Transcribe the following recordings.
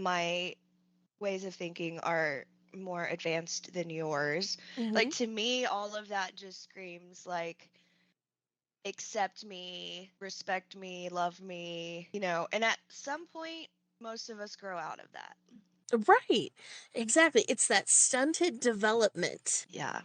my ways of thinking are more advanced than yours. Like, to me, all of that just screams like, accept me, respect me, love me, and at some point, most of us grow out of that. Right. Exactly. It's that stunted development. Yeah.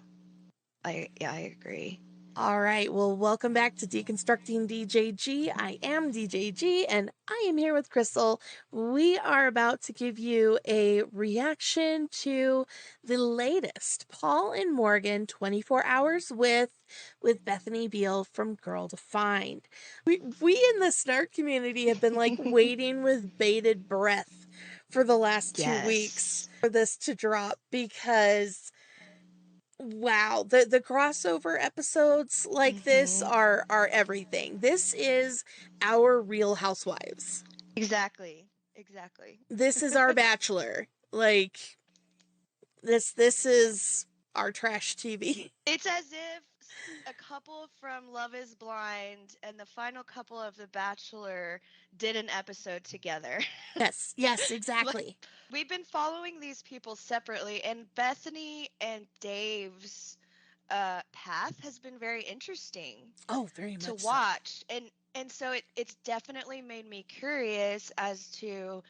I agree. All right. Well, welcome back to Deconstructing DJG. I am DJG and I am here with Crystal. We are about to give you a reaction to the latest Paul and Morgan 24 Hours with Bethany Beal from Girl Defined. We in the snark community have been like waiting with bated breath for the last 2 weeks for this to drop because wow, the crossover episodes like this are everything. This is our Real Housewives. Exactly. This is our Bachelor. Like this is our trash TV. It's as if a couple from Love is Blind and the final couple of The Bachelor did an episode together. Yes, exactly. Like, we've been following these people separately, and Bethany and Dave's path has been very interesting. Oh, very much to watch. So. And so it's definitely made me curious as to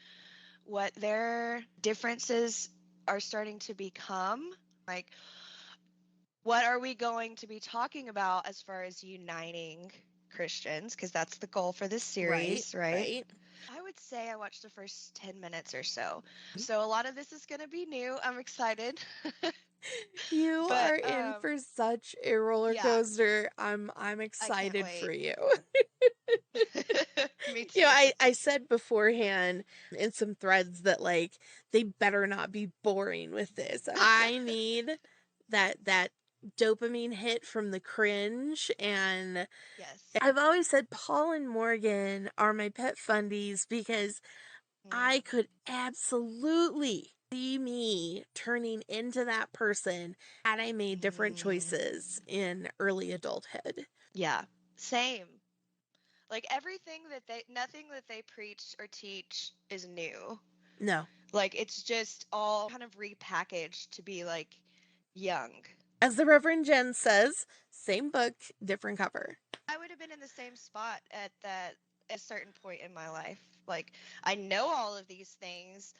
what their differences are starting to become. Like, what are we going to be talking about as far as uniting Christians? Because that's the goal for this series, right? I would say I watched the first 10 minutes or so. So a lot of this is going to be new. I'm excited. You are in for such a roller coaster. Yeah. I'm excited for you. Me too. I said beforehand in some threads that like they better not be boring with this. I need that dopamine hit from the cringe, and yes. I've always said Paul and Morgan are my pet fundies because I could absolutely see me turning into that person had I made different choices in early adulthood. Yeah, same. Like, nothing that they preach or teach is new. No. Like, it's just all kind of repackaged to be like young. As the Reverend Jen says, same book, different cover. I would have been in the same spot at a certain point in my life. Like, I know all of these things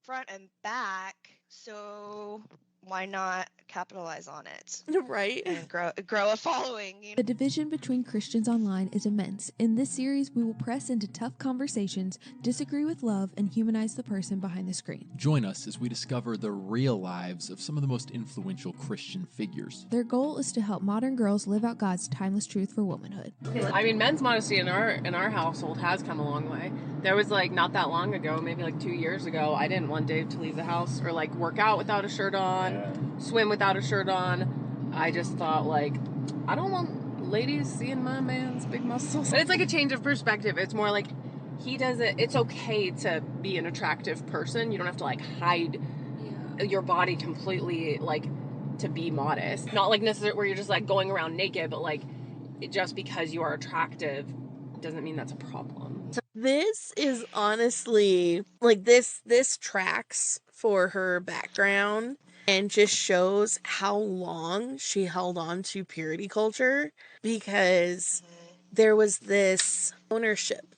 front and back, so why not capitalize on it? Right. And grow a following. The division between Christians online is immense. In this series, we will press into tough conversations, disagree with love, and humanize the person behind the screen. Join us as we discover the real lives of some of the most influential Christian figures. Their goal is to help modern girls live out God's timeless truth for womanhood. I mean, men's modesty in our household has come a long way. There was like not that long ago, maybe like 2 years ago, I didn't want Dave to leave the house or like work out without a shirt on, swim without a shirt on. I just thought like, I don't want ladies seeing my man's big muscles. But it's like a change of perspective. It's more like he does it. It's okay to be an attractive person. You don't have to like hide your body completely, like to be modest. Not like necessarily where you're just like going around naked, but like just because you are attractive doesn't mean that's a problem. This is honestly like this tracks for her background and just shows how long she held on to purity culture, because there was this ownership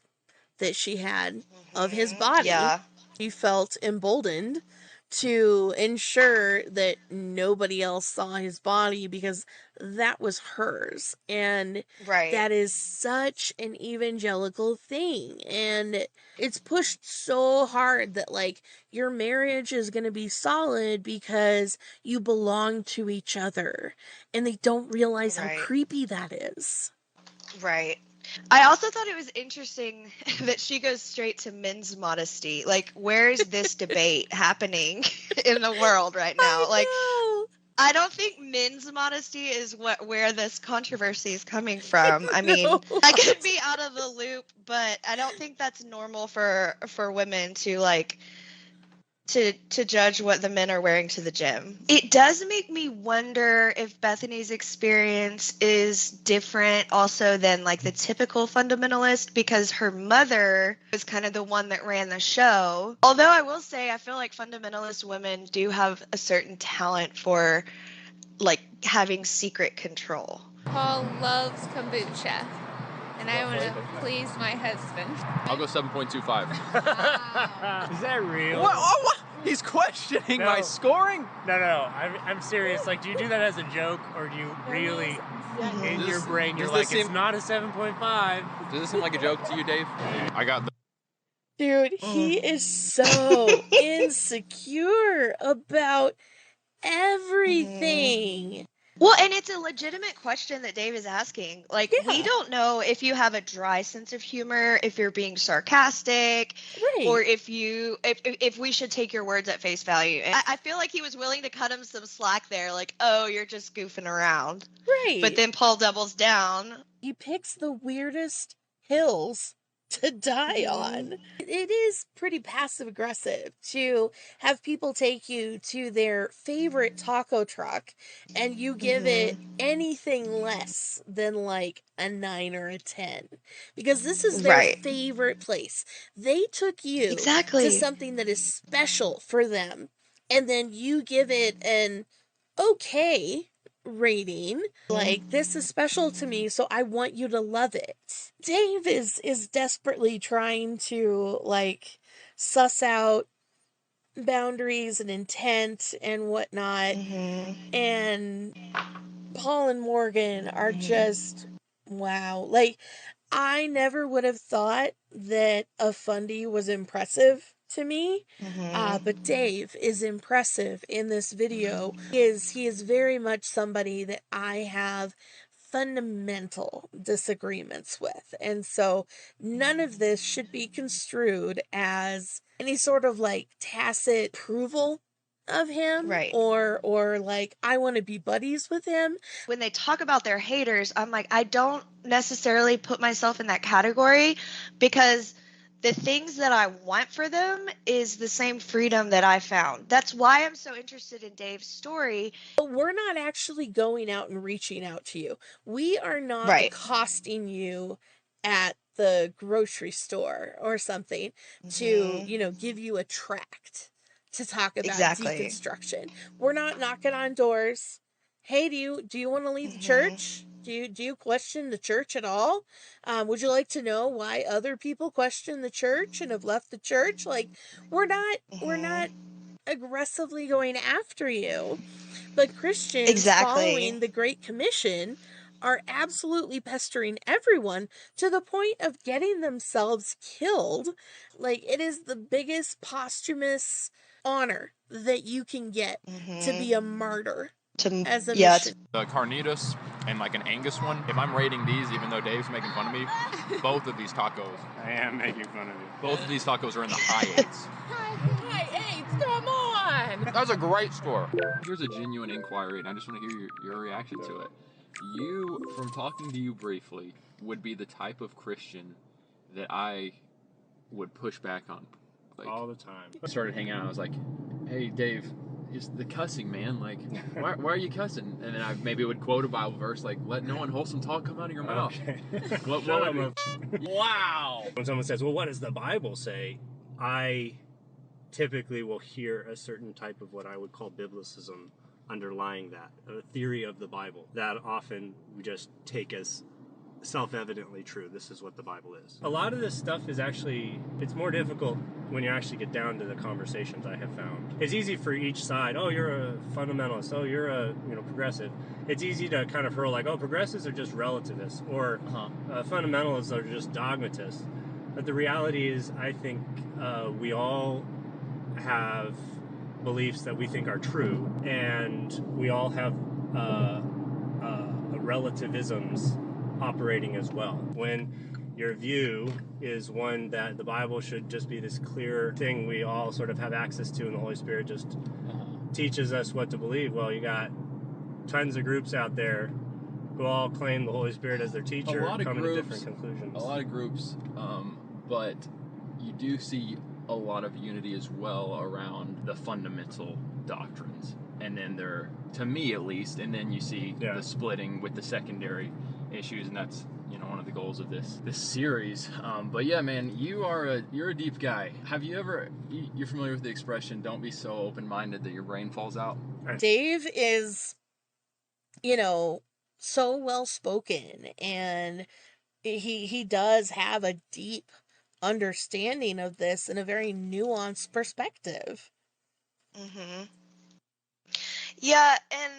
that she had of his body. Yeah. She felt emboldened to ensure that nobody else saw his body because that was hers. And that is such an evangelical thing. And it's pushed so hard that like your marriage is going to be solid because you belong to each other. And they don't realize how creepy that is. Right. I also thought it was interesting that she goes straight to men's modesty. Like, where is this debate happening in the world right now? Like, I don't think men's modesty is where this controversy is coming from. I mean, I could be out of the loop, but I don't think that's normal for women to like to judge what the men are wearing to the gym. It does make me wonder if Bethany's experience is different also than like the typical fundamentalist, because her mother was kind of the one that ran the show. Although I will say I feel like fundamentalist women do have a certain talent for like having secret control. Paul loves kombucha, and I want to please my husband. I'll go 7.25. Wow. Is that real? What? He's questioning my scoring? No. I'm serious. Like, do you do that as a joke, or do you really, in your brain, you're like, it's not a 7.5? Does this seem like a joke to you, Dave? I got the... Dude, he is so insecure about everything. Well, and it's a legitimate question that Dave is asking. Like, we don't know if you have a dry sense of humor, if you're being sarcastic, or if we should take your words at face value. And I feel like he was willing to cut him some slack there, like, oh, you're just goofing around. Right. But then Paul doubles down. He picks the weirdest hills to die on. It is pretty passive aggressive to have people take you to their favorite taco truck and you give it anything less than like a 9 or a 10, because this is their favorite place. They took you to something that is special for them, and then you give it an okay rating, like, this is special to me, so I want you to love it. Dave is desperately trying to like suss out boundaries and intent and whatnot, and Paul and Morgan are just wow. Like, I never would have thought that a fundy was impressive to me, but Dave is impressive in this video. He is very much somebody that I have fundamental disagreements with, and so none of this should be construed as any sort of like tacit approval of him, or like I want to be buddies with him. When they talk about their haters, I'm like, I don't necessarily put myself in that category, because the things that I want for them is the same freedom that I found. That's why I'm so interested in Dave's story. But we're not actually going out and reaching out to you. We are not accosting you at the grocery store or something to, give you a tract to talk about deconstruction. We're not knocking on doors. Hey, do you want to leave the church? Do you question the church at all? Would you like to know why other people question the church and have left the church? Like, we're not aggressively going after you. But Christians following the Great Commission are absolutely pestering everyone to the point of getting themselves killed. Like, it is the biggest posthumous honor that you can get, to be a martyr. As a mission. The carnitas and like an Angus one. If I'm rating these, even though Dave's making fun of me, both of these tacos. I am making fun of you. Both of these tacos are in the high 8s. High 8s, come on! That's a great score. Here's a genuine inquiry, and I just want to hear your reaction to it. You, from talking to you briefly, would be the type of Christian that I would push back on. Like, all the time. I started hanging out, I was like, hey, Dave, it's the cussing, man. Like, why are you cussing? And then I maybe would quote a Bible verse, like, let no unwholesome talk come out of your mouth. Okay. Wow. When someone says, well, what does the Bible say? I typically will hear a certain type of what I would call Biblicism underlying that, a theory of the Bible that often we just take as self-evidently true. This is what the Bible is. A lot of this stuff is actually, it's more difficult when you actually get down to the conversations. I have found it's easy for each side. Oh, you're a fundamentalist. Oh, you're a progressive. It's easy to kind of hurl like, oh, progressives are just relativists, or fundamentalists are just dogmatists. But the reality is, I think we all have beliefs that we think are true, and we all have relativisms operating as well. When your view is one that the Bible should just be this clear thing we all sort of have access to, and the Holy Spirit just teaches us what to believe, well, you got tons of groups out there who all claim the Holy Spirit as their teacher, come to different conclusions. A lot of groups, but you do see a lot of unity as well around the fundamental doctrines. And then there, to me at least, and then you see the splitting with the secondary issues, and that's, you know, one of the goals of this series. But yeah, man, you're a deep guy. Have you ever, you're familiar with the expression, don't be so open-minded that your brain falls out? Dave is, you know, so well-spoken, and he does have a deep understanding of this and a very nuanced perspective. Mm-hmm. Yeah, and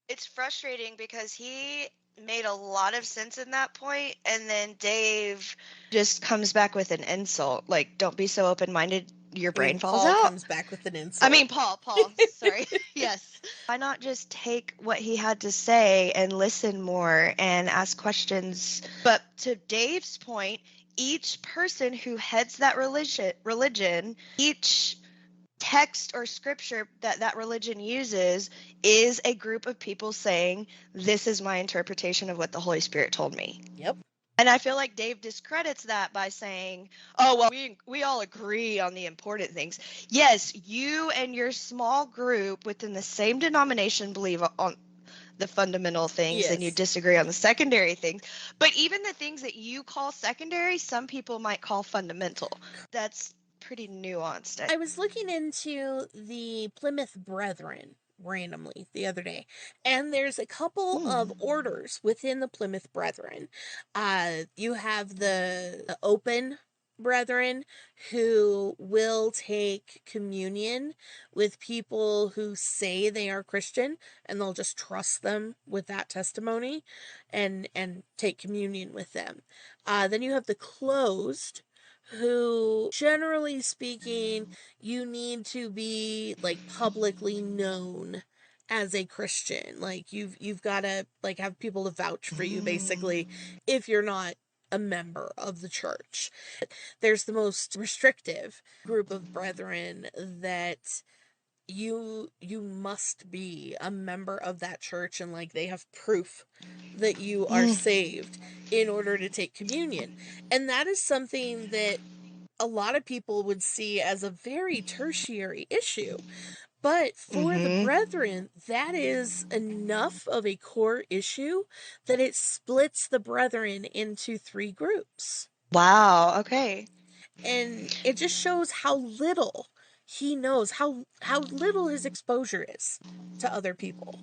it's frustrating because he made a lot of sense in that point, and then Dave just comes back with an insult, like, don't be so open-minded, your brain falls Paul out. comes back with an insult. I mean, Paul, sorry. Yes. Why not just take what he had to say and listen more and ask questions? But to Dave's point, each person who heads that religion, each text or scripture that religion uses is a group of people saying, this is my interpretation of what the Holy Spirit told me. Yep. And I feel like Dave discredits that by saying, oh, well, we all agree on the important things. Yes, you and your small group within the same denomination believe on the fundamental things, and you disagree on the secondary things. But even the things that you call secondary, some people might call fundamental. That's pretty nuanced. I was looking into the Plymouth Brethren randomly the other day, and there's a couple of orders within the Plymouth Brethren. You have the open brethren who will take communion with people who say they are Christian, and they'll just trust them with that testimony and take communion with them. Then you have the closed, who, generally speaking, you need to be, like, publicly known as a Christian. Like, you've got to, like, have people to vouch for you, basically, if you're not a member of the church. There's the most restrictive group of brethren that you must be a member of that church, and, like, they have proof that you are saved in order to take communion. And that is something that a lot of people would see as a very tertiary issue. But for the brethren, that is enough of a core issue that it splits the brethren into 3 groups. Wow, okay. And it just shows how little he knows, how little his exposure is to other people.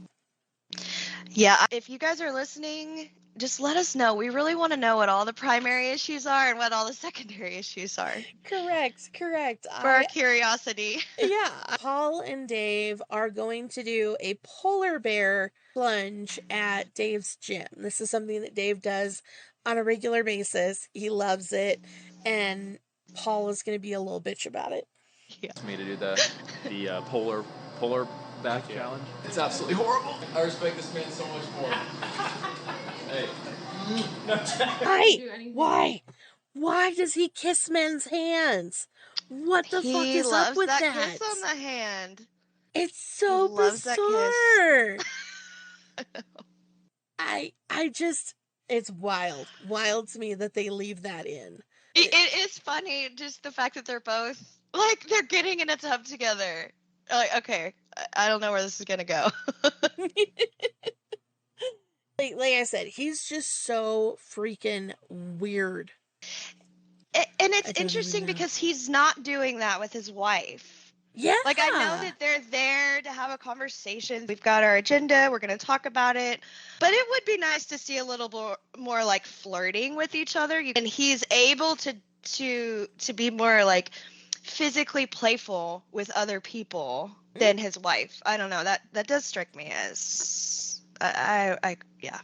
Yeah, if you guys are listening, just let us know. We really want to know what all the primary issues are and what all the secondary issues are. Correct. For our curiosity. Yeah. Paul and Dave are going to do a polar bear plunge at Dave's gym. This is something that Dave does on a regular basis. He loves it. And Paul is going to be a little bitch about it. Yeah. It's me to do the polar bath challenge. It's absolutely horrible. I respect this man so much more. Hey. Why does he kiss men's hands? What the fuck is up with that? He loves that kiss on the hand. It's so bizarre. I just, it's wild to me that they leave that in. It is funny, just the fact that they're both, like, they're getting in a tub together. Like, okay, I don't know where this is gonna go. Like I said, he's just so freaking weird. And it's interesting because he's not doing that with his wife. Yeah. Like, I know that they're there to have a conversation. We've got our agenda. We're going to talk about it. But it would be nice to see a little more like flirting with each other. And he's able to be more like physically playful with other people than his wife. I don't know. That does strike me as yeah.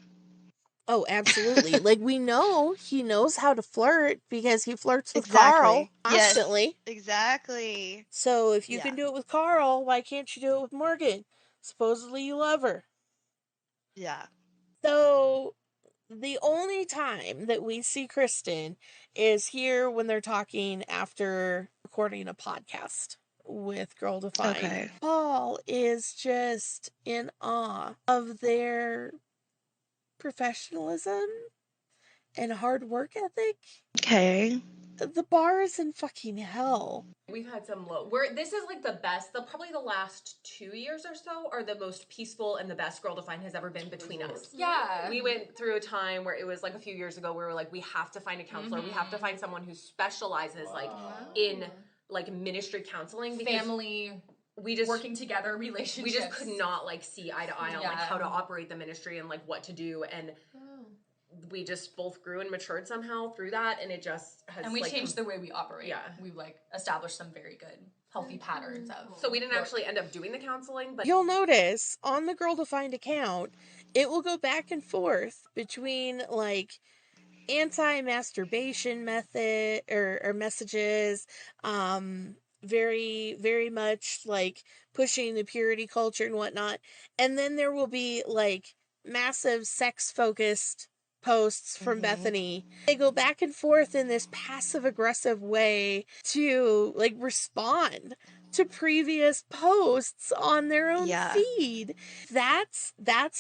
Oh, absolutely. Like, we know he knows how to flirt because he flirts with Carl constantly. Yes, exactly. So if you can do it with Carl, why can't you do it with Morgan? Supposedly you love her. Yeah. So the only time that we see Kristen is here when they're talking after recording a podcast with Girl Defined. Okay. Paul is just in awe of their professionalism and hard work ethic. Okay. the bar is in fucking hell. We've had some low. This is like the best. Probably the last 2 years or so are the most peaceful and the best Girl Defined has ever been between us. Yeah. We went through a time where it was like a few years ago where we were like, we have to find a counselor. We have to find someone who specializes like in like ministry counseling. Family. We just working together, relationships. We just could not like see eye to eye on like how to operate the ministry and like what to do, and we just both grew and matured somehow through that, and it just has. And we like, changed the way we operate. Yeah, we've like established some very good, healthy patterns of. So we didn't actually end up doing the counseling, but you'll notice on the Girl Defined account, it will go back and forth between like anti-masturbation method or messages, very, very much like pushing the purity culture and whatnot. And then there will be like massive sex-focused posts from Bethany. They go back and forth in this passive-aggressive way to like respond to previous posts on their own feed. That's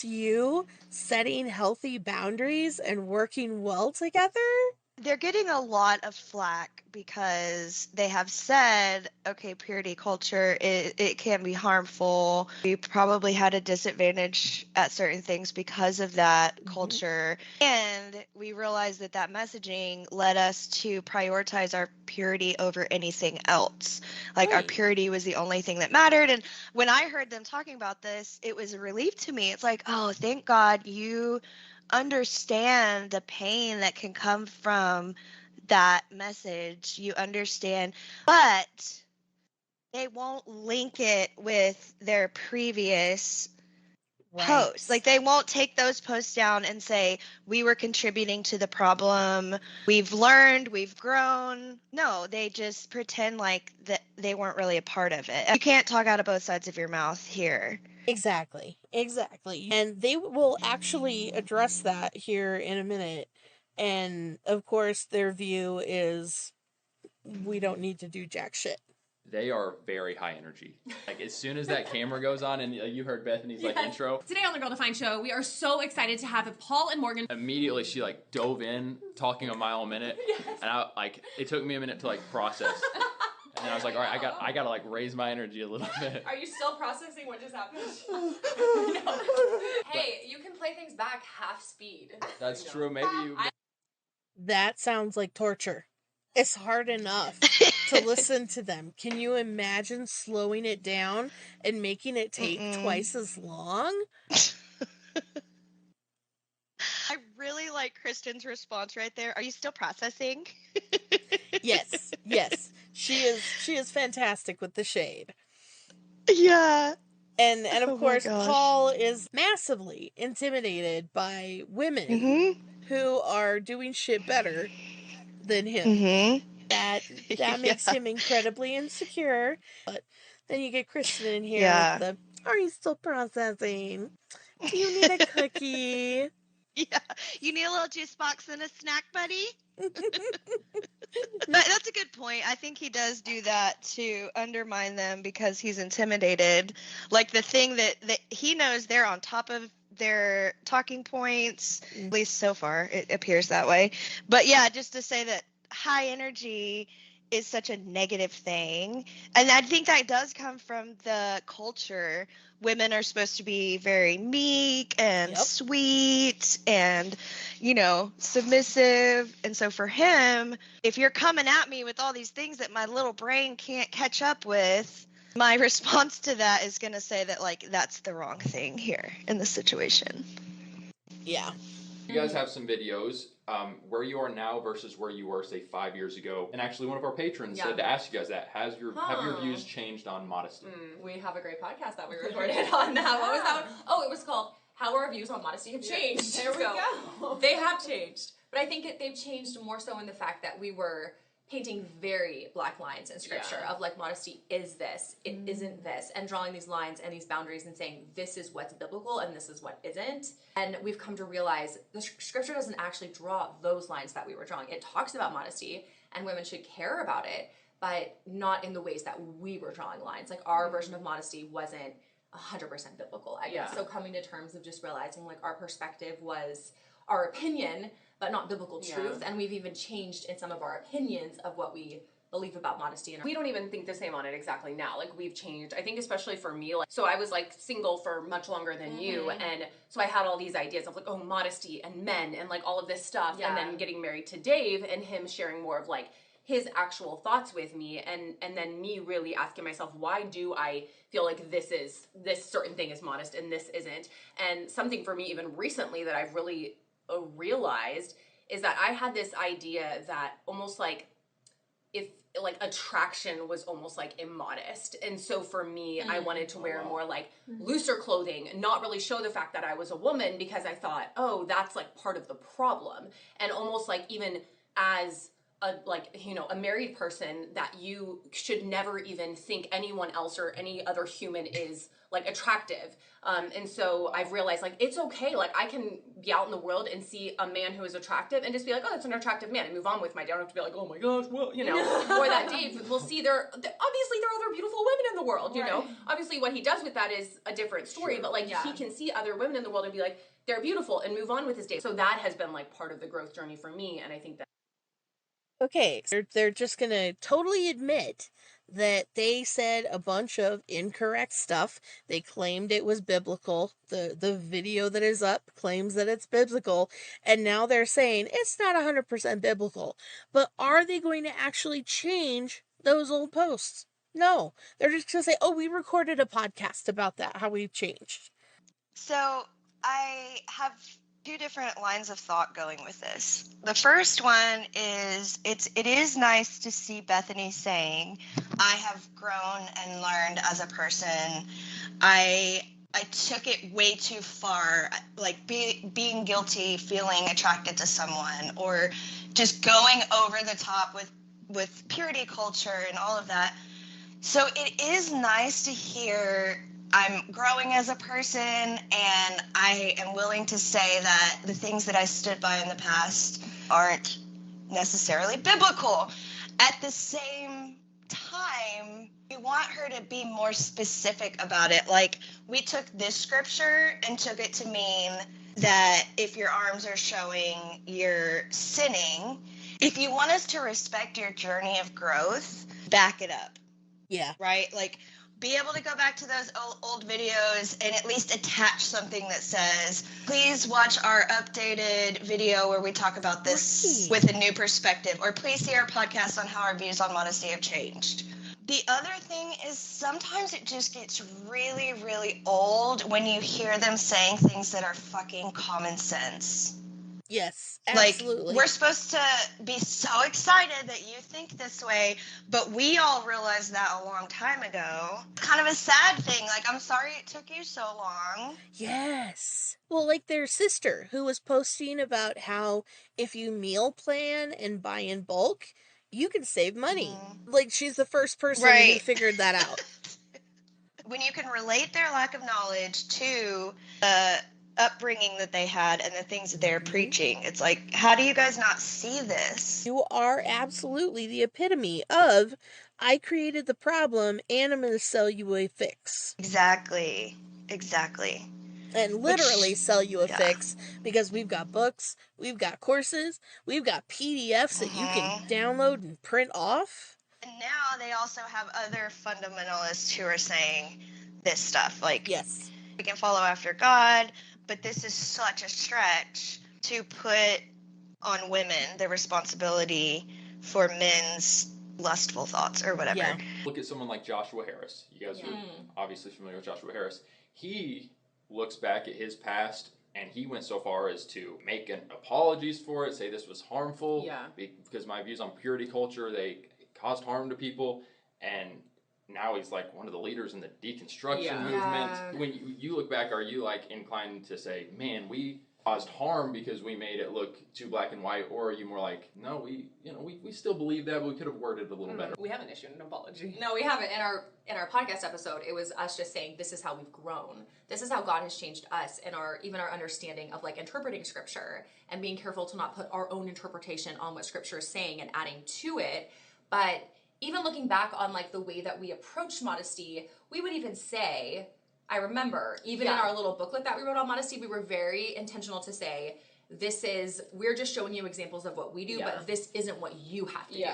you setting healthy boundaries and working well together. They're getting a lot of flack because they have said, okay, purity culture, it can be harmful. We probably had a disadvantage at certain things because of that culture. And we realized that that messaging led us to prioritize our purity over anything else. Like our purity was the only thing that mattered. And when I heard them talking about this, it was a relief to me. It's like, oh, thank God you understand the pain that can come from that message. You understand, but they won't link it with their previous posts. Like they won't take those posts down and say, we were contributing to the problem, we've learned, we've grown. No, they just pretend like that they weren't really a part of it. You can't talk out of both sides of your mouth here. Exactly. And they will actually address that here in a minute. And of course, their view is we don't need to do jack shit. They are very high energy. Like as soon as that camera goes on, and you hered Bethany's like intro. Today on the Girl Defined show, we are so excited to have Paul and Morgan. Immediately, she like dove in, talking a mile a minute, and it took me a minute to like process. And then I was like, all right, I got to like raise my energy a little bit. Are you still processing what just happened? No. Hey, you can play things back half speed. That's true. Maybe you. That sounds like torture. It's hard enough to listen to them. Can you imagine slowing it down and making it take twice as long? I really like Kristen's response right there. Are you still processing? Yes. She is fantastic with the shade. Yeah. And of course, Paul is massively intimidated by women who are doing shit better than him. That makes him incredibly insecure. But then you get Kristen in here with the, are you still processing? Do you need a cookie? Yeah. You need a little juice box and a snack, buddy? That's a good point. I think he does do that to undermine them because he's intimidated. Like the thing that he knows they're on top of their talking points, at least so far it appears that way. But yeah, just to say that high energy is such a negative thing. And I think that does come from the culture. Women are supposed to be very meek and sweet and, submissive. And so for him, if you're coming at me with all these things that my little brain can't catch up with, my response to that is going to say that, like, that's the wrong thing here in this situation. Yeah. You guys have some videos where you are now versus where you were, say, 5 years ago. And actually, one of our patrons said to ask you guys that. Have your views changed on modesty? We have a great podcast that we recorded on that. What was that one? Oh, it was called How Our Views on Modesty Have Changed. There we go. They have changed. But I think they've changed more so in the fact that we were painting very black lines in scripture of like modesty is this, it isn't this, and drawing these lines and these boundaries and saying this is what's biblical and this is what isn't. And we've come to realize the scripture doesn't actually draw those lines that we were drawing. It talks about modesty and women should care about it, but not in the ways that we were drawing lines. Like our version of modesty wasn't 100% biblical, I guess. So coming to terms of just realizing like our perspective was our opinion, but not biblical truth. And we've even changed in some of our opinions of what we believe about modesty. And we don't even think the same on it exactly now. Like, we've changed. I think especially for me, like, so I was like single for much longer than you, and so I had all these ideas of like, oh, modesty and men and like all of this stuff, and then getting married to Dave and him sharing more of like his actual thoughts with me, and then me really asking myself, why do I feel like this certain thing is modest and this isn't? And something for me even recently that I've really realized is that I had this idea that almost like if like attraction was almost like immodest, and so for me I wanted to wear more like looser clothing, not really show the fact that I was a woman, because I thought, oh, that's like part of the problem. And almost like even as a, like, you know, a married person, that you should never even think anyone else or any other human is like attractive. And so I've realized like it's okay, like I can be out in the world and see a man who is attractive and just be like, oh, that's an attractive man, and move on with my day. I don't have to be like, oh my gosh, well, you know, or that Dave will see obviously there are other beautiful women in the world, you know. Obviously what he does with that is a different story, but like he can see other women in the world and be like, they're beautiful, and move on with his day. So that has been like part of the growth journey for me, and I think that Okay, so they're just going to totally admit that they said a bunch of incorrect stuff. They claimed it was biblical. The video that is up claims that it's biblical, and now they're saying it's not 100% biblical. But are they going to actually change those old posts? No. They're just going to say, oh, we recorded a podcast about that, how we've changed. So I have two different lines of thought going with this. The first one is it is nice to see Bethany saying, I have grown and learned as a person. I took it way too far, like being guilty, feeling attracted to someone, or just going over the top with purity culture and all of that. So it is nice to hear I'm growing as a person, and I am willing to say that the things that I stood by in the past aren't necessarily biblical. At the same time, we want her to be more specific about it. Like, we took this scripture and took it to mean that if your arms are showing, you're sinning. If you want us to respect your journey of growth, back it up. Yeah. Right? Like, be able to go back to those old videos and at least attach something that says, please watch our updated video where we talk about this with a new perspective, or please see our podcast on how our views on modesty have changed. The other thing is sometimes it just gets really, really old when you hear them saying things that are fucking common sense. Yes, absolutely. Like, we're supposed to be so excited that you think this way, but we all realized that a long time ago. Kind of a sad thing. Like, I'm sorry it took you so long. Yes. Well, like their sister who was posting about how if you meal plan and buy in bulk, you can save money. Like, she's the first person who figured that out. When you can relate their lack of knowledge to the upbringing that they had and the things that they're preaching, it's like, how do you guys not see this? You are absolutely the epitome of, I created the problem and I'm going to sell you a fix. Exactly. And literally sell you a fix, because we've got books, we've got courses, we've got PDFs that you can download and print off. And now they also have other fundamentalists who are saying this stuff. Like, yes, we can follow after God, but this is such a stretch to put on women the responsibility for men's lustful thoughts or whatever. Yeah. Look at someone like Joshua Harris. You guys are obviously familiar with Joshua Harris. He looks back at his past, and he went so far as to make apologies for it, say this was harmful, because my views on purity culture, they caused harm to people, and now he's like one of the leaders in the Deconstruction movement. When you look back, are you like inclined to say, man, we caused harm because we made it look too black and white, or are you more like, no, we still believe that, but we could have worded it a little better? We haven't issued an apology. No, we haven't. In our podcast episode, it was us just saying this is how we've grown. This is how God has changed us, and even our understanding of like interpreting scripture and being careful to not put our own interpretation on what scripture is saying and adding to it. But even looking back on like the way that we approach modesty, we would even say, I remember, even in our little booklet that we wrote on modesty, we were very intentional to say, we're just showing you examples of what we do, but this isn't what you have to do.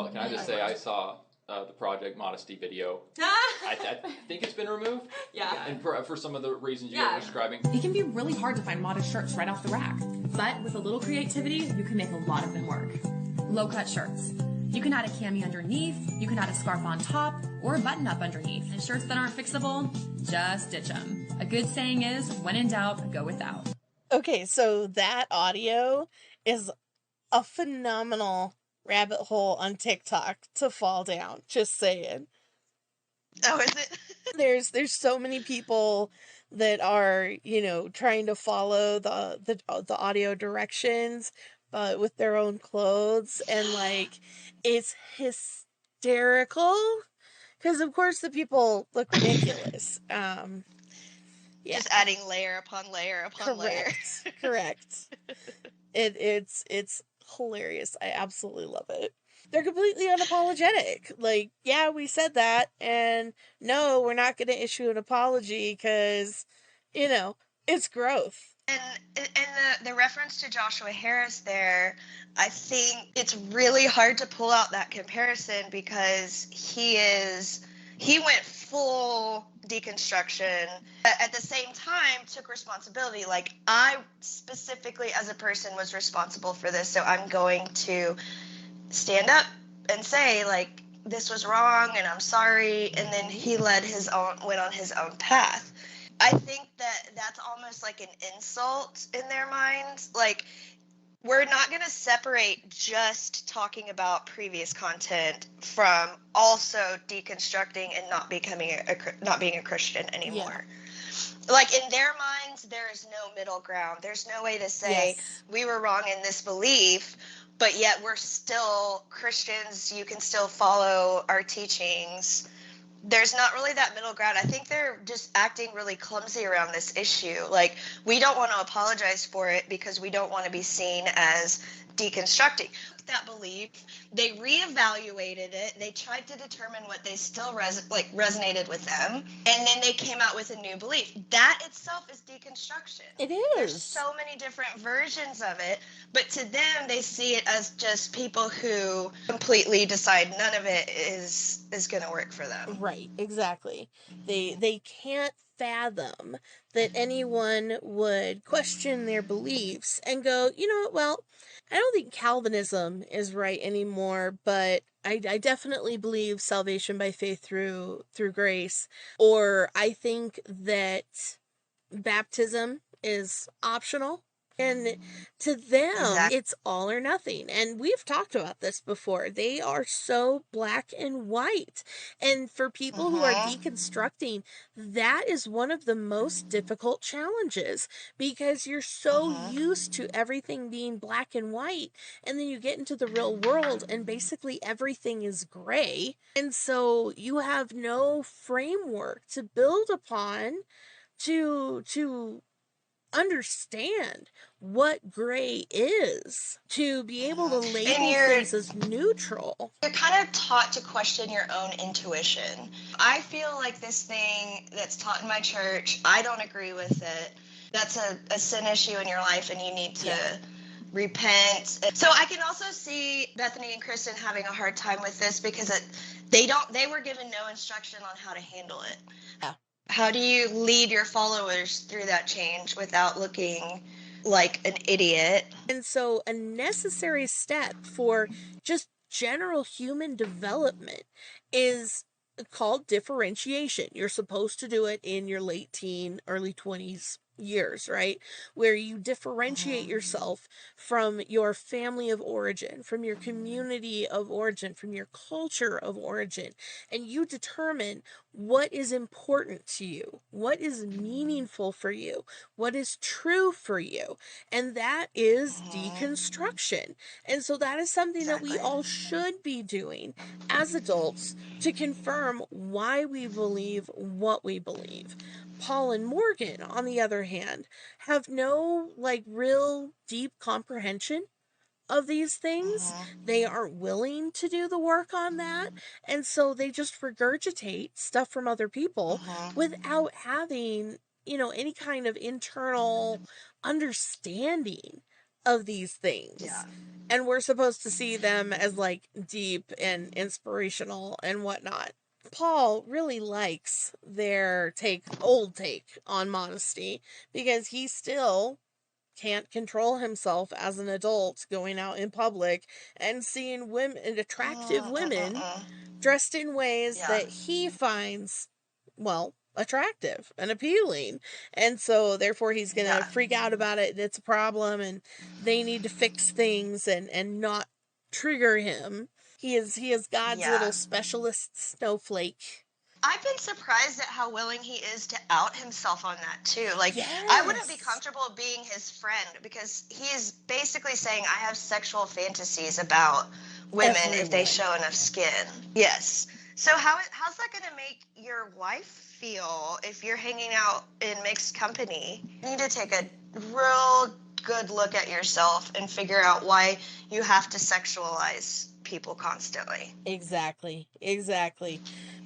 Can I just say, I saw the Project Modesty video. I think it's been removed. And for some of the reasons you were describing. It can be really hard to find modest shirts right off the rack, but with a little creativity, you can make a lot of them work. Low-cut shirts. You can add a cami underneath, you can add a scarf on top, or a button-up underneath. And shirts that aren't fixable, just ditch them. A good saying is, when in doubt, go without. Okay, so that audio is a phenomenal rabbit hole on TikTok to fall down. Just saying. Oh, is it? There's so many people that are, trying to follow the audio directions, but with their own clothes, and it's hysterical because of course the people look ridiculous. Just adding layer upon layer upon layer. Correct. It's hilarious. I absolutely love it. They're completely unapologetic. Yeah, we said that, and no, we're not going to issue an apology because, it's growth. And the reference to Joshua Harris there, I think it's really hard to pull out that comparison because he went full deconstruction, but at the same time took responsibility. I specifically as a person was responsible for this, so I'm going to stand up and say this was wrong and I'm sorry, and then he went on his own path. I think that's almost like an insult in their minds. We're not going to separate just talking about previous content from also deconstructing and not being a Christian anymore. In their minds, there is no middle ground. There's no way to say we were wrong in this belief, but yet we're still Christians. You can still follow our teachings. There's not really that middle ground. I think they're just acting really clumsy around this issue. We don't want to apologize for it because we don't want to be seen as deconstructing that belief. They reevaluated it. They tried to determine what they still resonated with them, and then they came out with a new belief. That itself is deconstruction. It is. There's so many different versions of it, but to them, they see it as just people who completely decide none of it is going to work for them. Right, exactly. They can't fathom that anyone would question their beliefs and go, well, I don't think Calvinism is right anymore, but I definitely believe salvation by faith through grace. Or I think that baptism is optional. And to them, it's all or nothing. And we've talked about this before. They are so black and white. And for people who are deconstructing, that is one of the most difficult challenges because you're so used to everything being black and white. And then you get into the real world and basically everything is gray. And so you have no framework to build upon to understand what gray is, to be able to label things as neutral. You're kind of taught to question your own intuition. I feel like this thing that's taught in my church, I don't agree with it. That's a sin issue in your life and you need to repent. So I can also see Bethany and Kristen having a hard time with this because they were given no instruction on how to handle it. Yeah. How do you lead your followers through that change without looking like an idiot? And so a necessary step for just general human development is called differentiation. You're supposed to do it in your late teen, early 20s years, right? Where you differentiate yourself from your family of origin, from your community of origin, from your culture of origin, and you determine what is important to you, what is meaningful for you, what is true for you, and that is deconstruction. And so that is something that we all should be doing as adults to confirm why we believe what we believe. Paul and Morgan, on the other hand, have no real deep comprehension of these things. They aren't willing to do the work on that, and so they just regurgitate stuff from other people without having any kind of internal understanding of these things. Yeah. And we're supposed to see them as like deep and inspirational and whatnot. Paul really likes their old take on modesty, because he still can't control himself as an adult going out in public and seeing attractive women dressed in ways that he finds, well, attractive and appealing. And so therefore he's going to freak out about it, and it's a problem, and they need to fix things and not trigger him. He is God's little specialist snowflake. I've been surprised at how willing he is to out himself on that too. Like, Yes. I wouldn't be comfortable being his friend, because he's basically saying I have sexual fantasies about women if they show enough skin. Yes. So how's that going to make your wife feel if you're hanging out in mixed company? You need to take a real good look at yourself and figure out why you have to sexualize people constantly. Exactly.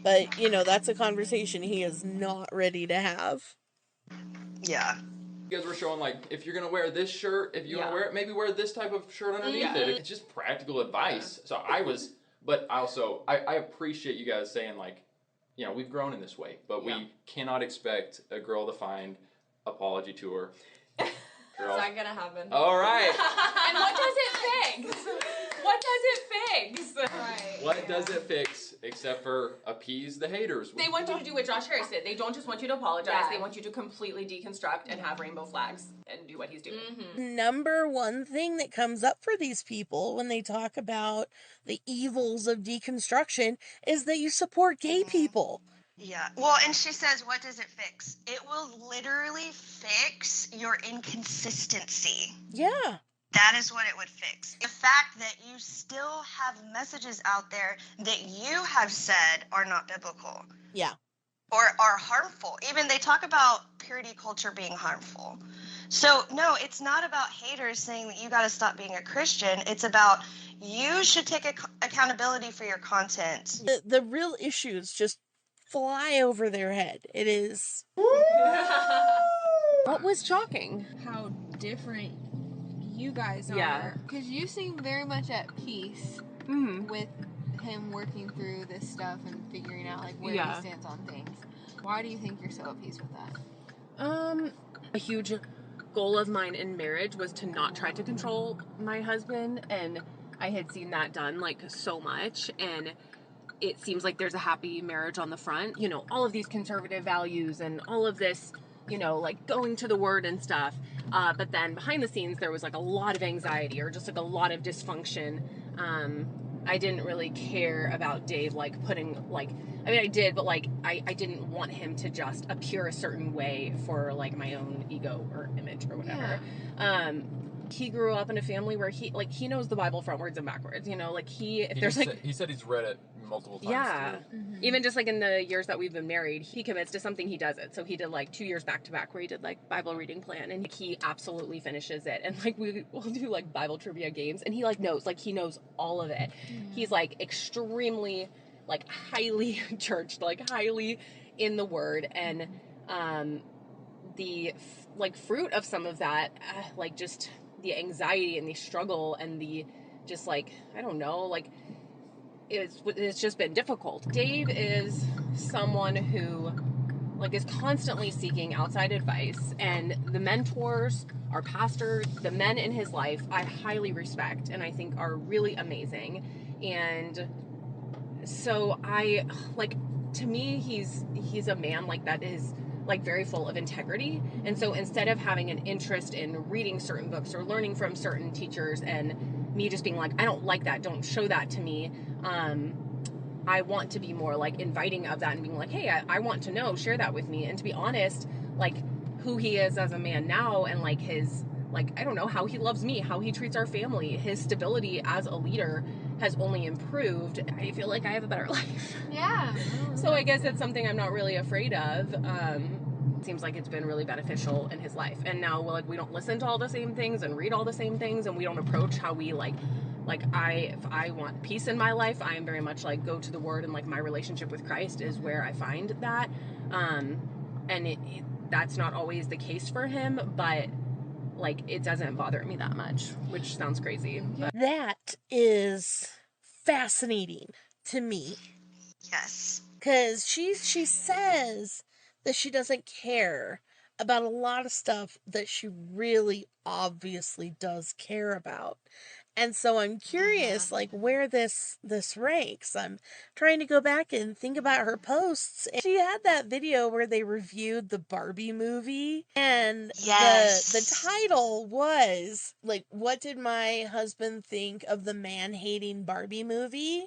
But, that's a conversation he is not ready to have. Yeah. You guys were showing, like, if you're going to wear this shirt, if you want to wear it, maybe wear this type of shirt underneath it. It's just practical advice. So but also, I appreciate you guys saying, like, we've grown in this way, but we cannot expect a girl to find apology tour. It's not gonna happen. All right. And what does it fix? What does it fix? Right. What does it fix except for appease the haters? They want you to do what Josh Harris did. They don't just want you to apologize. They want you to completely deconstruct and have rainbow flags and do what he's doing. Number one thing that comes up for these people when they talk about the evils of deconstruction is that you support gay people. Yeah. Well, and she says, what does it fix? It will literally fix your inconsistency. Yeah. That is what it would fix. The fact that you still have messages out there that you have said are not biblical. Yeah. Or are harmful. Even they talk about purity culture being harmful. So, no, it's not about haters saying that you got to stop being a Christian. It's about you should take accountability for your content. The real issues just fly over their head. It is. What was shocking? How different you guys are. Yeah. Because you seem very much at peace with him working through this stuff and figuring out like where he stands on things. Why do you think you're so at peace with that? A huge goal of mine in marriage was to not try to control my husband, and I had seen that done like so much, and it seems like there's a happy marriage on the front, all of these conservative values and all of this, like going to the word and stuff, but then behind the scenes there was like a lot of anxiety or just like a lot of dysfunction. I didn't really care about Dave like putting like, I mean I did, but like I didn't want him to just appear a certain way for like my own ego or image or whatever. He grew up in a family where he knows the Bible frontwards and backwards, he said he's read it multiple times. Yeah. Even just like in the years that we've been married, he commits to something, he does it. So he did like 2 years back to back where he did like Bible reading plan, and he absolutely finishes it. And like we'll do like Bible trivia games, and he he knows all of it. He's like extremely like highly churched, like highly in the word, and the like fruit of some of that, like just the anxiety and the struggle and the just like, I don't know, like it's just been difficult. Dave is someone who like is constantly seeking outside advice, and the mentors, our pastors, the men in his life, I highly respect and I think are really amazing. And so I like, to me, he's a man like that is like very full of integrity. And so instead of having an interest in reading certain books or learning from certain teachers and me just being like, I don't like that, don't show that to me, I want to be more like inviting of that and being like, hey, I want to know, share that with me. And to be honest, like who he is as a man now, and like his, like, I don't know, how he loves me, how he treats our family, his stability as a leader has only improved. I feel like I have a better life. Yeah. So I guess it's something I'm not really afraid of. It seems like it's been really beneficial in his life. And now, like, we don't listen to all the same things and read all the same things, and we don't approach how we if I want peace in my life, I am very much like go to the word, and like my relationship with Christ is where I find that. And that's not always the case for him, but like, it doesn't bother me that much, which sounds crazy. But. That is fascinating to me. Yes. Because she says that she doesn't care about a lot of stuff that she really obviously does care about. And so I'm curious, like, where this ranks. I'm trying to go back and think about her posts. And she had that video where they reviewed the Barbie movie, and Yes. the title was, like, what did my husband think of the man-hating Barbie movie?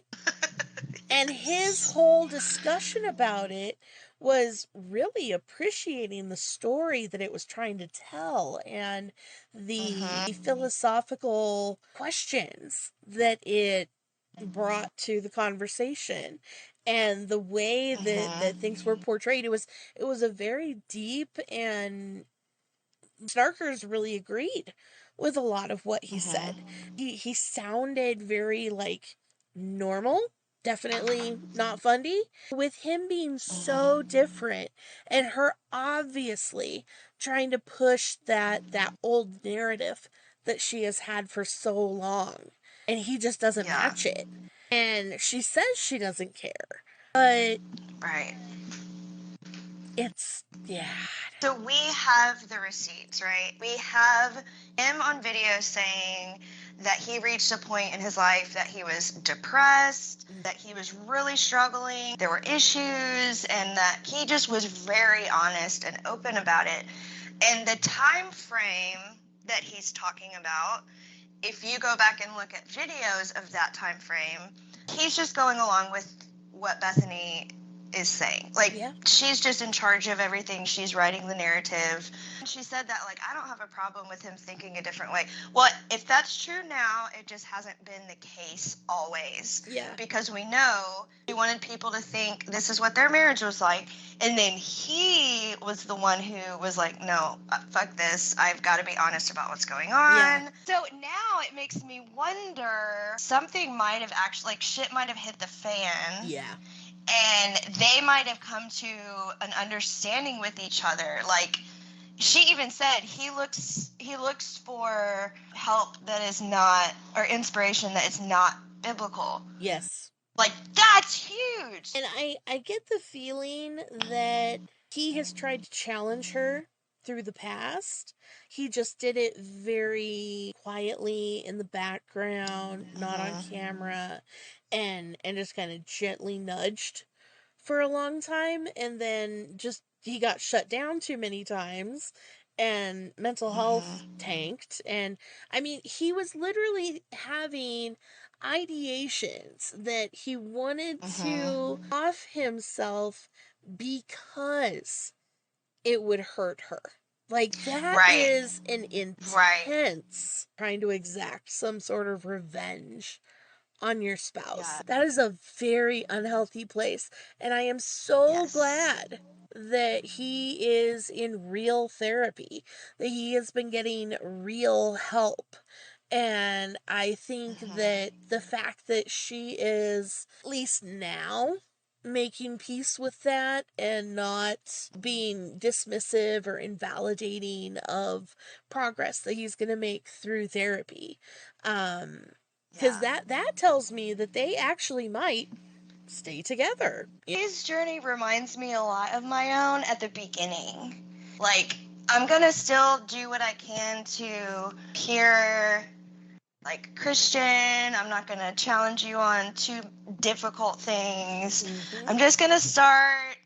And his whole discussion about it was really appreciating the story that it was trying to tell and the philosophical questions that it brought to the conversation and the way that things were portrayed. It was a very deep, and Snarkers really agreed with a lot of what he said. He sounded very, like, normal, definitely not funny. With him being so different and her obviously trying to push that old narrative that she has had for so long, and he just doesn't match it. And she says she doesn't care, but right. It's, yeah. So we have the receipts, right? We have him on video saying that he reached a point in his life that he was depressed, that he was really struggling, there were issues, and that he just was very honest and open about it. And the time frame that he's talking about, if you go back and look at videos of that time frame, he's just going along with what Bethany is saying. Like, she's just in charge of everything. She's writing the narrative. She said that, like, I don't have a problem with him thinking a different way. Well, if that's true now, it just hasn't been the case always. Yeah. Because we know he wanted people to think this is what their marriage was like. And then he was the one who was like, no, fuck this. I've got to be honest about what's going on. Yeah. So now it makes me wonder, something might have actually, like, shit might have hit the fan. Yeah. And they might have come to an understanding with each other. Like, she even said he looks for help that is not, or inspiration that is not biblical. Yes. Like, that's huge. And I get the feeling that he has tried to challenge her through the past. He just did it very quietly in the background, not on camera, and just kind of gently nudged for a long time, and then just he got shut down too many times, and mental health tanked. And I mean, he was literally having ideations that he wanted to off himself because it would hurt her. Like, that is an intense trying to exact some sort of revenge on your spouse. Yeah. That is a very unhealthy place. And I am so glad that he is in real therapy, that he has been getting real help. And I think that the fact that she is, at least now, making peace with that and not being dismissive or invalidating of progress that he's going to make through therapy. Because that tells me that they actually might stay together. His journey reminds me a lot of my own at the beginning. Like, I'm going to still do what I can to hear, like, Christian. I'm not going to challenge you on too difficult things. I'm just going to start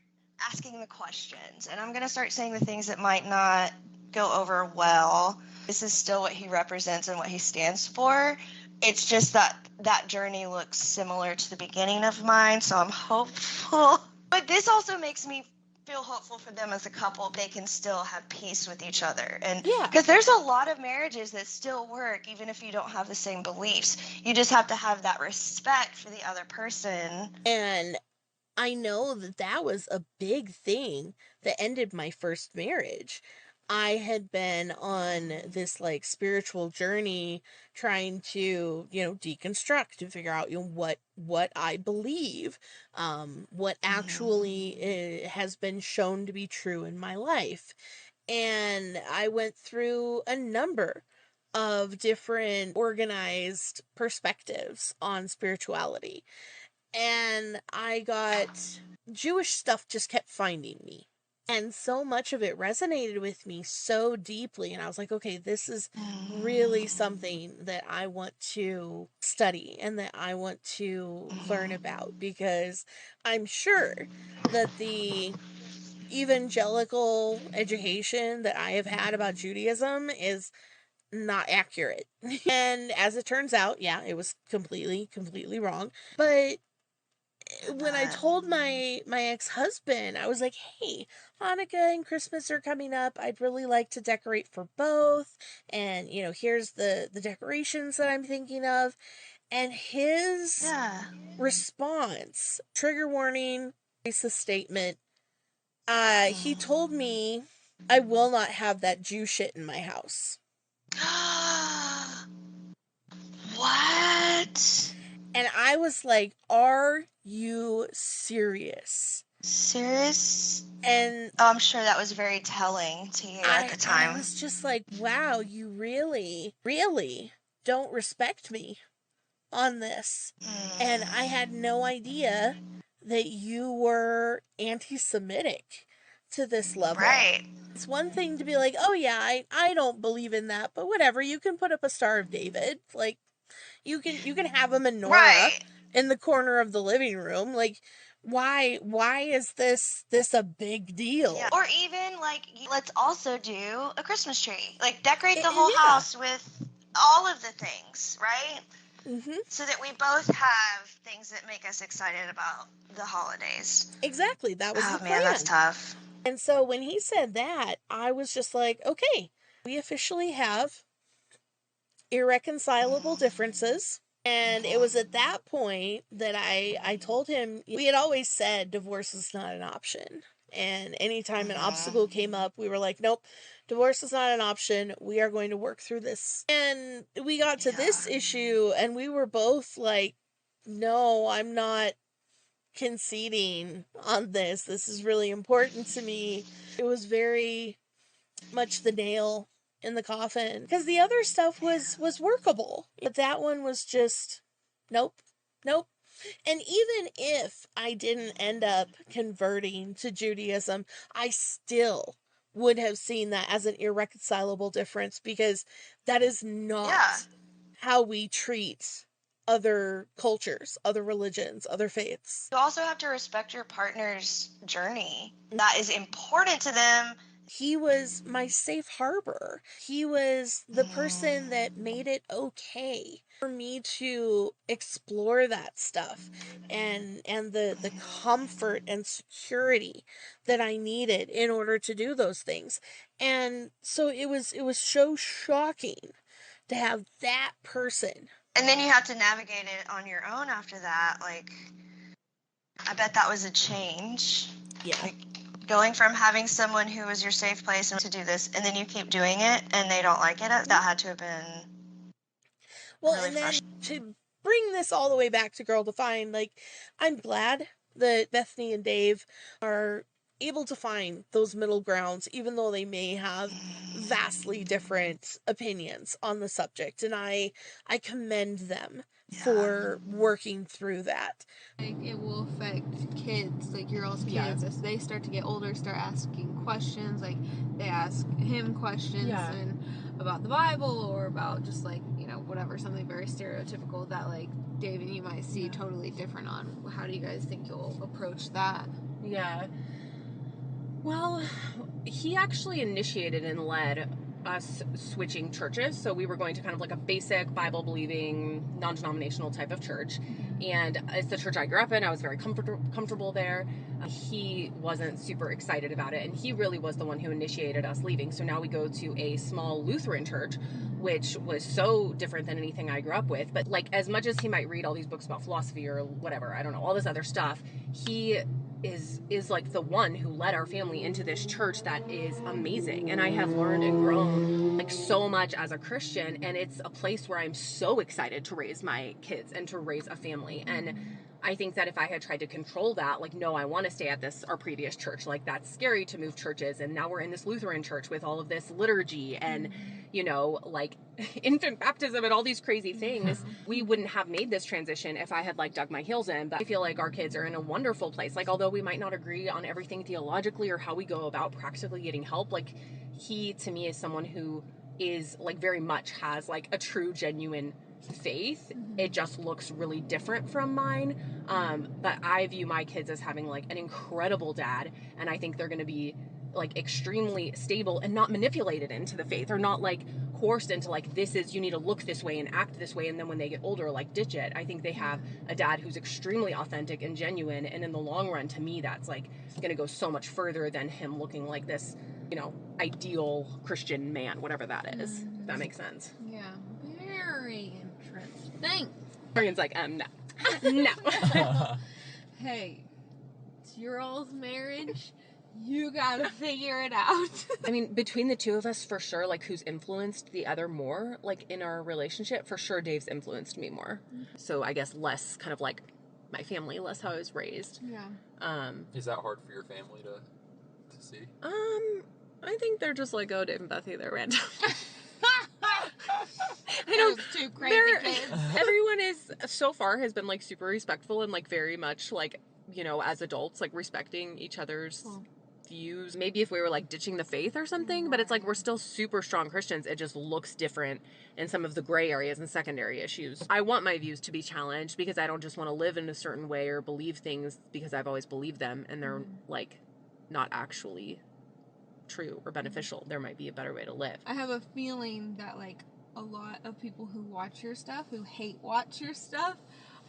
asking the questions. And I'm going to start saying the things that might not go over well. This is still what he represents and what he stands for. It's just that journey looks similar to the beginning of mine, so I'm hopeful. But this also makes me feel hopeful for them as a couple. They can still have peace with each other. And because there's a lot of marriages that still work, even if you don't have the same beliefs. You just have to have that respect for the other person. And I know that was a big thing that ended my first marriage. I had been on this, like, spiritual journey trying to, deconstruct and figure out, what I believe, what actually has been shown to be true in my life. And I went through a number of different organized perspectives on spirituality. And Jewish stuff just kept finding me. And so much of it resonated with me so deeply. And I was like, okay, this is really something that I want to study and that I want to learn about, because I'm sure that the evangelical education that I have had about Judaism is not accurate. And as it turns out, yeah, it was completely wrong. But when I told my ex-husband, I was like, hey, Hanukkah and Christmas are coming up. I'd really like to decorate for both. And, here's the decorations that I'm thinking of. And his response, trigger warning, racist statement, he told me, I will not have that Jew shit in my house. What? And I was like, are you serious? Serious? And I'm sure that was very telling to you at the time. I was just like, wow, you really don't respect me on this. And I had no idea that you were anti-Semitic to this level. Right. It's one thing to be like, oh yeah, I don't believe in that, but whatever, you can put up a Star of David. Like, you can have a menorah in the corner of the living room. Like, why is this a big deal? Yeah. Or even, like, let's also do a Christmas tree. Like, decorate the whole house with all of the things, right? Mm-hmm. So that we both have things that make us excited about the holidays. Exactly. That was the plan. Man, that's tough. And so when he said that, I was just like, okay, we officially have irreconcilable differences. And it was at that point that I told him, we had always said divorce is not an option. And anytime an obstacle came up, we were like, nope, divorce is not an option. We are going to work through this. And we got to this issue and we were both like, no, I'm not conceding on this. This is really important to me. It was very much the nail in the coffin, because the other stuff was workable, but that one was just nope. And even if I didn't end up converting to Judaism, I still would have seen that as an irreconcilable difference, because that is not how we treat other cultures, other religions, other faiths. You also have to respect your partner's journey. That is important to them. He was my safe harbor. He was the person that made it okay for me to explore that stuff, and the comfort and security that I needed in order to do those things. And so it was so shocking to have that person. And then you have to navigate it on your own after that. Like, I bet that was a change. Yeah. Like, going from having someone who was your safe place and to do this, and then you keep doing it and they don't like it, that had to have been really and then to bring this all the way back to Girl Defined, like, I'm glad that Bethany and Dave are able to find those middle grounds, even though they may have vastly different opinions on the subject, and I commend them for working through that. Like, it will affect kids, like your all's kids, as they start to get older, start asking questions. Like, they ask him questions and about the Bible, or about just, like, whatever, something very stereotypical that, like, Dave and you might see totally different on. How do you guys think you'll approach that? Yeah. Well, he actually initiated and led us switching churches. So we were going to kind of like a basic Bible-believing, non-denominational type of church. And it's the church I grew up in. I was very comfortable there. He wasn't super excited about it. And he really was the one who initiated us leaving. So now we go to a small Lutheran church, which was so different than anything I grew up with. But, like, as much as he might read all these books about philosophy or whatever, I don't know, all this other stuff, he is like the one who led our family into this church that is amazing. And I have learned and grown, like, so much as a Christian, and it's a place where I'm so excited to raise my kids and to raise a family. And I think that if I had tried to control that, like, no, I want to stay at our previous church, like, that's scary to move churches, and now we're in this Lutheran church with all of this liturgy and, you know, like, infant baptism and all these crazy things, we wouldn't have made this transition if I had, like, dug my heels in. But I feel like our kids are in a wonderful place. Like, although we might not agree on everything theologically or how we go about practically getting help, like, he, to me, is someone who is, like, very much has, like, a true, genuine faith. It just looks really different from mine. But I view my kids as having, like, an incredible dad, and I think they're going to be, like, extremely stable and not manipulated into the faith, or not, like, coerced into, like, you need to look this way and act this way, and then when they get older, like, ditch it. I think they have a dad who's extremely authentic and genuine, and in the long run, to me, that's, like, going to go so much further than him looking like this, you know, ideal Christian man, whatever that is. If that makes sense. Yeah, very interesting. Marian's like, no. No. Hey, it's your all's marriage. You gotta figure it out. I mean, between the two of us, for sure, like, who's influenced the other more, like, in our relationship, for sure Dave's influenced me more. So I guess less kind of like my family, less how I was raised. Yeah. Is that hard for your family to see? I think they're just like, oh, Dave and Bethany, they're random. Those two crazy kids. Everyone so far has been, like, super respectful and, like, very much, like, you know, as adults, like, respecting each other's views. Maybe if we were, like, ditching the faith or something, but it's like we're still super strong Christians. It just looks different in some of the gray areas and secondary issues. I want my views to be challenged because I don't just want to live in a certain way or believe things because I've always believed them and they're, like, not actually true or beneficial. There might be a better way to live. I have a feeling that, like, a lot of people who watch your stuff, who hate watch your stuff,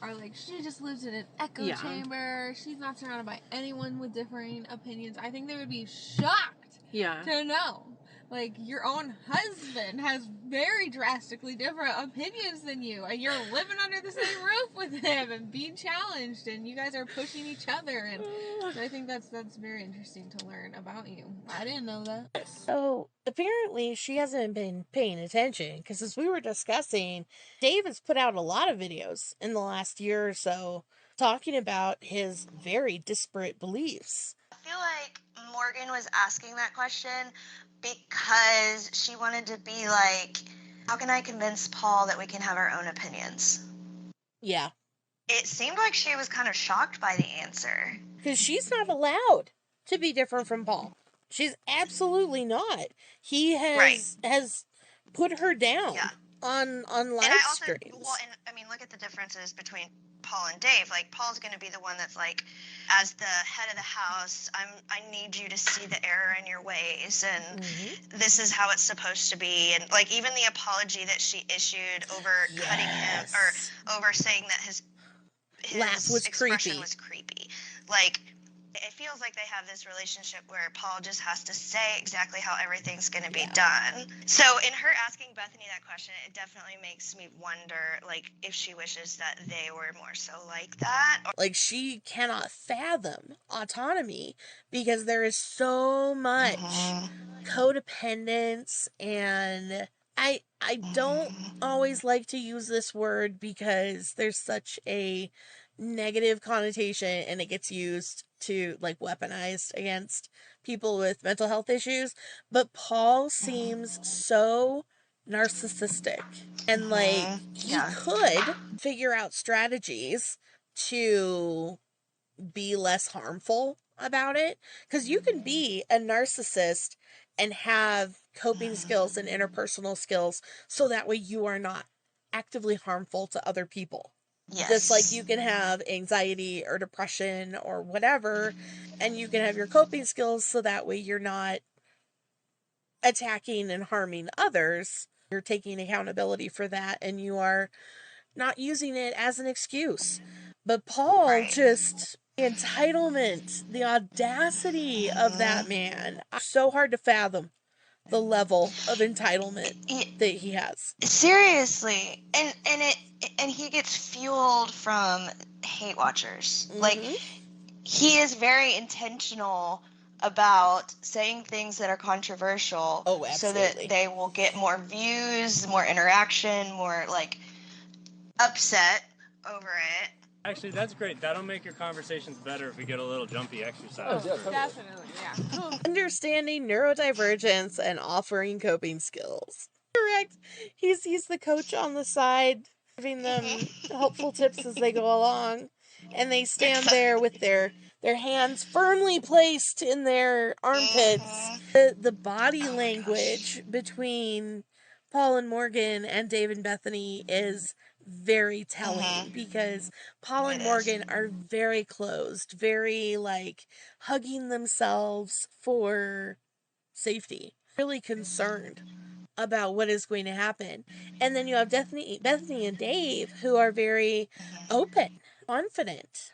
are like, she just lives in an echo chamber. She's not surrounded by anyone with differing opinions. I think they would be shocked to know. Like, your own husband has very drastically different opinions than you, and you're living under the same roof with him and being challenged, and you guys are pushing each other, and so I think that's very interesting to learn about you. I didn't know that. So apparently she hasn't been paying attention, because as we were discussing, Dave has put out a lot of videos in the last year or so talking about his very disparate beliefs. I feel like Morgan was asking that question because she wanted to be like, how can I convince Paul that we can have our own opinions? Yeah. It seemed like she was kind of shocked by the answer. Because she's not allowed to be different from Paul. She's absolutely not. He has put her down on live streams. I mean, look at the differences between Paul and Dave. Like, Paul's going to be the one that's like, as the head of the house, I need you to see the error in your ways, and this is how it's supposed to be. And, like, even the apology that she issued over cutting him, or over saying that his laugh was expression was creepy. Like, it feels like they have this relationship where Paul just has to say exactly how everything's going to be done. So in her asking Bethany that question, it definitely makes me wonder, like, if she wishes that they were more so like that. Like, she cannot fathom autonomy because there is so much codependence, and I don't always like to use this word because there's such a negative connotation and it gets used to, like, weaponized against people with mental health issues, but Paul seems so narcissistic, and like he could figure out strategies to be less harmful about it, because you can be a narcissist and have coping skills and interpersonal skills so that way you are not actively harmful to other people. Yes. Just like you can have anxiety or depression or whatever, and you can have your coping skills so that way you're not attacking and harming others. You're taking accountability for that, and you are not using it as an excuse. But Paul just, the entitlement, the audacity of that man, so hard to fathom the level of entitlement that he has. Seriously. And he gets fueled from hate watchers. Like, he is very intentional about saying things that are controversial so that they will get more views, more interaction, more, like, upset over it. Actually, that's great. That'll make your conversations better if we get a little jumpy exercise. Definitely, yeah. Understanding neurodivergence and offering coping skills. Correct. He's the coach on the side, giving them helpful tips as they go along. And they stand there with their hands firmly placed in their armpits. The body language between Paul and Morgan and Dave and Bethany is very telling because Paul and Morgan are very closed, very like hugging themselves for safety, really concerned about what is going to happen. And then you have Bethany and Dave who are very open, confident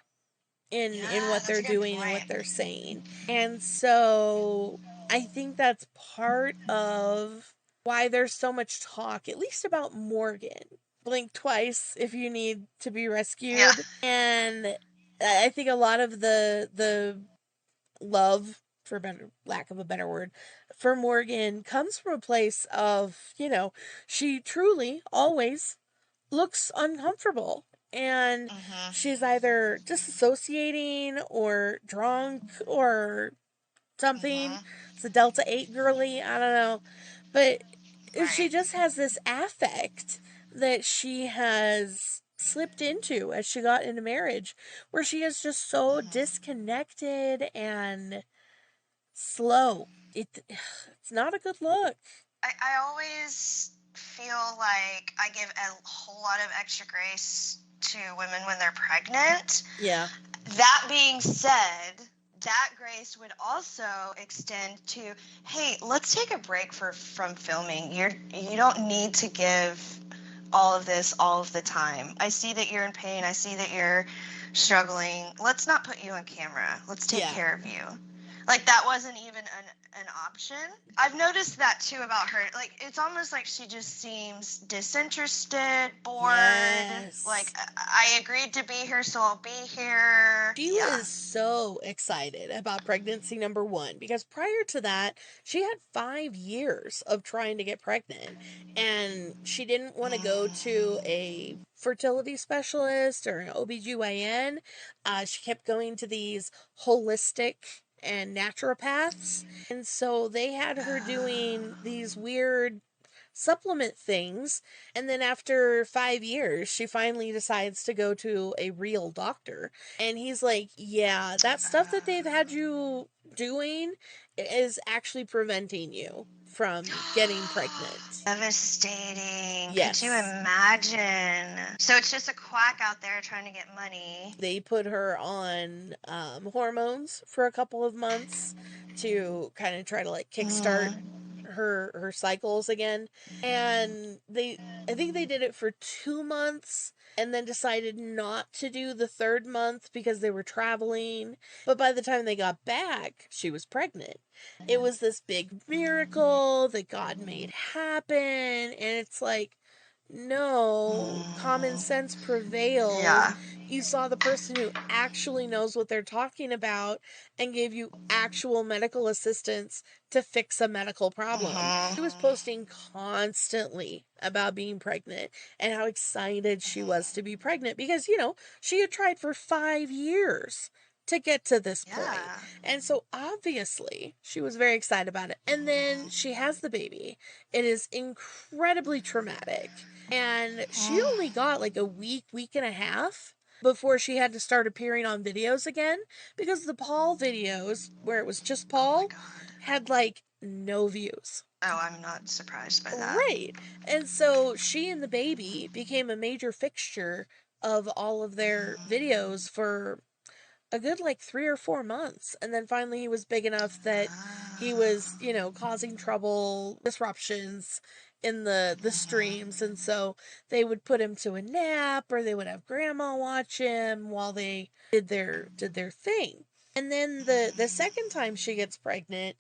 in what they're doing and what they're saying. And so I think that's part of why there's so much talk, at least about Morgan. Blink twice if you need to be rescued. Yeah. And I think a lot of the love, for lack of a better word, for Morgan comes from a place of, she truly always looks uncomfortable. And she's either disassociating or drunk or something. It's a Delta 8 girly, I don't know. But she just has this affect that she has slipped into as she got into marriage, where she is just so disconnected and slow. It's not a good look. I always feel like I give a whole lot of extra grace to women when they're pregnant. Yeah. That being said, that grace would also extend to, hey, let's take a break from filming. You don't need to give all of this all of the time. I see that you're in pain. I see that you're struggling. Let's not put you on camera. Let's take care of you. Like, that wasn't even an option. I've noticed that too about her. Like, it's almost like she just seems disinterested, bored. Yes. Like, I agreed to be here, so I'll be here. She was so excited about pregnancy number 1 because prior to that, she had 5 years of trying to get pregnant. And she didn't want to go to a fertility specialist or an OBGYN. She kept going to these holistic and naturopaths. And so they had her doing these weird supplement things. And then after 5 years, she finally decides to go to a real doctor. And he's like, yeah, that stuff that they've had you doing is actually preventing you from getting pregnant. Devastating. Yes. Could you imagine? So it's just a quack out there trying to get money. They put her on hormones for a couple of months to kind of try to like kickstart her cycles again. And I think they did it for 2 months and then decided not to do the 3rd month because they were traveling. But by the time they got back, she was pregnant. It was this big miracle that God made happen. And it's like, no, common sense prevailed. Yeah. You saw the person who actually knows what they're talking about and gave you actual medical assistance to fix a medical problem. She was posting constantly about being pregnant and how excited she was to be pregnant because, she had tried for 5 years to get to this point. And so obviously she was very excited about it. And then she has the baby. It is incredibly traumatic. And she only got like a week and a half before she had to start appearing on videos again because the Paul videos, where it was just Paul, had like no views. Oh, I'm not surprised by that. Right. And so she and the baby became a major fixture of all of their videos for a good like 3 or 4 months. And then finally he was big enough that he was, causing trouble, disruptions in the streams. And so they would put him to a nap or they would have grandma watch him while they did their thing. And then the second time she gets pregnant,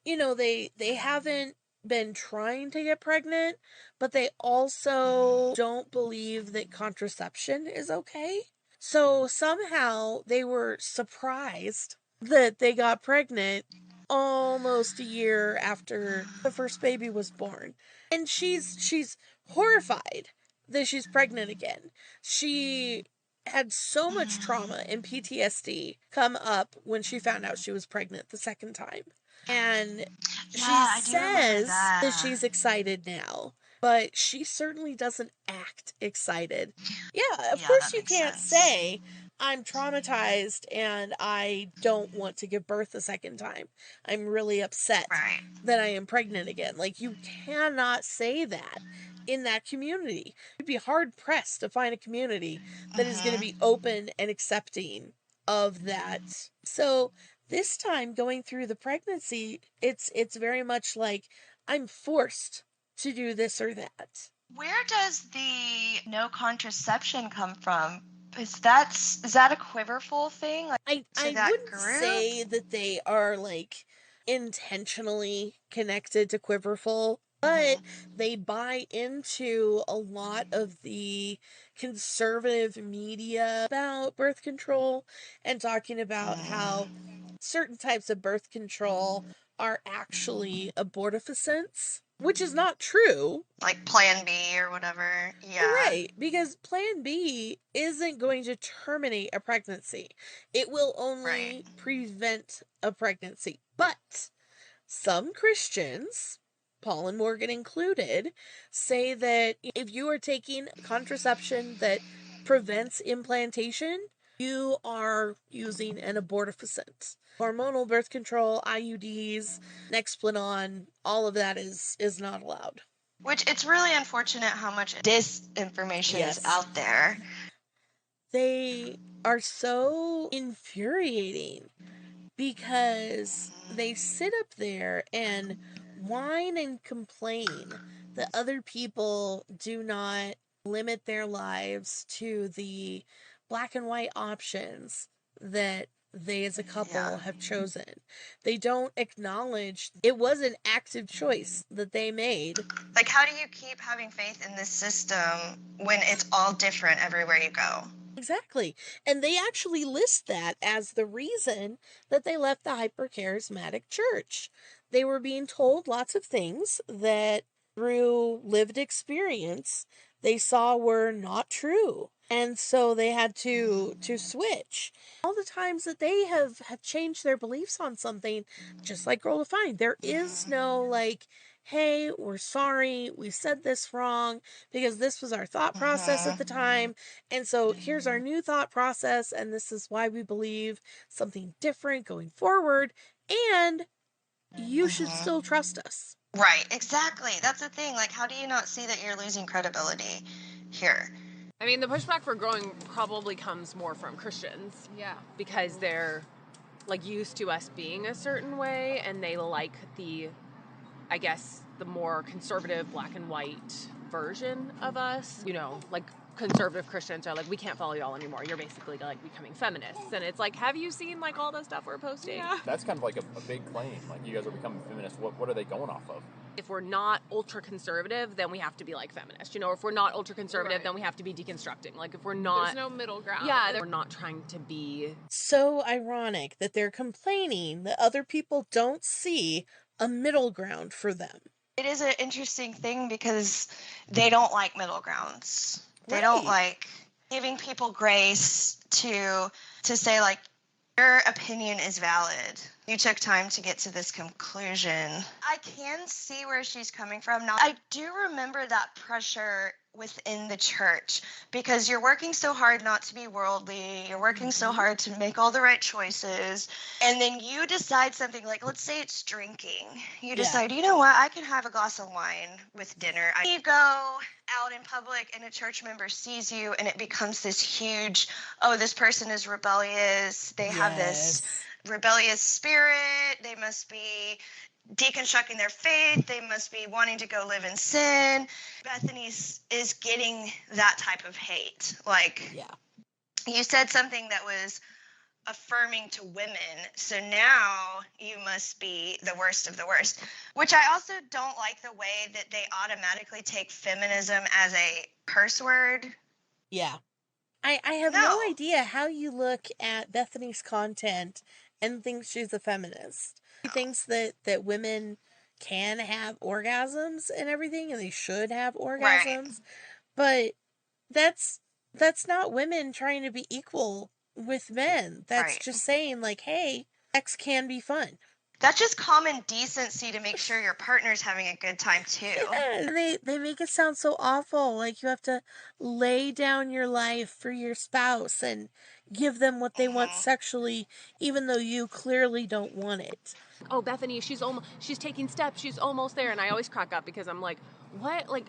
they haven't been trying to get pregnant, but they also don't believe that contraception is okay. So somehow they were surprised that they got pregnant almost a year after the first baby was born. And she's horrified that she's pregnant again. She had so much trauma and PTSD come up when she found out she was pregnant the second time. And she says that she's excited now, but she certainly doesn't act excited. Yeah, of course you can't say, I'm traumatized and I don't want to give birth a second time. I'm really upset that I am pregnant again. Like, you cannot say that in that community. You'd be hard pressed to find a community that is going to be open and accepting of that. So this time going through the pregnancy, it's very much like I'm forced to do this or that. Where does the no contraception come from? Is that a Quiverful thing? Like, I wouldn't say that they are like intentionally connected to Quiverful, but they buy into a lot of the conservative media about birth control and talking about how certain types of birth control are actually abortifacients, which is not true. Like Plan B or whatever. Yeah. Right, because Plan B isn't going to terminate a pregnancy. It will only prevent a pregnancy. But some Christians, Paul and Morgan included, say that if you are taking contraception that prevents implantation, you are using an abortifacient. Hormonal birth control, IUDs, Nexplanon, all of that is not allowed. Which, it's really unfortunate how much disinformation is out there. They are so infuriating because they sit up there and whine and complain that other people do not limit their lives to the black and white options that they as a couple have chosen. They don't acknowledge it was an active choice that they made. Like, how do you keep having faith in this system when it's all different everywhere you go? Exactly. And they actually list that as the reason that they left the hypercharismatic church. They were being told lots of things that through lived experience they saw were not true. And so they had to switch. All the times that they have changed their beliefs on something, just like Girl Defined, there is no like, hey, we're sorry, we said this wrong because this was our thought process at the time. And so here's our new thought process, and this is why we believe something different going forward. And you should still trust us. Right, exactly. That's the thing. Like, how do you not see that you're losing credibility here? I mean, the pushback for growing probably comes more from Christians. Yeah. Because they're, like, used to us being a certain way, and they like the, I guess, the more conservative black and white version of us. You know, like, conservative Christians are like, we can't follow y'all anymore. You're basically, like, becoming feminists. And it's like, have you seen, like, all the stuff we're posting? Yeah. That's kind of like a big claim. Like, you guys are becoming feminists. What are they going off of? If we're not ultra-conservative, then we have to be, like, feminist. You know, if we're not ultra-conservative, then we have to be deconstructing. Like, if we're not... There's no middle ground. Yeah, we're not trying to be... So ironic that they're complaining that other people don't see a middle ground for them. It is an interesting thing because they don't like middle grounds. They don't like giving people grace to say, like, your opinion is valid. You took time to get to this conclusion. I can see where she's coming from. Now, I do remember that pressure within the church because you're working so hard not to be worldly. You're working so hard to make all the right choices. And then you decide something like, let's say it's drinking. You decide, you know what, I can have a glass of wine with dinner. You go out in public and a church member sees you and it becomes this huge, oh, this person is rebellious. They have this rebellious spirit. They must be deconstructing their faith. They must be wanting to go live in sin. Bethany is getting that type of hate. Like, you said something that was affirming to women, so now you must be the worst of the worst. Which I also don't like the way that they automatically take feminism as a curse word. Yeah. I have no idea how you look at Bethany's content and think she's a feminist. She thinks that women can have orgasms and everything, and they should have orgasms. But that's That's not women trying to be equal with men. That's just saying, like, hey, sex can be fun. That's just common decency to make sure your partner's having a good time, too. Yeah, they make it sound so awful. Like, you have to lay down your life for your spouse and give them what they want sexually, even though you clearly don't want it. Oh, Bethany, she's taking steps. She's almost there. And I always crack up because I'm like, what? Like,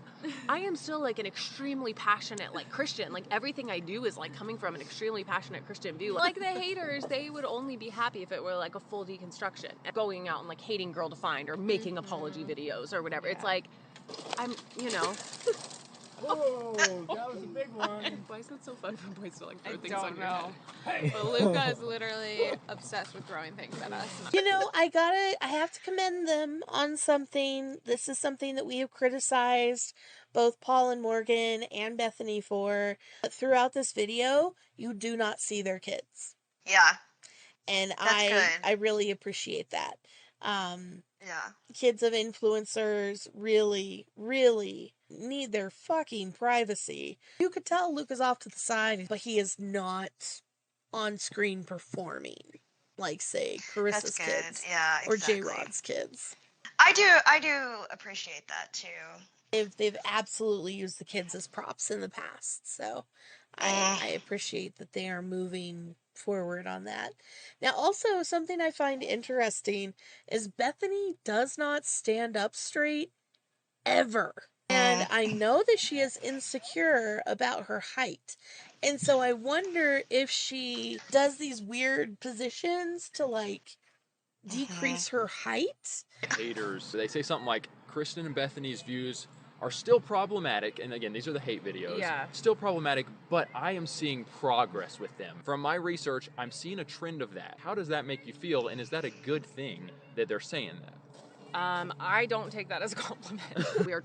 I am still like an extremely passionate like Christian. Like, everything I do is like coming from an extremely passionate Christian view. Like, the haters, they would only be happy if it were like a full deconstruction, going out and like hating Girl Defined or making apology videos or whatever. Yeah. It's like, I'm, you know. Oh, that was a big one. Why is it so fun for boys to like throw things don't on your know. head? But Luca is literally obsessed with throwing things at us. You know, I have to commend them on something. This is something that we have criticized both Paul and Morgan and Bethany for. Throughout this video, you do not see their kids. Yeah. And That's good. I really appreciate that. Yeah. Kids of influencers really, really need their fucking privacy. You could tell Luke is off to the side, but he is not on screen performing like, say, Carissa's kids. Yeah, exactly. Or J-Rod's kids. I do appreciate that too. They've absolutely used the kids as props in the past, so I appreciate that they are moving forward on that. Now, also, something I find interesting is Bethany does not stand up straight ever. And I know that she is insecure about her height. And so I wonder if she does these weird positions to, like, decrease her height. Haters, they say something like, Kristen and Bethany's views are still problematic, and again, these are the hate videos. Yeah. Still problematic, but I am seeing progress with them. From my research, I'm seeing a trend of that. How does that make you feel, and is that a good thing that they're saying that? I don't take that as a compliment. We are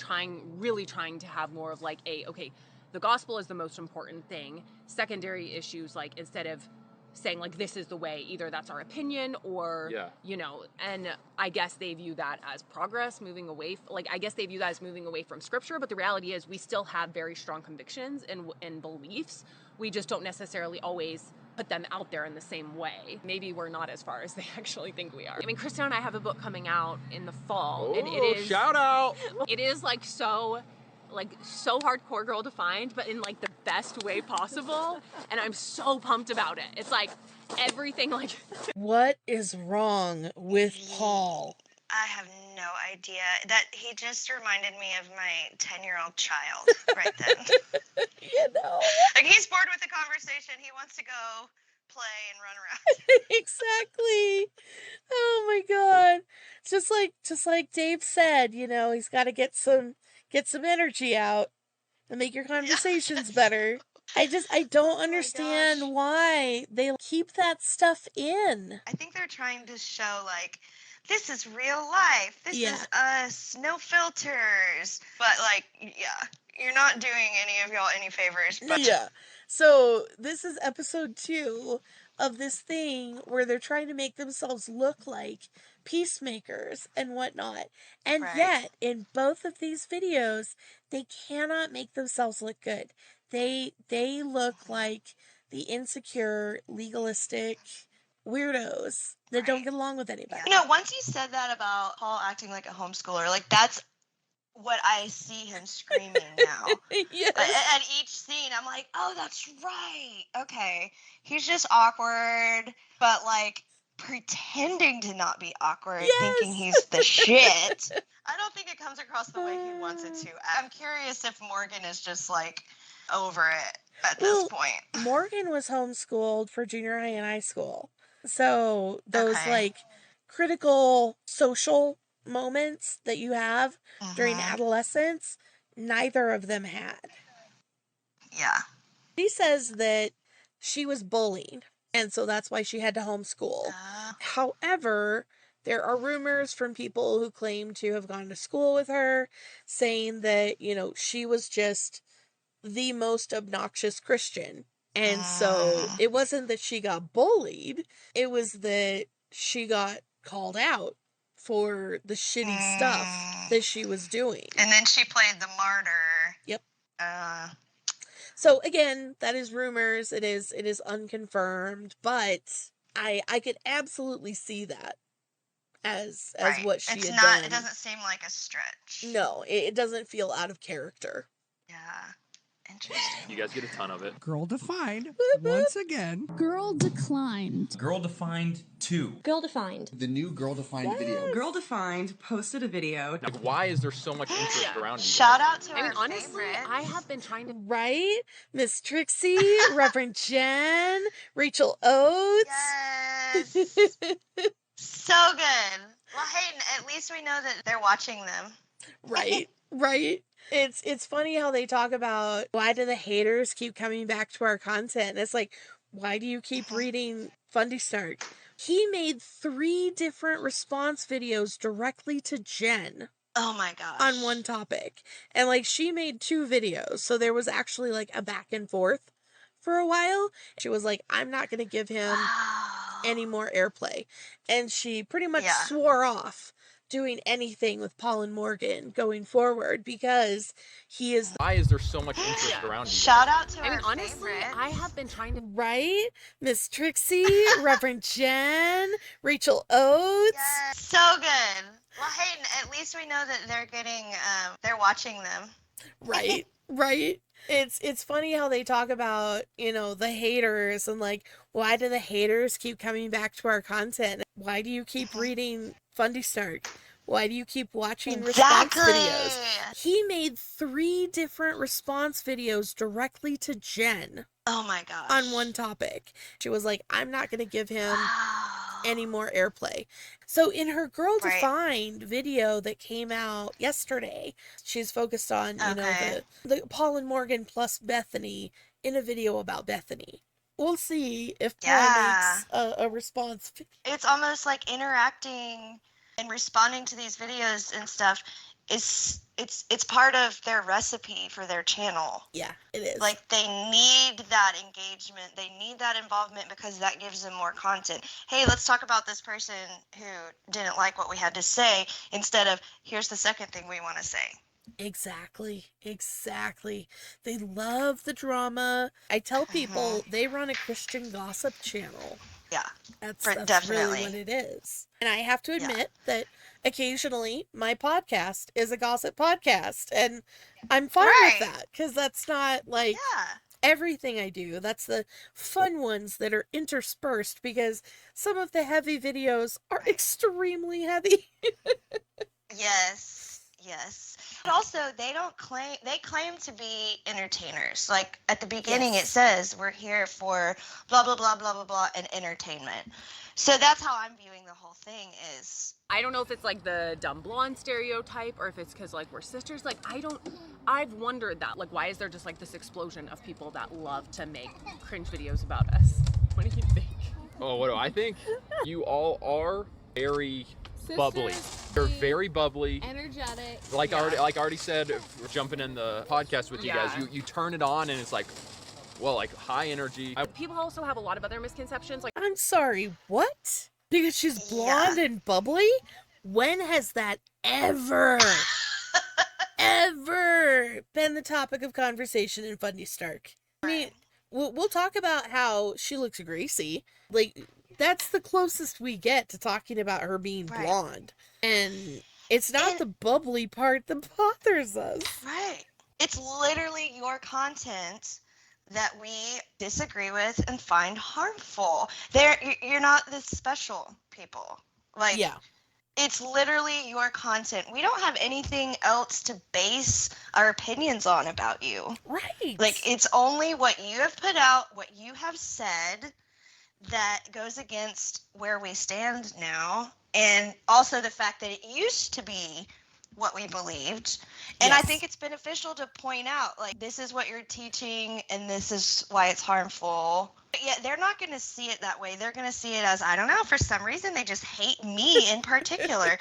really trying to have more of like the gospel is the most important thing. Secondary issues, like, instead of saying like this is the way, either that's our opinion or you know, and I guess they view that as progress, moving away from scripture, but the reality is we still have very strong convictions and beliefs. We just don't necessarily always put them out there in the same way. Maybe we're not as far as they actually think we are. I mean, Kristen and I have a book coming out in the fall, and it is shout out. It is like so hardcore Girl Defined, but in like the best way possible, and I'm so pumped about it. It's like everything like What is wrong with Paul? I have no idea. That he just reminded me of my 10-year-old child right then. You know, like, he's bored with the conversation. He wants to go play and run around. Exactly. Oh my God. Just like Dave said, you know, he's got to get some energy out and make your conversations better. I don't understand why they keep that stuff in. I think they're trying to show, like, this is real life. This is us. No filters. But, like, you're not doing any of y'all any favors. But Yeah. So this is episode 2 of this thing where they're trying to make themselves look like peacemakers and whatnot. And yet, in both of these videos, they cannot make themselves look good. They look like the insecure, legalistic weirdos that don't get along with anybody. You know, once you said that about Paul acting like a homeschooler, like, that's what I see him screaming now. Yes. At each scene, I'm like, oh, that's right. Okay. He's just awkward, but, like, pretending to not be awkward, thinking he's the shit. I don't think it comes across the way he wants it to. I'm curious if Morgan is just, like, over it at this point. Morgan was homeschooled for junior high and high school. So those, like, critical social moments that you have during adolescence, neither of them had. Yeah. She says that she was bullied, and so that's why she had to homeschool. However, there are rumors from people who claim to have gone to school with her saying that, you know, she was just the most obnoxious Christian. And so it wasn't that she got bullied, it was that she got called out for the shitty stuff that she was doing. And then she played the martyr. Yep. So again, that is rumors. It is unconfirmed, but I could absolutely see that as what she had done. It doesn't seem like a stretch. No, it doesn't feel out of character. Yeah. Interesting. You guys get a ton of it. Girl defined once again. Girl declined. Girl Defined 2. Girl Defined. The new Girl Defined video. Girl Defined posted a video. Like, why is there so much interest around you? Shout out to our honestly, favorites. I have been trying to. Right? Miss Trixie, Reverend Jen, Rachel Oates. Yes. So good. Well, hey, at least we know that they're watching them. Right, right. It's funny how they talk about, why do the haters keep coming back to our content? And it's like, why do you keep reading Fundy Snark? He made 3 different response videos directly to Jen. Oh my gosh. On one topic. And like, she made 2 videos, so there was actually like a back and forth for a while. She was like, I'm not going to give him any more airplay. And she pretty much swore off doing anything with Paul and Morgan going forward because he is. Why is there so much interest around you? Shout out to our honestly, favorites. I have been trying to. Right? Miss Trixie, Reverend Jen, Rachel Oates. Yes. So good. Well, hey, at least we know that they're getting, they're watching them. Right, right. It's funny how they talk about, the haters and like, why do the haters keep coming back to our content? Why do you keep reading Fundy Snark? Why do you keep watching response videos? He made 3 different response videos directly to Jen. Oh my gosh. On one topic. She was like, I'm not going to give him any more airplay. So in her Girl Defined video that came out yesterday, she's focused on, the Paul and Morgan plus Bethany in a video about Bethany. We'll see if Paul makes a response. It's almost like interacting and responding to these videos and stuff it's part of their recipe for their channel. Yeah, it is. Like, they need that engagement. They need that involvement because that gives them more content. Hey, let's talk about this person who didn't like what we had to say instead of, here's the second thing we want to say. Exactly. They love the drama. I tell people they run a Christian gossip channel. Yeah, that's definitely really what it is. And I have to admit that occasionally my podcast is a gossip podcast, and I'm fine with that because that's not like everything I do. That's the fun ones that are interspersed because some of the heavy videos are extremely heavy. Yes. But also, they claim to be entertainers. Like, at the beginning it says, we're here for blah, blah, blah, blah, blah, blah, and entertainment. So that's how I'm viewing the whole thing is. I don't know if it's like the dumb blonde stereotype or if it's because like we're sisters. Like, I've wondered that. Like, why is there just like this explosion of people that love to make cringe videos about us? What do you think? Oh, what do I think? You all are very bubbly. They're very bubbly, energetic. Like I already said, we're jumping in the podcast with you guys. You turn it on and it's like, well, like high energy. People also have a lot of other misconceptions. Like, I'm sorry, what? Because she's blonde and bubbly? When has that ever been the topic of conversation in Fundy Snark? I mean, we'll talk about how she looks greasy. Like, that's the closest we get to talking about her being blonde. And it's not the bubbly part that bothers us. Right. It's literally your content that we disagree with and find harmful. You're not this special, people. Like, it's literally your content. We don't have anything else to base our opinions on about you. Right. Like, it's only what you have put out, what you have said, that goes against where we stand now, and also the fact that it used to be what we believed. And I think it's beneficial to point out, like, this is what you're teaching and this is why it's harmful. But yeah, they're not going to see it that way. They're going to see it as, I don't know, for some reason they just hate me in particular.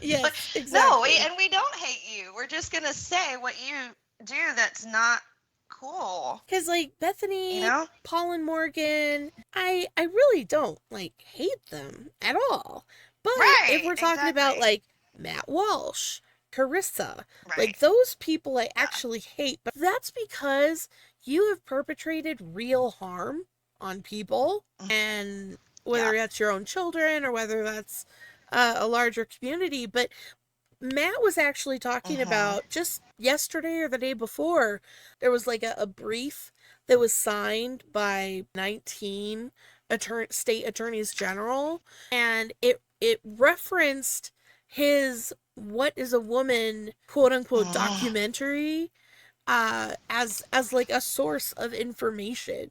Yes, exactly. No, and we don't hate you. We're just going to say what you do that's not cool. Because, like, Bethany, Paul and Morgan, I really don't, like, hate them at all. But if we're talking about, like, Matt Walsh, Carissa. Right. Like, those people I actually hate, but that's because you have perpetrated real harm on people, and whether that's your own children or whether that's a larger community. But Matt was actually talking about just yesterday or the day before, there was like a brief that was signed by 19 state attorneys general, and it referenced his What is a Woman, quote unquote, documentary as like a source of information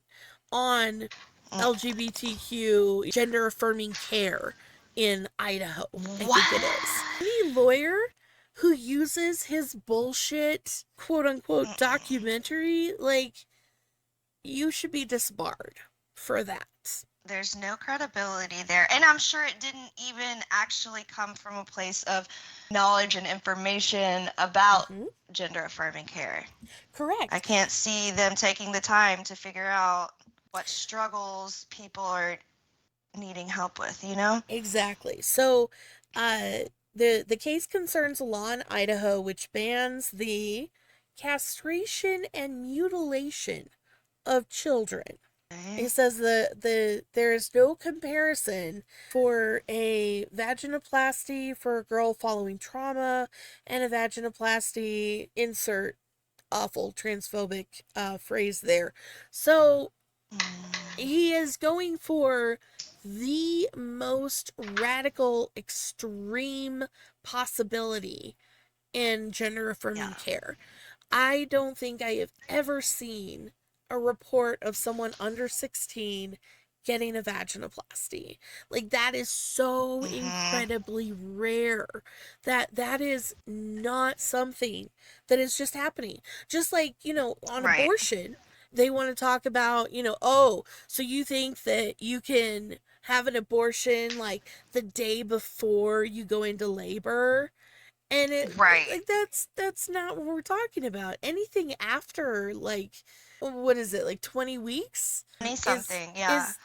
on LGBTQ gender affirming care in Idaho. I think it is. Any lawyer who uses his bullshit, quote unquote, documentary, like, you should be disbarred for that. There's no credibility there. And I'm sure it didn't even actually come from a place of knowledge and information about gender affirming care. Correct. I can't see them taking the time to figure out what struggles people are needing help with, you know? Exactly. So, the case concerns a law in Idaho which bans the castration and mutilation of children. It says there is no comparison for a vaginoplasty for a girl following trauma and a vaginoplasty, insert awful transphobic phrase there. So he is going for the most radical, extreme possibility in gender affirming care. I don't think I have ever seen a report of someone under 16 getting a vaginoplasty. Like, that is so incredibly rare that is not something that is just happening. Just like, you know, on abortion, they want to talk about, you know, oh, so you think that you can have an abortion like the day before you go into labor? And like, that's not what we're talking about. Anything after, like, what is it, like 20 weeks? 20 something, is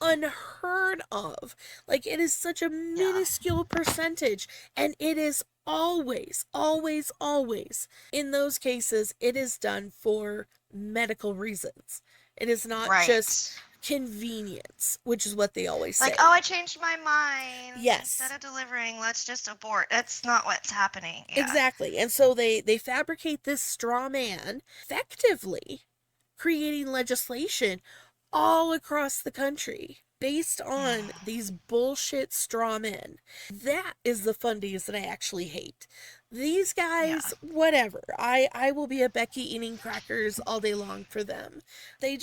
unheard of. Like, it is such a minuscule percentage, and it is always, always, always, in those cases, it is done for medical reasons. It is not just convenience, which is what they always say. Like, oh, I changed my mind. Yes. Instead of delivering, let's just abort. That's not what's happening. Yeah. Exactly. And so they fabricate this straw man, effectively creating legislation all across the country based on these bullshit straw men. That is the fundies that I actually hate. These guys, whatever. I will be a Becky eating crackers all day long for them. They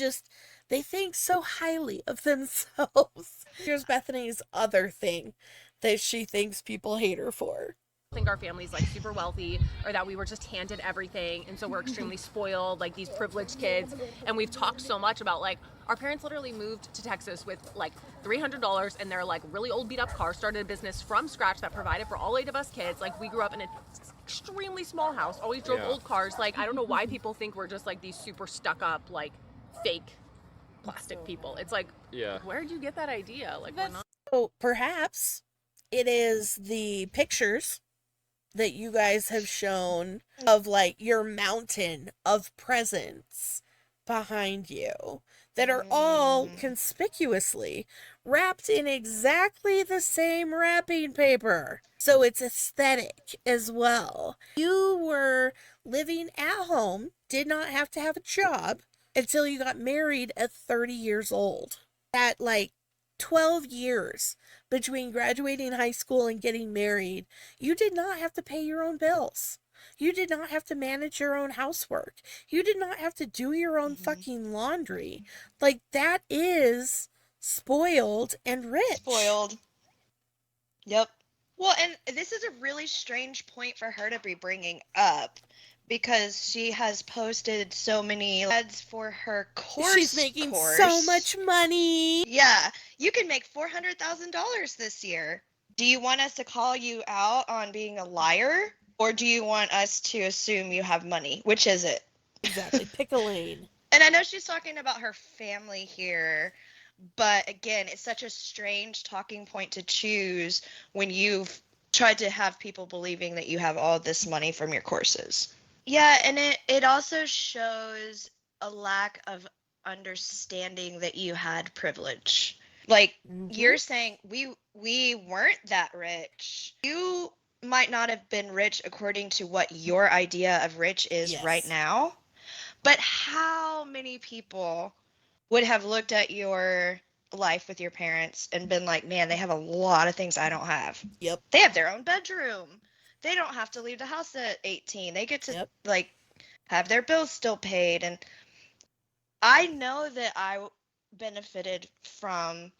think so highly of themselves. Here's Bethany's other thing that she thinks people hate her for. Think our family's like super wealthy, or that we were just handed everything, and so we're extremely spoiled, like these privileged kids. And we've talked so much about, like, our parents literally moved to Texas with like $300 and their like really old beat up car, started a business from scratch that provided for all 8 of us kids. Like, we grew up in an extremely small house, always drove old cars. Like, I don't know why people think we're just like these super stuck up, like, fake plastic people. It's like, where'd you get that idea? Like, we're not. So perhaps it is the pictures that you guys have shown of, like, your mountain of presents behind you that are all conspicuously wrapped in exactly the same wrapping paper. So it's aesthetic as well. You were living at home, did not have to have a job until you got married at 30 years old. At like 12 years between graduating high school and getting married, you did not have to pay your own bills. You did not have to manage your own housework. You did not have to do your own fucking laundry. Like, that is spoiled and rich. Spoiled. Yep. Well, and this is a really strange point for her to be bringing up, because she has posted so many ads for her course. She's making so much money. Yeah. You can make $400,000 this year. Do you want us to call you out on being a liar? Or do you want us to assume you have money? Which is it? Exactly. Pick a lane. And I know she's talking about her family here, but again, it's such a strange talking point to choose when you've tried to have people believing that you have all this money from your courses. Yeah, and it also shows a lack of understanding that you had privilege. Like you're saying we weren't that rich. You might not have been rich according to what your idea of rich is right now. But how many people would have looked at your life with your parents and been like, man, they have a lot of things I don't have. Yep. They have their own bedroom. They don't have to leave the house at 18. They get to like have their bills still paid. And I know that I benefited from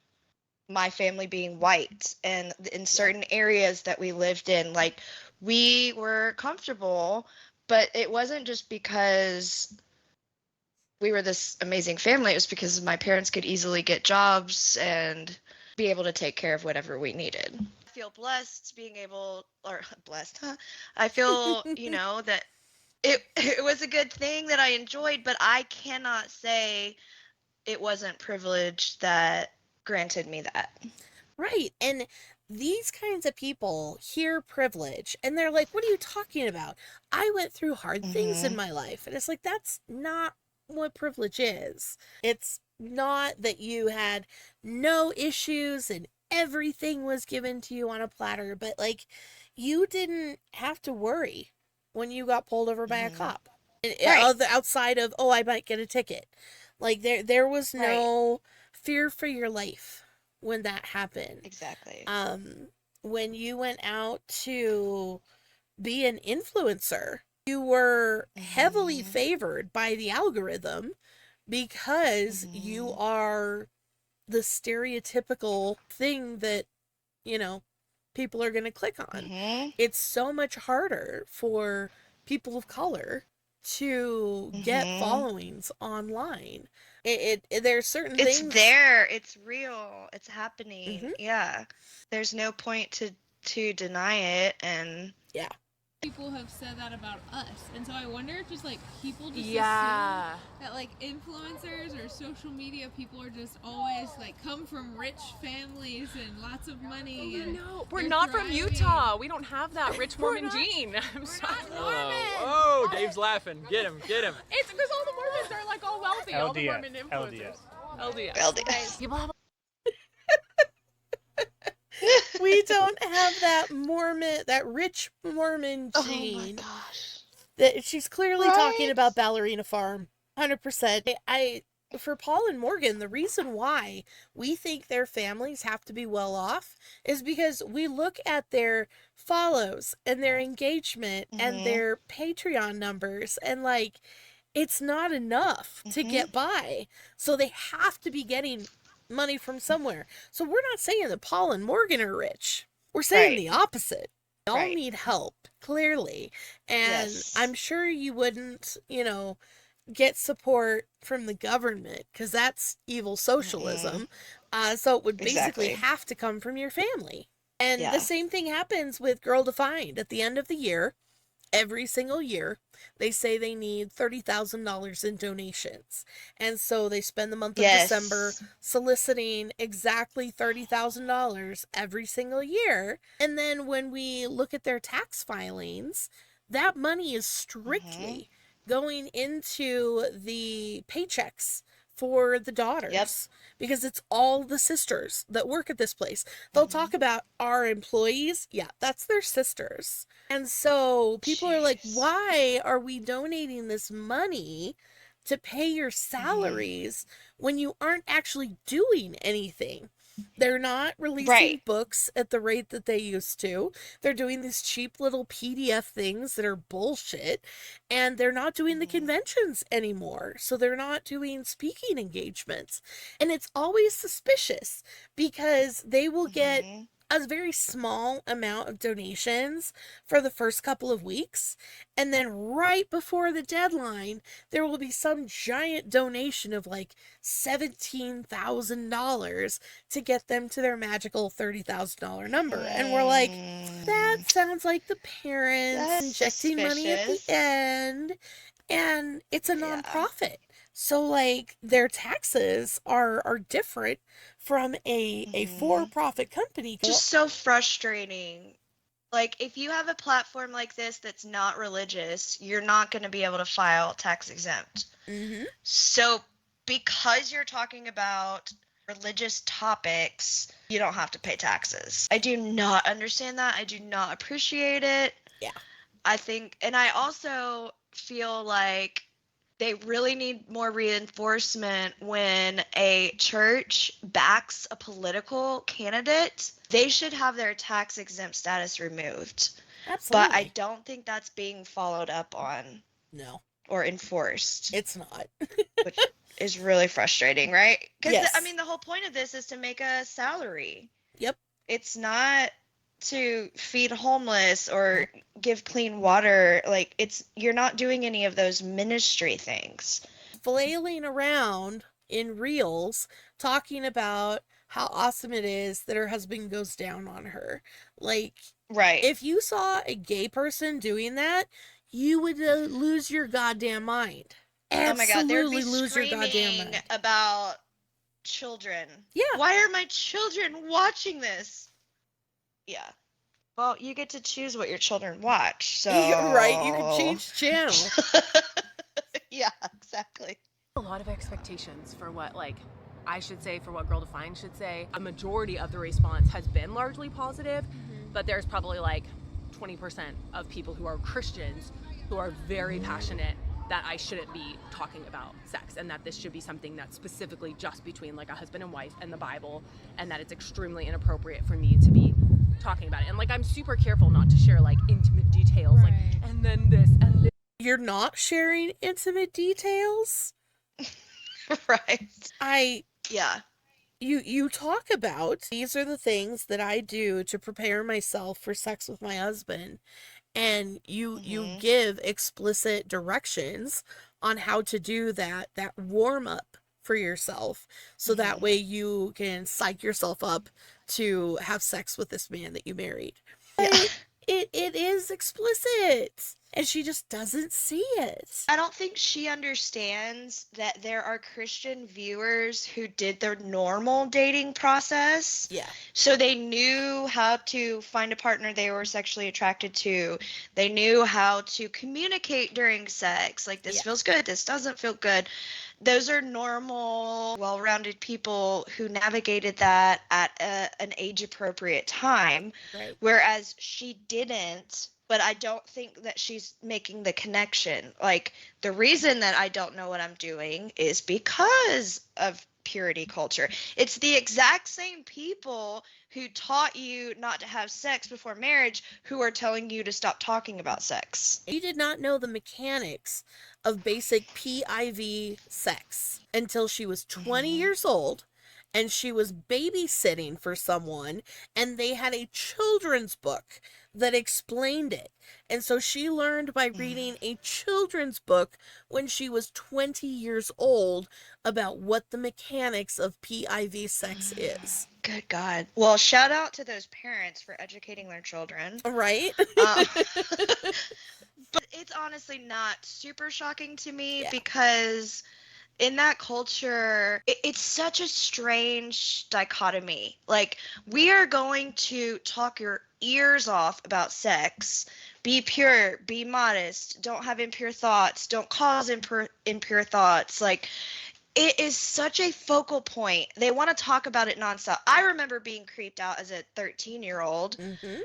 my family being white, and in certain areas that we lived in, like we were comfortable, but it wasn't just because we were this amazing family. It was because my parents could easily get jobs and be able to take care of whatever we needed. I feel blessed being able, or blessed, huh? I feel, you know, that it was a good thing that I enjoyed, but I cannot say it wasn't privilege that granted me that. Right. And these kinds of people hear privilege and they're like, what are you talking about? I went through hard things in my life. And it's like, that's not what privilege is. It's not that you had no issues and everything was given to you on a platter, but like you didn't have to worry when you got pulled over by a cop. Outside of, oh, I might get a ticket. Like there was no fear for your life when that happened. Exactly. When you went out to be an influencer, you were heavily favored by the algorithm because you are the stereotypical thing that, you know, people are going to click on. It's so much harder for people of color to get followings online. There's certain things. It's there. It's real. It's happening. Yeah. There's no point to deny it. And yeah. People have said that about us, and so I wonder if just like people just assume that like influencers or social media people are just always like come from rich families and lots of money. And no, we're not from Utah. We don't have that rich Mormon gene. I'm sorry. Oh, Dave's laughing. Get him. It's because all the Mormons are like all wealthy. All the Mormon influencers. LDS. People have. We don't have that rich Mormon gene. Oh my gosh. That she's clearly talking about Ballerina Farm. 100%. For Paul and Morgan, the reason why we think their families have to be well off is because we look at their follows and their engagement and their Patreon numbers, and like it's not enough to get by. So they have to be getting money from somewhere. So we're not saying that Paul and Morgan are rich. We're saying the opposite. They all need help, clearly. And I'm sure you wouldn't, you know, get support from the government because that's evil socialism. So it would basically have to come from your family. And the same thing happens with Girl Defined. At the end of the year, every single year, they say they need $30,000 in donations. And so they spend the month of December soliciting exactly $30,000 every single year. And then when we look at their tax filings, that money is strictly going into the paychecks for the daughters because it's all the sisters that work at this place. They'll talk about our employees. Yeah, that's their sisters. And so people are like, why are we donating this money to pay your salaries when you aren't actually doing anything? They're not releasing books at the rate that they used to. They're doing these cheap little PDF things that are bullshit. And they're not doing the conventions anymore. So they're not doing speaking engagements. And it's always suspicious because they will get a very small amount of donations for the first couple of weeks. And then right before the deadline, there will be some giant donation of like $17,000 to get them to their magical $30,000 number. And we're like, that sounds like the parents injecting money at the end. And it's a nonprofit. So like their taxes are different from a for-profit company. Just so frustrating Like, if you have a platform like this that's not religious, you're not going to be able to file tax exempt. Mm-hmm. So, because you're talking about religious topics, you don't have to pay taxes. I do not understand that. I do not appreciate it. Yeah. I think, and I also feel like they really need more reinforcement when a church backs a political candidate. They should have their tax exempt status removed. Absolutely. But I don't think that's being followed up on. No. Or enforced. It's not. Which is really frustrating, right? Because, yes. I mean, the whole point of this is to make a salary. Yep. It's not to feed homeless or give clean water. Like, you're not doing any of those ministry things. Flailing around in reels talking about how awesome it is that her husband goes down on her. Like, right. If you saw a gay person doing that, you would lose your goddamn mind. Absolutely, oh my God, they'd be lose your goddamn mind. About children. Yeah. Why are my children watching this? Yeah. Well, you get to choose what your children watch, so... Right, you can change channel. Yeah, exactly. A lot of expectations for what, like, I should say, for what Girl Defined should say. A majority of the response has been largely positive, but there's probably like 20% of people who are Christians who are very passionate that I shouldn't be talking about sex and that this should be something that's specifically just between like a husband and wife and the Bible, and that it's extremely inappropriate for me to be talking about it. And like, I'm super careful not to share like intimate details, right. Like, and then this and this. You're not sharing intimate details? Right. Yeah. You talk about, these are the things that I do to prepare myself for sex with my husband. And you give explicit directions on how to do that warm up for yourself. So that way you can psych yourself up to have sex with this man that you married. Yeah. It is explicit. And she just doesn't see it. I don't think she understands that there are Christian viewers who did their normal dating process. Yeah. So they knew how to find a partner they were sexually attracted to. They knew how to communicate during sex. Like, this feels good, this doesn't feel good. Those are normal, well-rounded people who navigated that at an age-appropriate time. Right. Whereas she didn't. But I don't think that she's making the connection. Like, the reason that I don't know what I'm doing is because of purity culture. It's the exact same people who taught you not to have sex before marriage who are telling you to stop talking about sex. You did not know the mechanics of basic PIV sex until she was 20 years old. And she was babysitting for someone, and they had a children's book that explained it. And so she learned by reading a children's book when she was 20 years old about what the mechanics of PIV sex is. Good God. Well, shout out to those parents for educating their children. Right? But it's honestly not super shocking to me because in that culture, it's such a strange dichotomy. Like, we are going to talk your ears off about sex. Be pure, be modest, don't have impure thoughts, don't cause impure thoughts. Like, it is such a focal point. They want to talk about it nonstop. I remember being creeped out as a 13-year-old,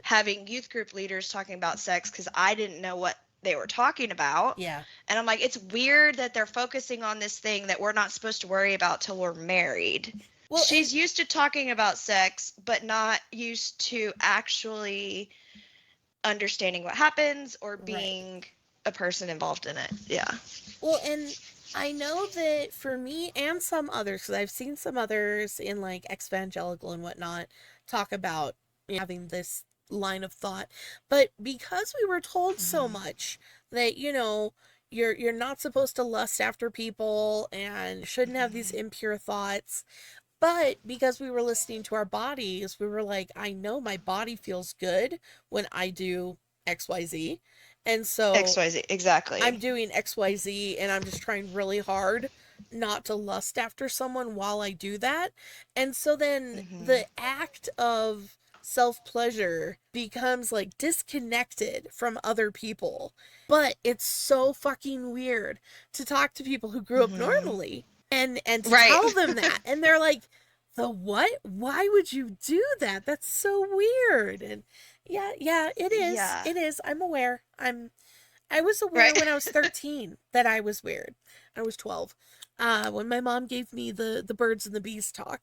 having youth group leaders talking about sex because I didn't know what they were talking about. Yeah. And I'm like, it's weird that they're focusing on this thing that we're not supposed to worry about till we're married. Well, she's used to talking about sex, but not used to actually understanding what happens or being a person involved in it. Yeah. Well, and I know that for me and some others, because I've seen some others in like ex-evangelical and whatnot talk about having this line of thought, but because we were told so much that, you know, you're not supposed to lust after people and shouldn't have these impure thoughts, but because we were listening to our bodies, we were like, I know my body feels good when I do XYZ, and so XYZ, exactly. I'm doing XYZ and I'm just trying really hard not to lust after someone while I do that. And so then the act of self-pleasure becomes like disconnected from other people. But it's so fucking weird to talk to people who grew up normally and to tell them that. And they're like, the what? Why would you do that? That's so weird. And yeah, it is. Yeah. It is. I'm aware. I was aware when I was 13 that I was weird. I was 12. When my mom gave me the birds and the bees talk,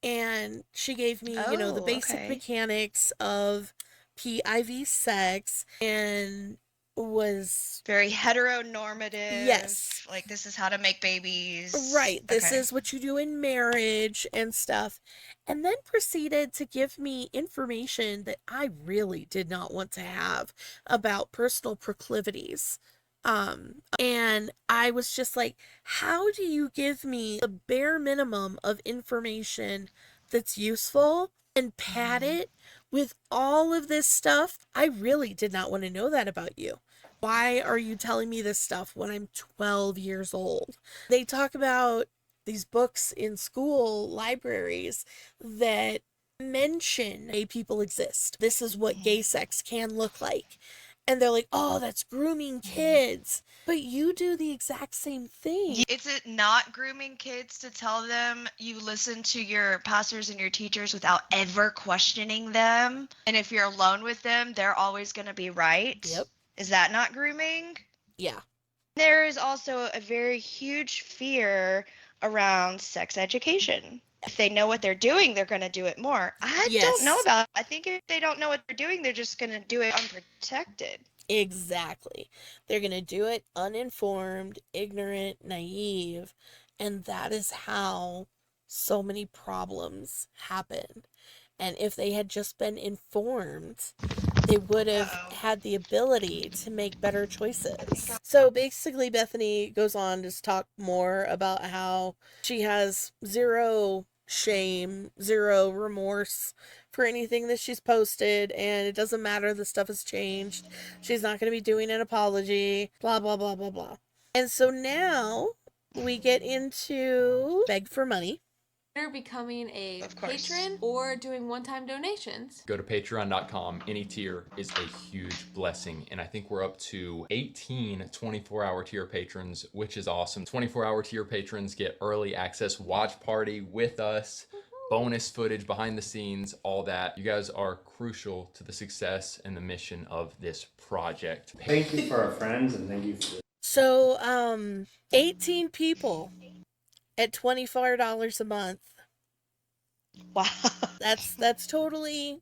and she gave me, the basic mechanics of PIV sex, and was very heteronormative. Yes. Like, this is how to make babies. Right. This is what you do in marriage and stuff. And then proceeded to give me information that I really did not want to have about personal proclivities. And I was just like, how do you give me the bare minimum of information that's useful and pad it with all of this stuff? I really did not want to know that about you. Why are you telling me this stuff when I'm 12 years old? They talk about these books in school libraries that mention gay people exist. This is what gay sex can look like. And they're like, oh, that's grooming kids. But you do the exact same thing. Is it not grooming kids to tell them you listen to your pastors and your teachers without ever questioning them? And if you're alone with them, they're always going to be right? Yep. Is that not grooming? Yeah. There is also a very huge fear around sex education. If they know what they're doing, they're going to do it more. I don't know about it. I think if they don't know what they're doing, they're just going to do it unprotected. Exactly. They're going to do it uninformed, ignorant, naive, and that is how so many problems happen. And if they had just been informed, they would have had the ability to make better choices. So basically, Bethany goes on to talk more about how she has zero shame, zero remorse for anything that she's posted, and it doesn't matter, the stuff has changed. She's not going to be doing an apology, blah, blah, blah, blah, blah. And so now we get into beg for money. Becoming a patron or doing one-time donations. Go to patreon.com. Any tier is a huge blessing. And I think we're up to 18 24-hour tier patrons, which is awesome. 24-hour tier patrons get early access watch party with us, bonus footage, behind the scenes, all that. You guys are crucial to the success and the mission of this project. Thank you for our friends, and thank you for... So, 18 people at $24 a month. Wow. That's totally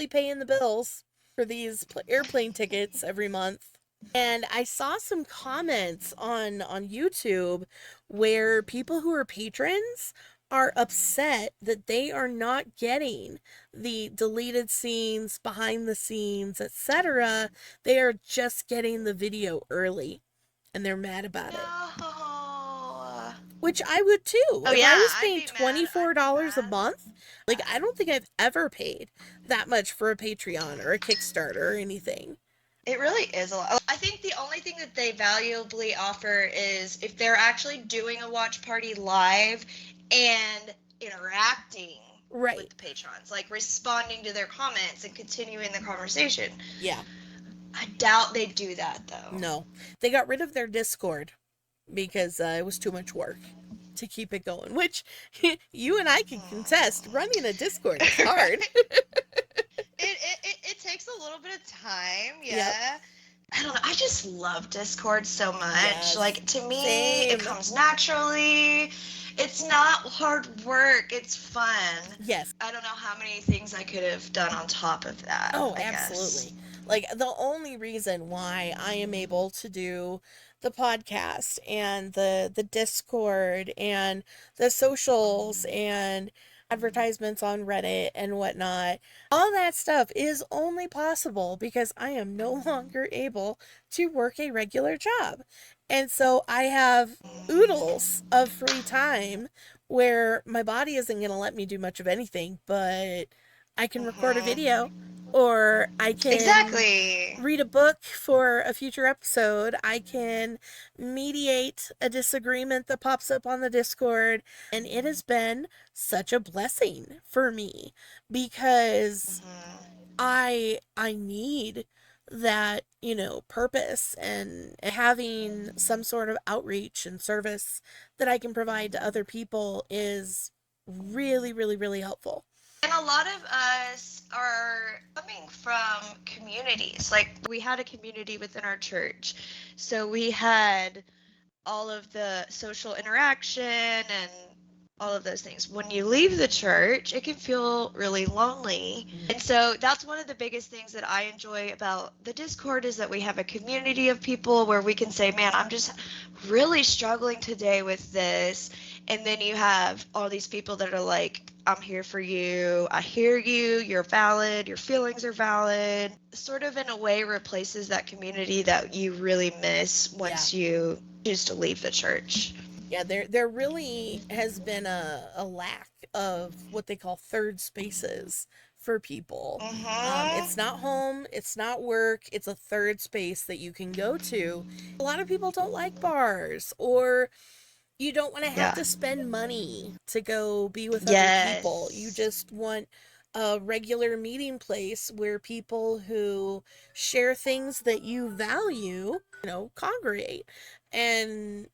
paying the bills for these airplane tickets every month. And I saw some comments on YouTube where people who are patrons are upset that they are not getting the deleted scenes, behind the scenes, etc. They are just getting the video early, and they're mad about it. Which I would too. If I was paying $24 a month, like, I don't think I've ever paid that much for a Patreon or a Kickstarter or anything. It really is a lot. I think the only thing that they valuably offer is if they're actually doing a watch party live and interacting with the patrons, like responding to their comments and continuing the conversation. Yeah. I doubt they do that, though. No. They got rid of their Discord because it was too much work to keep it going, which you and I can contest. Running a Discord is hard. It takes a little bit of time, yeah. Yep. I don't know. I just love Discord so much. Yes. Like, to me, it comes naturally. It's not hard work. It's fun. Yes. I don't know how many things I could have done on top of that. Oh, absolutely. Like, the only reason why I am able to do the podcast and the Discord and the socials and advertisements on Reddit and whatnot, all that stuff is only possible because I am no longer able to work a regular job. And so I have oodles of free time where my body isn't going to let me do much of anything but I can record a video, or I can Exactly. read a book for a future episode. I can mediate a disagreement that pops up on the Discord. And it has been such a blessing for me because I need that, purpose, and having some sort of outreach and service that I can provide to other people is really, really, really helpful. And a lot of us are coming from communities. Like, we had a community within our church. So we had all of the social interaction and all of those things. When you leave the church, it can feel really lonely. And so that's one of the biggest things that I enjoy about the Discord, is that we have a community of people where we can say, man, I'm just really struggling today with this. And then you have all these people that are like, I'm here for you. I hear you. You're valid. Your feelings are valid. Sort of in a way replaces that community that you really miss once you choose to leave the church. Yeah, there really has been a lack of what they call third spaces for people. It's not home, it's not work, it's a third space that you can go to. A lot of people don't like bars, or you don't want to have to spend money to go be with other people. You just want a regular meeting place where people who share things that you value, congregate. And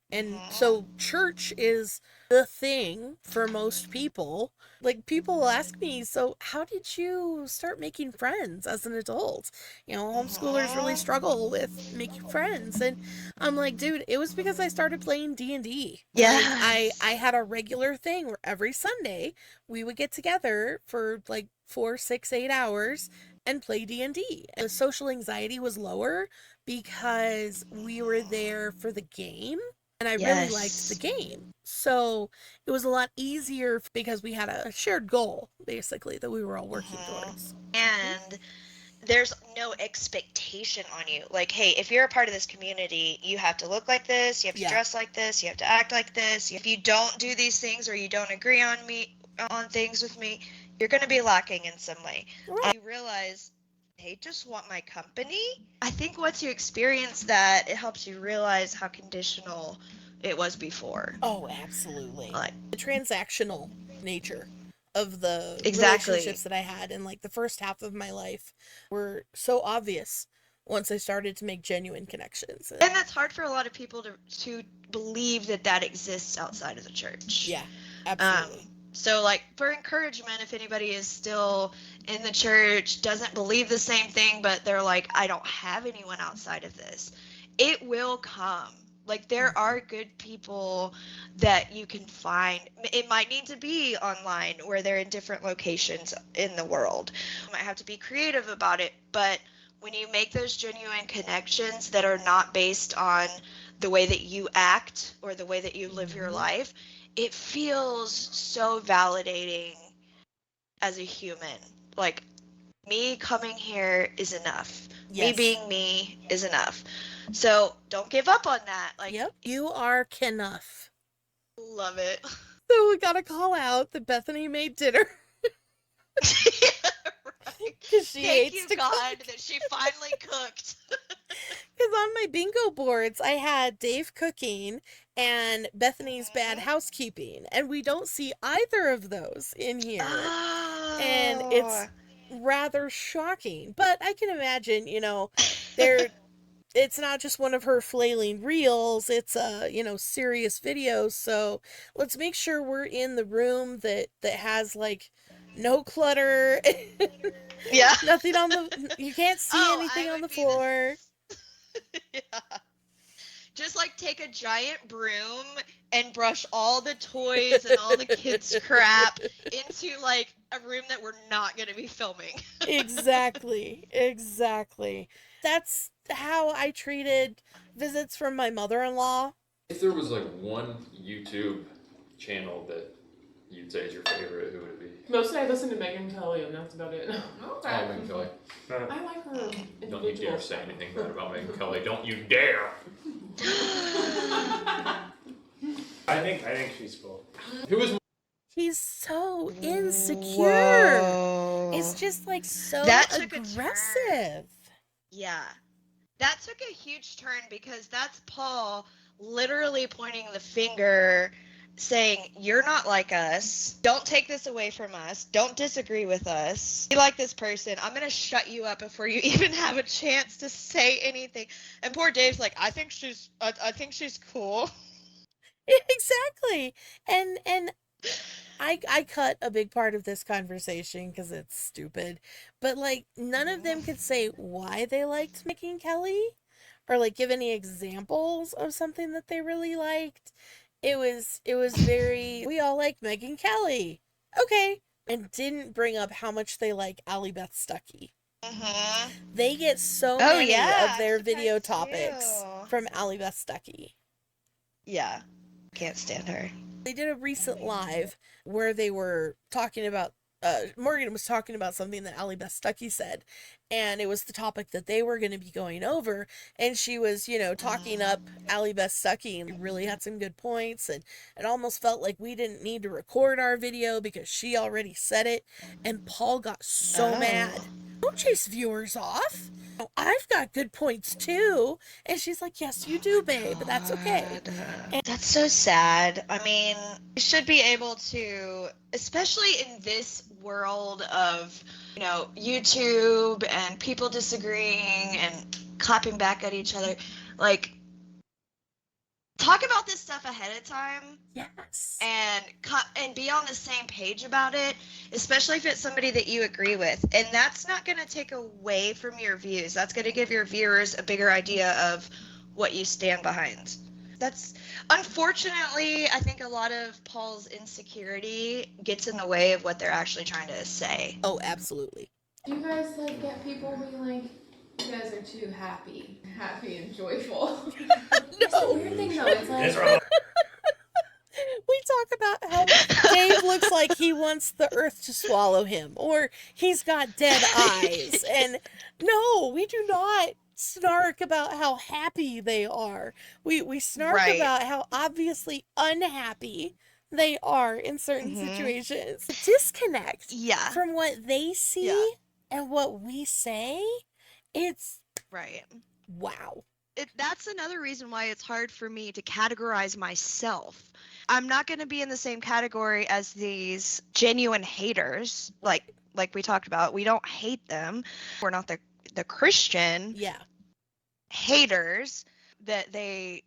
so church is the thing for most people. Like, people will ask me, so how did you start making friends as an adult? Homeschoolers really struggle with making friends. And I'm like, dude, it was because I started playing D&D. I had a regular thing where every Sunday we would get together for like 4, 6, 8 hours and play D&D. The social anxiety was lower because we were there for the game, and I really liked the game. So it was a lot easier because we had a shared goal, basically, that we were all working towards. And there's no expectation on you. Like, hey, if you're a part of this community, you have to look like this, you have to dress like this, you have to act like this. If you don't do these things, or you don't agree on things with me, you're going to be lacking in some way. Right. You realize, they just want my company. I think once you experience that, it helps you realize how conditional it was before. Oh, absolutely. The transactional nature of the relationships that I had in like the first half of my life were so obvious once I started to make genuine connections. And that's hard for a lot of people to believe that exists outside of the church. Yeah, absolutely. So, like, for encouragement, if anybody is still in the church, doesn't believe the same thing, but they're like, I don't have anyone outside of this, it will come. Like, there are good people that you can find. It might need to be online, where they're in different locations in the world. You might have to be creative about it, but when you make those genuine connections that are not based on the way that you act or the way that you live your life, it feels so validating as a human. Like, me coming here is enough. Me being me is enough. So don't give up on that. Like, you are enough. Love it. So we gotta call out that Bethany made dinner. Thank you, God, that she finally cooked. Because on my bingo boards, I had Dave cooking and Bethany's bad housekeeping, and we don't see either of those in here. And it's rather shocking. But I can imagine, it's not just one of her flailing reels, it's serious videos. So let's make sure we're in the room that has like no clutter. Nothing on the, you can't see anything on the floor. Just like take a giant broom and brush all the toys and all the kids' crap into like a room that we're not going to be filming. Exactly. That's how I treated visits from my mother-in-law. If there was like one YouTube channel that you'd say is your favorite, who would it be? Mostly I listen to Megan Kelly, and that's about it. Okay. Oh, Megan Kelly. I like her. Don't you dare say anything bad about Megan Kelly. Don't you dare! I think she's cool. Who is? He's so insecure. Whoa. It's just like so That took aggressive. Yeah. That took a huge turn because that's Paul literally pointing the finger saying, you're not like us. Don't take this away from us. Don't disagree with us. Be like this person. I'm going to shut you up before you even have a chance to say anything. And poor Dave's like, I think she's cool. Exactly. And I cut a big part of this conversation because it's stupid, but like none of them could say why they liked Mickey and Kelly or like give any examples of something that they really liked. It was very, we all like Megan Kelly. Okay. And didn't bring up how much they like Allie Beth Stuckey. Mm-hmm. They get so many of their video topics from Allie Beth Stuckey. Yeah. Can't stand her. They did a recent live where they were talking about, Morgan was talking about something that Allie Beth Stuckey said, and it was the topic that they were going to be going over, and she was, talking up Allie Beth Stuckey, and really had some good points, and it almost felt like we didn't need to record our video because she already said it, and Paul got so mad. Don't chase viewers off. I've got good points too. And she's like, yes, you do, babe, but that's okay. And that's so sad. I mean, you should be able to, especially in this world of, YouTube and people disagreeing and clapping back at each other, like, talk about this stuff ahead of time. Yes. And be on the same page about it, especially if it's somebody that you agree with. And that's not going to take away from your views. That's going to give your viewers a bigger idea of what you stand behind. That's, unfortunately, I think a lot of Paul's insecurity gets in the way of what they're actually trying to say. Oh, absolutely. Do you guys get people being like, you guys are too happy and joyful? It's the weird thing though, it's like we talk about how Dave looks like he wants the earth to swallow him, or he's got dead eyes. And no, we do not snark about how happy they are. We snark about how obviously unhappy they are in certain situations. The disconnect from what they see and what we say, it's wow. That's another reason why it's hard for me to categorize myself. I'm not going to be in the same category as these genuine haters, like we talked about. We don't hate them. We're not the Christian haters that they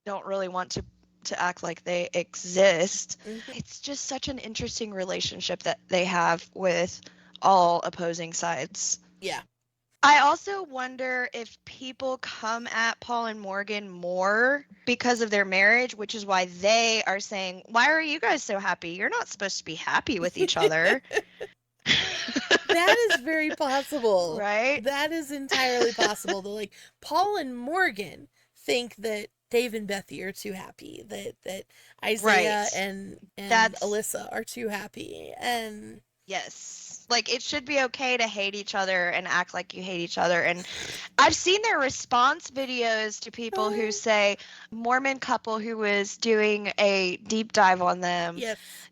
don't really want to act like they exist. It's just such an interesting relationship that they have with all opposing sides. Yeah. I also wonder if people come at Paul and Morgan more because of their marriage, which is why they are saying, why are you guys so happy? You're not supposed to be happy with each other. That is very possible. Right? That is entirely possible. Like, Paul and Morgan think that Dave and Bethany are too happy, that Isaiah and Alyssa are too happy. And yes. Like, it should be okay to hate each other and act like you hate each other. And I've seen their response videos to people who say, Mormon couple who was doing a deep dive on them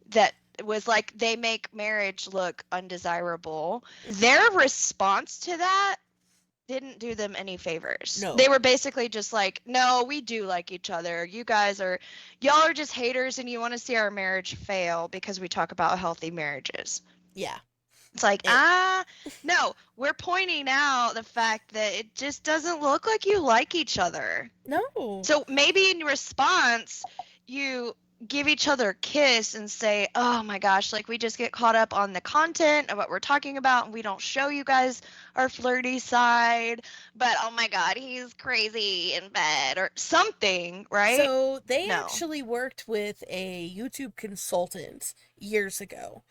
that was like, they make marriage look undesirable. Their response to that didn't do them any favors. No. They were basically just like, no, we do like each other. Y'all are just haters and you want to see our marriage fail because we talk about healthy marriages. Yeah. It's like, no, we're pointing out the fact that it just doesn't look like you like each other. No. So maybe in response, you give each other a kiss and say, oh my gosh, like we just get caught up on the content of what we're talking about and we don't show you guys our flirty side, but oh my God, he's crazy in bed or something, right? So they actually worked with a YouTube consultant years ago.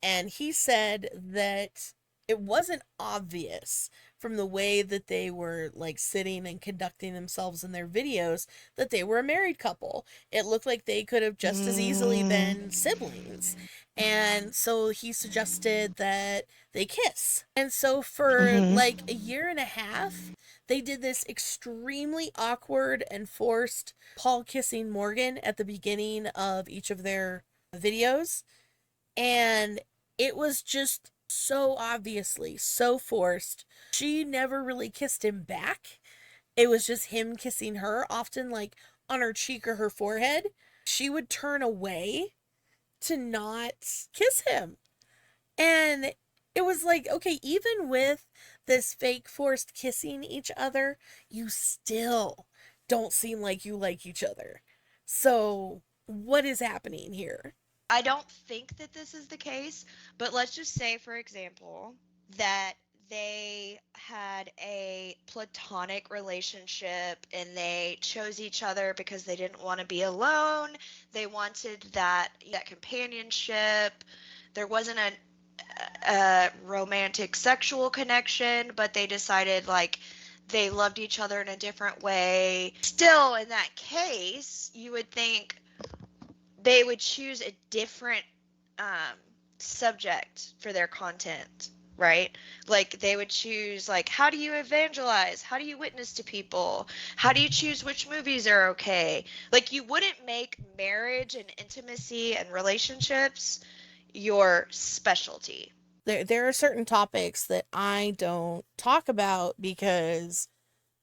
And he said that it wasn't obvious from the way that they were like sitting and conducting themselves in their videos that they were a married couple. It looked like they could have just as easily been siblings. And so he suggested that they kiss. And so for like a year and a half, they did this extremely awkward and forced Paul kissing Morgan at the beginning of each of their videos. And it was just so obviously so forced. She never really kissed him back. It was just him kissing her, often like on her cheek or her forehead. She would turn away to not kiss him. And it was like, okay, even with this fake forced kissing each other, you still don't seem like you like each other. So, what is happening here? I don't think that this is the case, but let's just say, for example, that they had a platonic relationship and they chose each other because they didn't want to be alone. They wanted that companionship. There wasn't a romantic sexual connection, but they decided like they loved each other in a different way. Still, in that case, you would think they would choose a different subject for their content, right? Like they would choose like, how do you evangelize? How do you witness to people? How do you choose which movies are okay? Like you wouldn't make marriage and intimacy and relationships your specialty. There are certain topics that I don't talk about because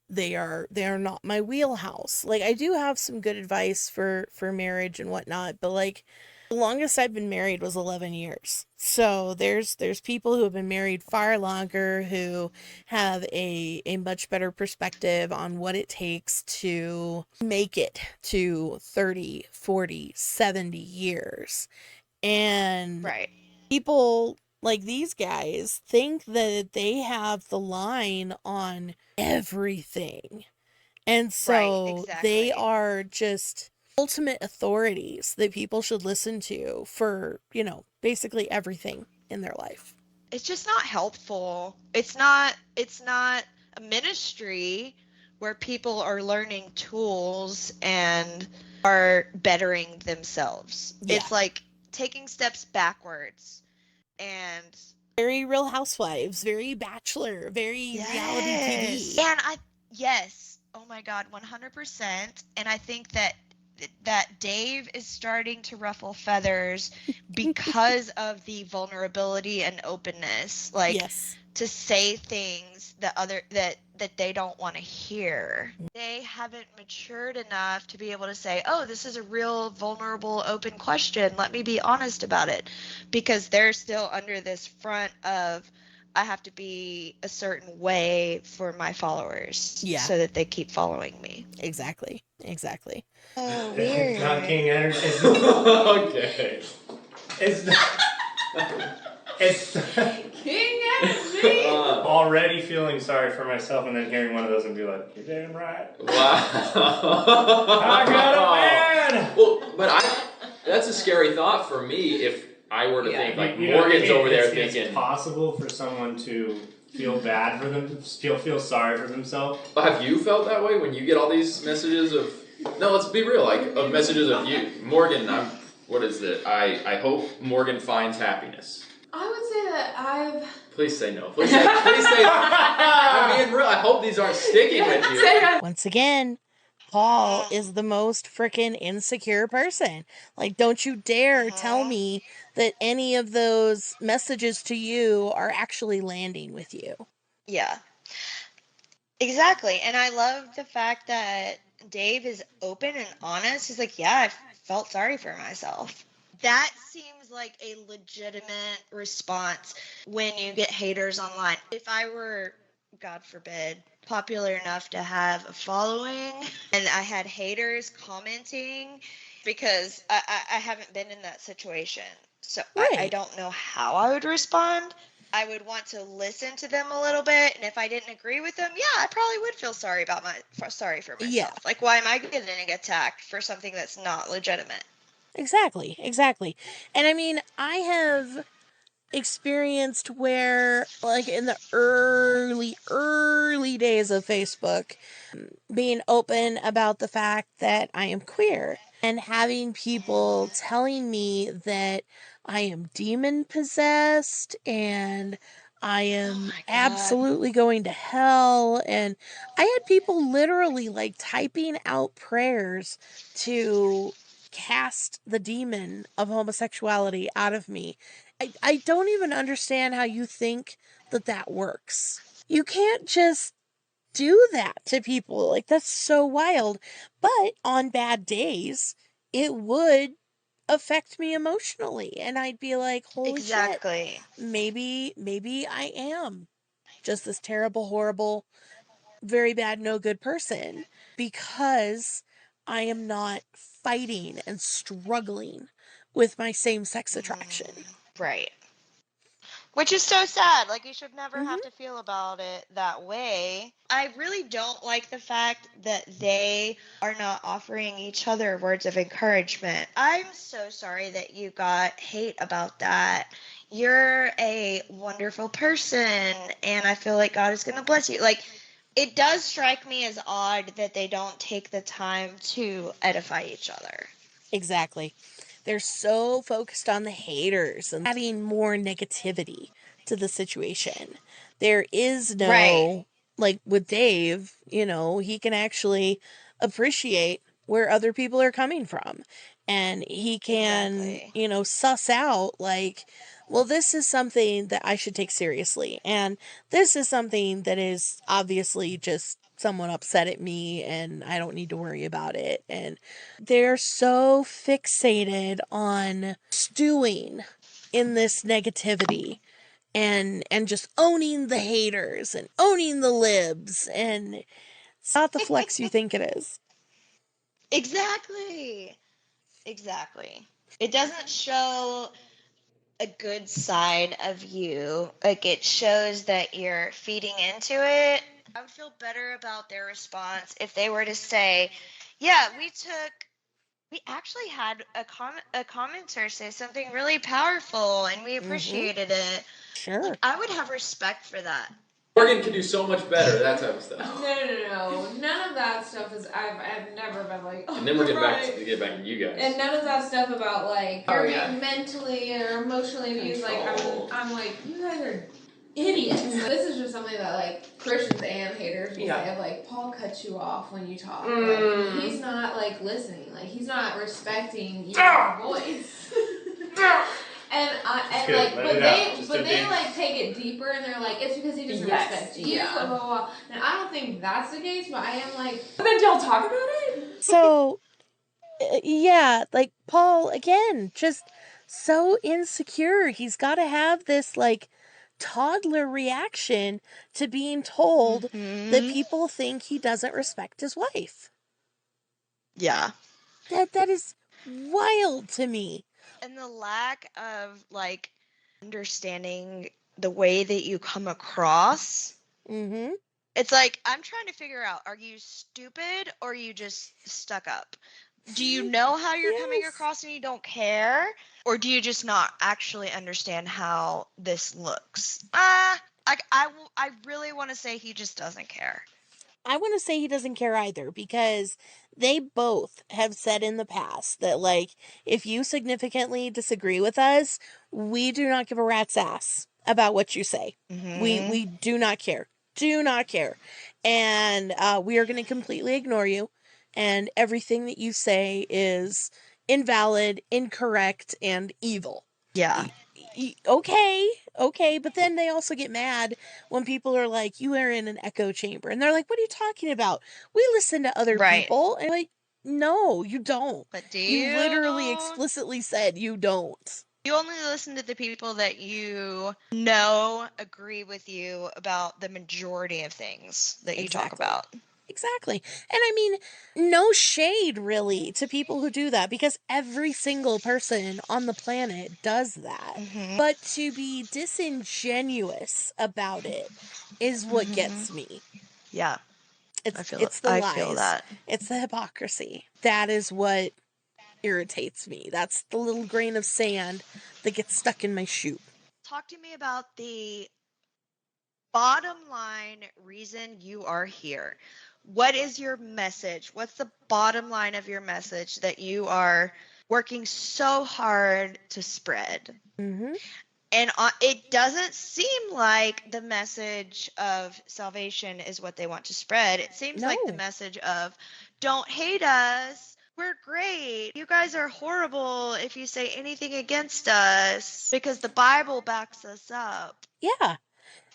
they are not my wheelhouse. Like I do have some good advice for marriage and whatnot, but like the longest I've been married was 11 years. So there's people who have been married far longer who have a much better perspective on what it takes to make it to 30, 40, 70 years. And right. People like these guys think that they have the line on everything. And so exactly. They are just ultimate authorities that people should listen to for, basically everything in their life. It's just not helpful. It's not a ministry where people are learning tools and are bettering themselves. Yeah. It's like taking steps backwards. And very Real Housewives, very Bachelor, very reality TV. And yes, oh my God, 100%. And I think that Dave is starting to ruffle feathers because of the vulnerability and openness, like yes. to say things that they don't want to hear. They haven't matured enough to be able to say, oh, this is a real vulnerable, open question. Let me be honest about it. Because they're still under this front of, I have to be a certain way for my followers so that they keep following me. Exactly. Oh, weird. It's not King Energy. Okay. It's King Energy. Already feeling sorry for myself and then hearing one of those and be like, you're damn right. Wow. I got a man. Well, but that's a scary thought for me if I were to think like Morgan's over there thinking. It's possible for someone to feel bad for them, feel sorry for themselves. Have you felt that way when you get all these messages of? No, let's be real. Like of messages of you, Morgan. What is it? I hope Morgan finds happiness. I would say that I've. Please say no. Please say. I'm being real. I hope these aren't sticking with you. Once again, Paul is the most freaking insecure person. Like, don't you dare tell me that any of those messages to you are actually landing with you. Yeah. Exactly. And I love the fact that Dave is open and honest. He's like, yeah, I felt sorry for myself. That seems like a legitimate response when you get haters online. If I were, God forbid, popular enough to have a following and I had haters commenting, because I haven't been in that situation. So right. I don't know how I would respond. I would want to listen to them a little bit, and if I didn't agree with them, I probably would feel sorry for myself. Yeah. Like, why am I getting attacked for something that's not legitimate? Exactly. And I mean, I have experienced where, like, in the early days of Facebook, being open about the fact that I am queer and having people telling me that I am demon possessed and I am absolutely going to hell. And I had people literally like typing out prayers to cast the demon of homosexuality out of me. I don't even understand how you think that works. You can't just do that to people. Like, that's so wild. But on bad days, it would affect me emotionally. And I'd be like, holy shit, maybe I am just this terrible, horrible, very bad, no good person because I am not fighting and struggling with my same-sex attraction. Right. Which is so sad. Like, you should never have to feel about it that way. I really don't like the fact that they are not offering each other words of encouragement. I'm so sorry that you got hate about that. You're a wonderful person, and I feel like God is going to bless you. Like, it does strike me as odd that they don't take the time to edify each other. Exactly. They're so focused on the haters and adding more negativity to the situation. There is no, like with Dave, he can actually appreciate where other people are coming from. And he can, suss out, like, well, this is something that I should take seriously. And this is something that is obviously just someone upset at me and I don't need to worry about it. And they're so fixated on stewing in this negativity and just owning the haters and owning the libs, and it's not the flex you think it is. Exactly. It doesn't show a good side of you. Like, it shows that you're feeding into it. I would feel better about their response if they were to say, yeah, we actually had a commenter say something really powerful and we appreciated it. Sure. Like, I would have respect for that. Morgan can do so much better, that type of stuff. No. None of that stuff is. I've never been like. Oh, and then we'll get back to you guys. And none of that stuff about like you're being mentally or emotionally abused. Like I'm like, you guys are idiots. This is just something that like Christians and haters will say. Of like, Paul cuts you off when you talk. Like, he's not like listening. Like, he's not respecting your voice. But they like take it deeper and they're like, it's because he doesn't respect you. Blah, blah, blah. And I don't think that's the case, but I am like, but then y'all talk about it? So, yeah, like Paul, again, just so insecure. He's got to have this like toddler reaction to being told that people think he doesn't respect his wife. Yeah. That is wild to me. And the lack of like understanding the way that you come across. It's like, I'm trying to figure out, are you stupid or are you just stuck up? Do you know how you're coming across and you don't care? Or do you just not actually understand how this looks? I really want to say he just doesn't care. I want to say he doesn't care either, because they both have said in the past that, like, if you significantly disagree with us, we do not give a rat's ass about what you say. We do not care. Do not care. And we are going to completely ignore you. And everything that you say is invalid, incorrect, and evil. Yeah. Okay, but then they also get mad when people are like, you are in an echo chamber. And they're like, what are you talking about? We listen to other people. And like, no, you don't. But do you literally explicitly said you don't. You only listen to the people that you know agree with you about the majority of things that you talk about. Exactly. And I mean, no shade really to people who do that, because every single person on the planet does that. But to be disingenuous about it is what gets me. Yeah. It's the lies. I feel that. It's the hypocrisy. That is what irritates me. That's the little grain of sand that gets stuck in my shoe. Talk to me about the bottom line reason you are here. What is your message? What's the bottom line of your message that you are working so hard to spread? And it doesn't seem like the message of salvation is what they want to spread. It seems like the message of, don't hate us, we're great. You guys are horrible if you say anything against us because the Bible backs us up. Yeah.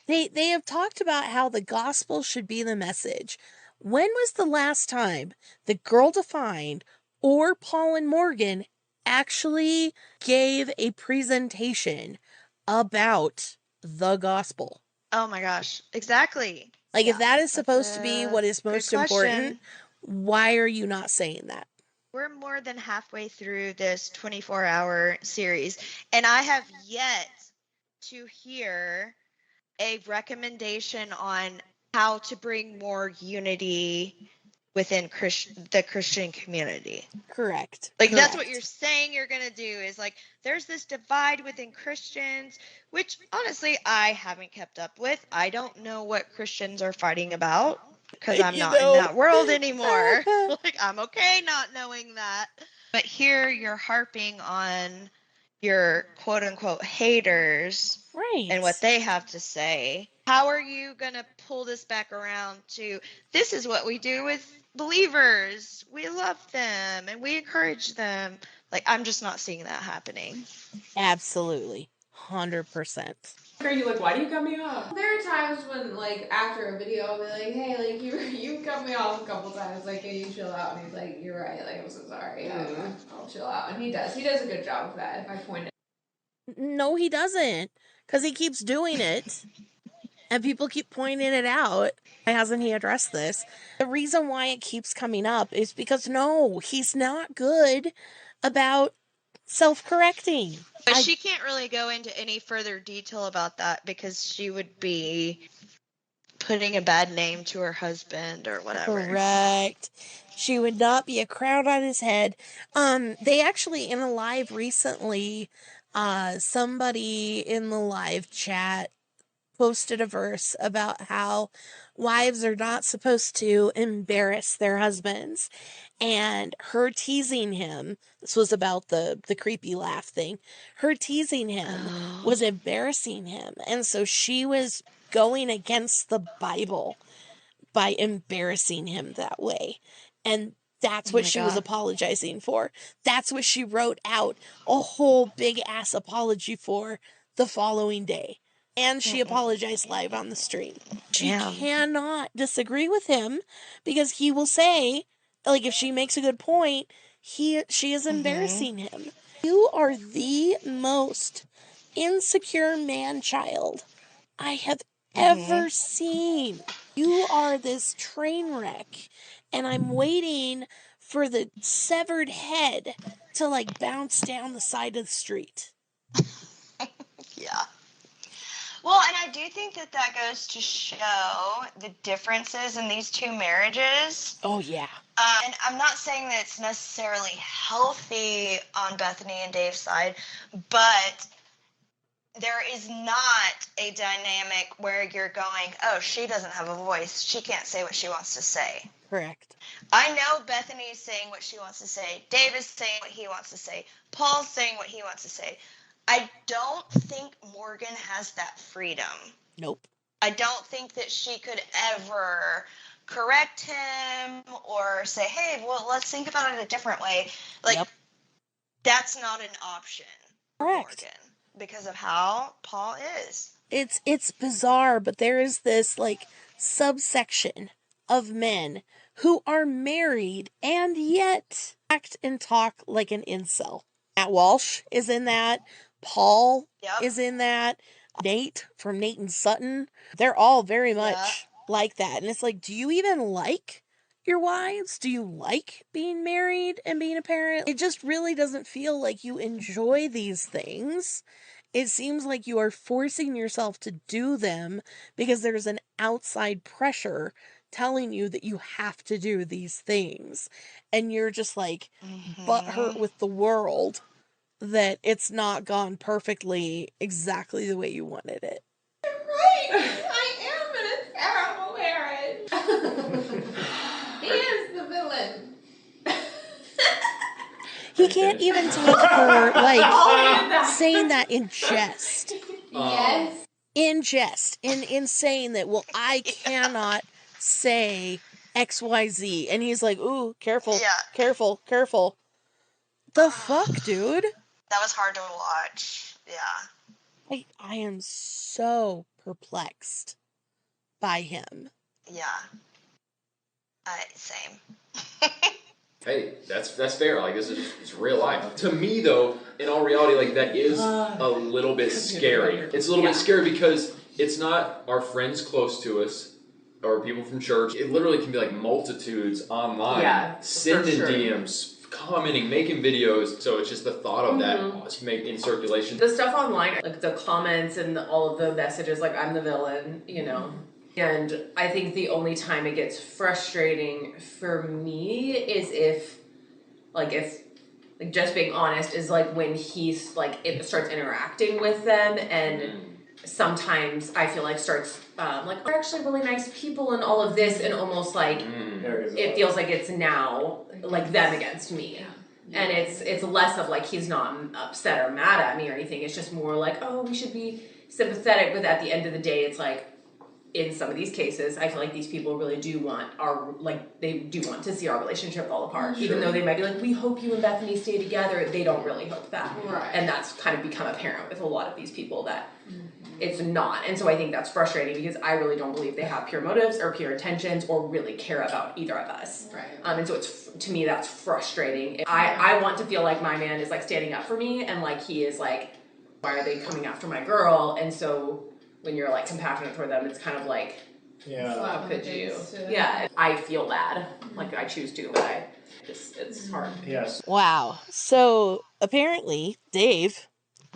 They have talked about how the gospel should be the message. When was the last time that Girl Defined or Paul and Morgan actually gave a presentation about the gospel? Oh my gosh, exactly. Like, if that is supposed to be what is most important, why are you not saying that? We're more than halfway through this 24-hour series, and I have yet to hear a recommendation on how to bring more unity within the Christian community. Correct. Like, that's what you're saying you're going to do is, like, there's this divide within Christians, which, honestly, I haven't kept up with. I don't know what Christians are fighting about because I'm not in that world anymore. Like, I'm okay not knowing that. But here you're harping on your quote-unquote haters and what they have to say. How are you going to pull this back around to, this is what we do with believers. We love them and we encourage them. Like, I'm just not seeing that happening. Absolutely. 100%. Are you like, why do you cut me off? There are times when, like, after a video, I'll be like, hey, like, you cut me off a couple times, like, can you chill out? And he's like, you're right, like, I'm so sorry, I'll chill out. And he does a good job of that, if I point it. No, he doesn't, because he keeps doing it, and people keep pointing it out. Why hasn't he addressed this? The reason why it keeps coming up is because, no, he's not good about self-correcting. But she can't really go into any further detail about that because she would be putting a bad name to her husband or whatever. Correct. She would not be a crown on his head. They actually, in a live recently, somebody in the live chat posted a verse about how wives are not supposed to embarrass their husbands, and her teasing him, this was about the creepy laugh thing, her teasing him was embarrassing him, and so she was going against the Bible by embarrassing him that way. And that's what she was apologizing for. That's what she wrote out a whole big ass apology for the following day. And she apologized live on the stream. She cannot disagree with him because he will say, like, if she makes a good point, she is embarrassing him. You are the most insecure man-child I have ever seen. You are this train wreck, and I'm waiting for the severed head to, like, bounce down the side of the street. Yeah. Well, and I do think that goes to show the differences in these two marriages. Oh, yeah. And I'm not saying that it's necessarily healthy on Bethany and Dave's side, but there is not a dynamic where you're going, oh, she doesn't have a voice. She can't say what she wants to say. Correct. I know Bethany is saying what she wants to say. Dave is saying what he wants to say. Paul's saying what he wants to say. I don't think Morgan has that freedom. Nope. I don't think that she could ever correct him or say, hey, well, let's think about it a different way. Like, that's not an option for Morgan because of how Paul is. It's bizarre, but there is this, like, subsection of men who are married and yet act and talk like an incel. Matt Walsh is in that. Paul is in that. Nate from Nate and Sutton. They're all very much like that. And it's like, do you even like your wives? Do you like being married and being a parent? It just really doesn't feel like you enjoy these things. It seems like you are forcing yourself to do them because there's an outside pressure telling you that you have to do these things. And you're just like butthurt with the world that it's not gone perfectly exactly the way you wanted it. Right! I am in a terrible marriage. He is the villain. He can't even take her, like, saying that in jest. Yes. In jest. In saying that, well, I cannot say XYZ. And he's like, ooh, careful, careful, careful. The fuck, dude? That was hard to watch. Yeah. I am so perplexed by him. Yeah. Same. Hey, that's fair. Like, this is it's real life. To me, though, in all reality, like, that is a little bit scary. It's a little bit scary because it's not our friends close to us or people from church. It literally can be like multitudes online, sending DMs, commenting, making videos. So it's just the thought of that in circulation. The stuff online, like the comments and all of the messages, like I'm the villain, you know. And I think the only time it gets frustrating for me is if just being honest, is like when he's like, it starts interacting with them, and sometimes I feel like starts like, we're actually really nice people and all of this, and almost like it feels like it's now like them against me. And it's less of like he's not upset or mad at me or anything. It's just more like, oh, we should be sympathetic. But at the end of the day, it's like, in some of these cases, I feel like these people really do want they do want to see our relationship fall apart. Sure. Even though they might be like, we hope you and Bethany stay together, they don't really hope that. Right. And that's kind of become apparent with a lot of these people that it's not. And so I think that's frustrating because I really don't believe they have pure motives or pure intentions or really care about either of us. Right. And so it's, to me, that's frustrating. I want to feel like my man is like standing up for me, and like he is like, why are they coming after my girl? And so when you're like compassionate toward them, it's kind of like, how could you? Yeah, I feel bad. Like I choose to, but it's hard. Yes. Wow. So apparently Dave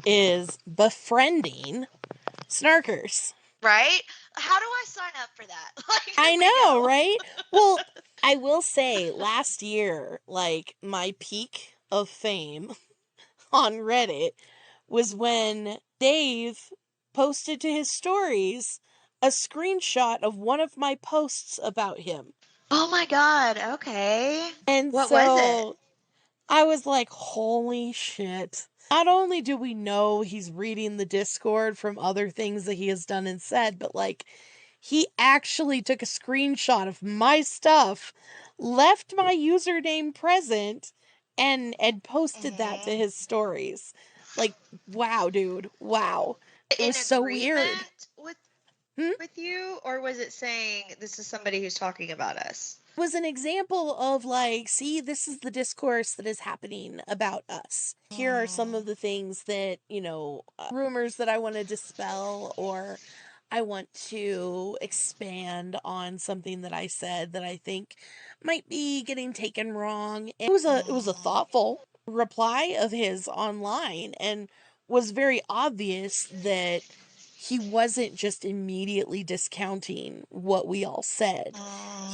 is befriending snarkers. Right? How do I sign up for that? Like, I know, right? Well, I will say last year, like my peak of fame on Reddit was when Dave posted to his stories a screenshot of one of my posts about him. Oh my god, okay. And what so was it? I was like, holy shit. Not only do we know he's reading the Discord from other things that he has done and said, but like, he actually took a screenshot of my stuff, left my username present, and posted that to his stories. Like, wow, dude. Wow. It was so weird. With you, or was it saying this is somebody who's talking about us? Was an example of like, see, this is the discourse that is happening about us. Here are some of the things that, rumors that I want to dispel, or I want to expand on something that I said that I think might be getting taken wrong. And it was a thoughtful reply of his online, and was very obvious that he wasn't just immediately discounting what we all said.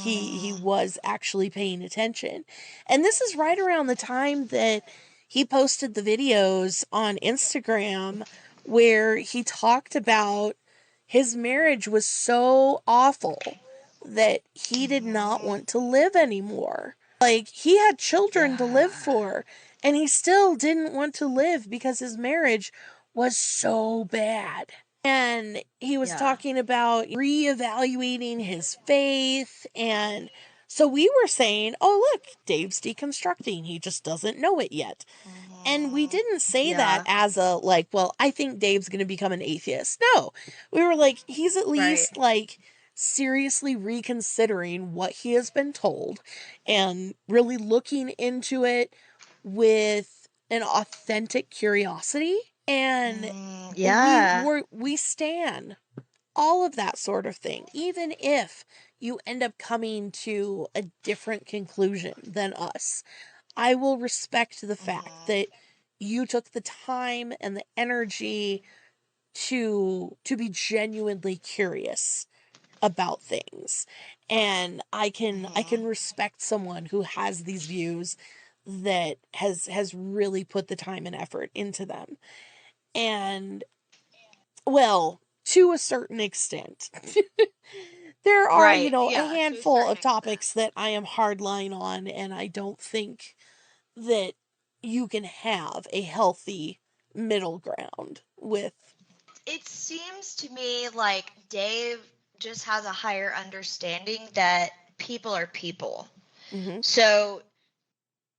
He was actually paying attention. And this is right around the time that he posted the videos on Instagram where he talked about his marriage was so awful that he did not want to live anymore. Like, he had children to live for, and he still didn't want to live because his marriage was so bad. And he was talking about reevaluating his faith. And so we were saying, oh, look, Dave's deconstructing. He just doesn't know it yet. And we didn't say that as a, like, well, I think Dave's going to become an atheist. No, we were like, he's at least like seriously reconsidering what he has been told and really looking into it with an authentic curiosity. And we stand all of that sort of thing, even if you end up coming to a different conclusion than us. I will respect the fact that you took the time and the energy to be genuinely curious about things. And I can respect someone who has these views that has really put the time and effort into them. And, well, to a certain extent. There are, a handful of topics that I am hardline on, and I don't think that you can have a healthy middle ground with. It seems to me like Dave just has a higher understanding that people are people. Mm-hmm. So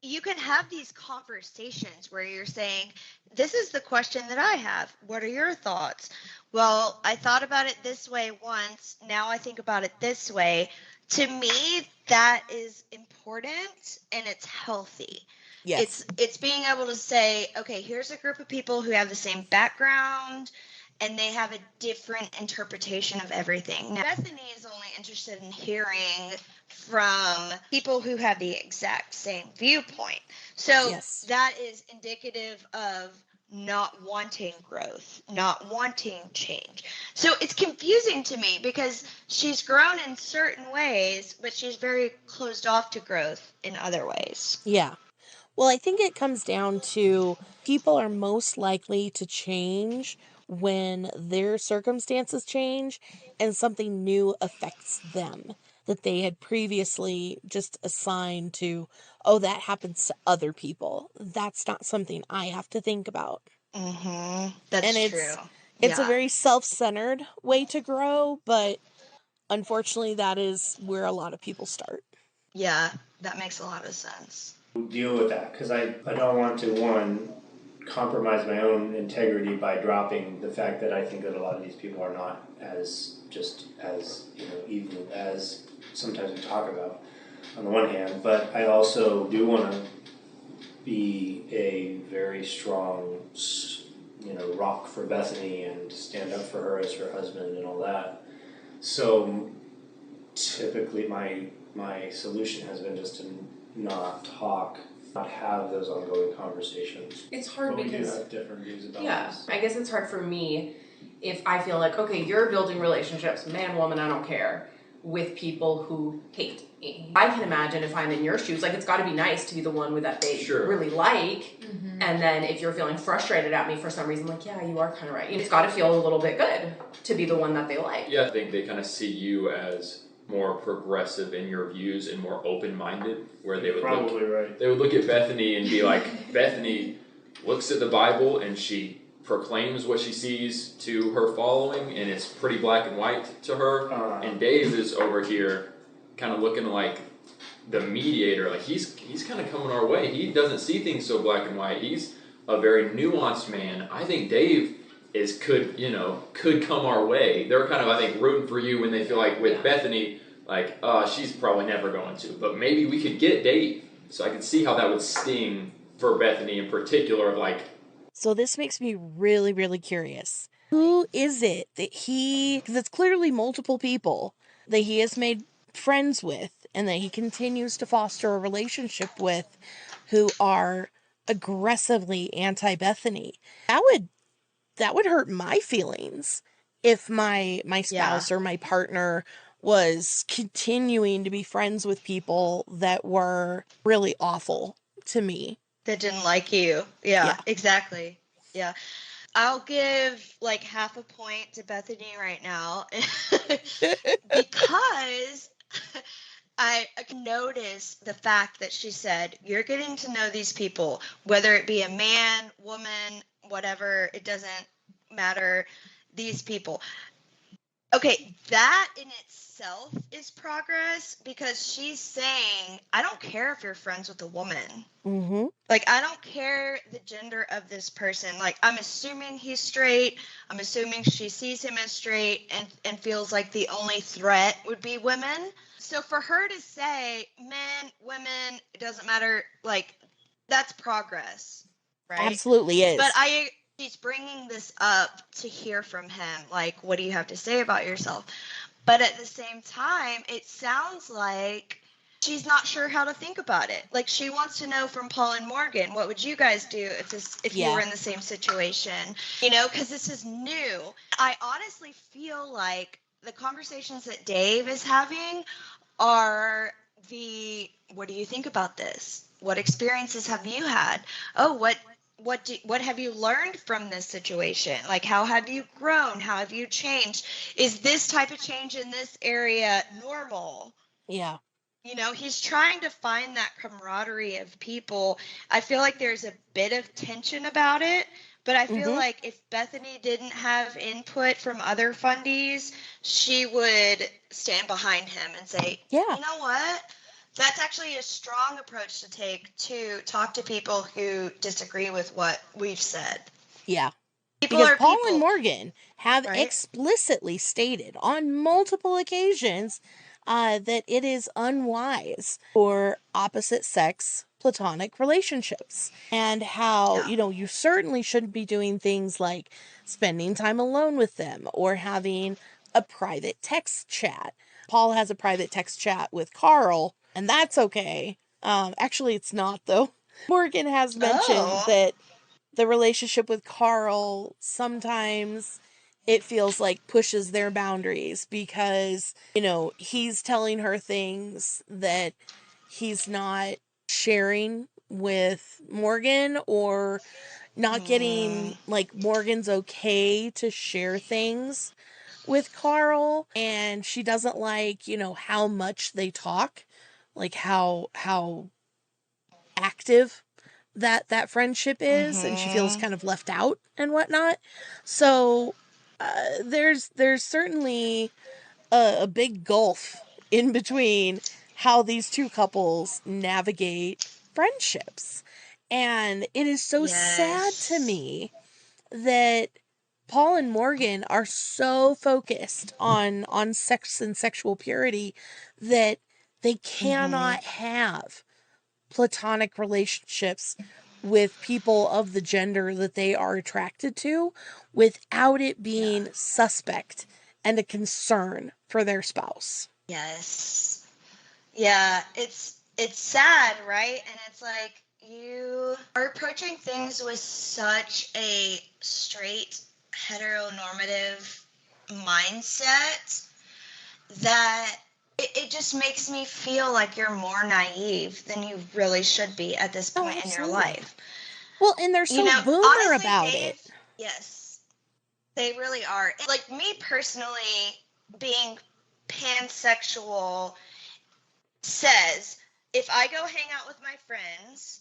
you can have these conversations where you're saying, this is the question that I have. What are your thoughts? Well, I thought about it this way once. Now I think about it this way. To me, that is important and it's healthy. Yes. It's being able to say, okay, here's a group of people who have the same background and they have a different interpretation of everything. Now, Bethany is only interested in hearing from people who have the exact same viewpoint. So Yes. that is indicative of not wanting growth, not wanting change. So it's confusing to me because she's grown in certain ways, but she's very closed off to growth in other ways. Yeah. Well, I think it comes down to people are most likely to change when their circumstances change and something new affects them that they had previously just assigned to, oh, that happens to other people. That's not something I have to think about. Mm-hmm. That's and true. It's a very self-centered way to grow, but unfortunately that is where a lot of people start. Yeah, that makes a lot of sense. Deal with that, because I don't want to, one, compromise my own integrity by dropping the fact that I think that a lot of these people are not as evil as sometimes we talk about on the one hand, but I also do want to be a very strong rock for Bethany and stand up for her as her husband and all that. So typically my solution has been just to not talk, not have those ongoing conversations. It's hard but because we do have different views about this. I guess it's hard for me if I feel like, okay, you're building relationships, man, woman, I don't care, with people who hate me. I can imagine if I'm in your shoes, like it's got to be nice to be the one with that they really like, and then if you're feeling frustrated at me for some reason, like, yeah, you are kind of right. It's got to feel a little bit good to be the one that they like. Yeah, I think they kind of see you as more progressive in your views and more open-minded, where they would they would look at Bethany and be like, Bethany looks at the Bible and she proclaims what she sees to her following, and it's pretty black and white to her. And Dave is over here kind of looking like the mediator, like he's kind of coming our way. He doesn't see things so black and white. He's a very nuanced man. I think Dave could come our way. They're kind of, I think, rooting for you when they feel like with Bethany, like, she's probably never going to, but maybe we could get Dave. So I could see how that would sting for Bethany in particular, of like. So this makes me really, really curious. Who is it that because it's clearly multiple people that he has made friends with and that he continues to foster a relationship with who are aggressively anti-Bethany. That would hurt my feelings if my spouse or my partner was continuing to be friends with people that were really awful to me. That didn't like you. Yeah, exactly. Yeah. I'll give like half a point to Bethany right now because I notice the fact that she said, you're getting to know these people, whether it be a man, woman, whatever, it doesn't matter, these people. Okay, that in itself is progress because she's saying, I don't care if you're friends with a woman. Mm-hmm. Like, I don't care the gender of this person. Like, I'm assuming he's straight. I'm assuming she sees him as straight and feels like the only threat would be women. So for her to say men, women, it doesn't matter, like, that's progress, right? Absolutely is. But she's bringing this up to hear from him, like, what do you have to say about yourself? But at the same time, it sounds like she's not sure how to think about it. Like, she wants to know from Paul and Morgan, what would you guys do if you were in the same situation? Because this is new. I honestly feel like the conversations that Dave is having are what do you think about this? What experiences have you had? Oh, what have you learned from this situation? Like, how have you grown? How have you changed? Is this type of change in this area normal? Yeah. He's trying to find that camaraderie of people. I feel like there's a bit of tension about it, But I feel Mhm. like if Bethany didn't have input from other fundies, she would stand behind him and say, Yeah. you know what? That's actually a strong approach to take to talk to people who disagree with what we've said. Yeah. People Because are Paul people. and Morgan have right? explicitly stated on multiple occasions that it is unwise for opposite sex platonic relationships, and how, you certainly shouldn't be doing things like spending time alone with them or having a private text chat. Paul has a private text chat with Carl, and that's okay. Actually, it's not, though. Morgan has mentioned that the relationship with Carl sometimes it feels like pushes their boundaries because, he's telling her things that he's not sharing with Morgan, or not getting like Morgan's okay to share things with Carl, and she doesn't like, how much they talk, like how active that friendship is, and she feels kind of left out and whatnot. So there's certainly a big gulf in between how these two couples navigate friendships, and it is so sad to me that Paul and Morgan are so focused on sex and sexual purity that they cannot have platonic relationships with people of the gender that they are attracted to without it being suspect and a concern for their spouse. Yes. Yeah, it's sad, right? And it's like you are approaching things with such a straight heteronormative mindset that it just makes me feel like you're more naive than you really should be at this point in your life. Well, and they're so boomer honestly, about Dave, it. Yes, they really are. Like me personally, being pansexual says if I go hang out with my friends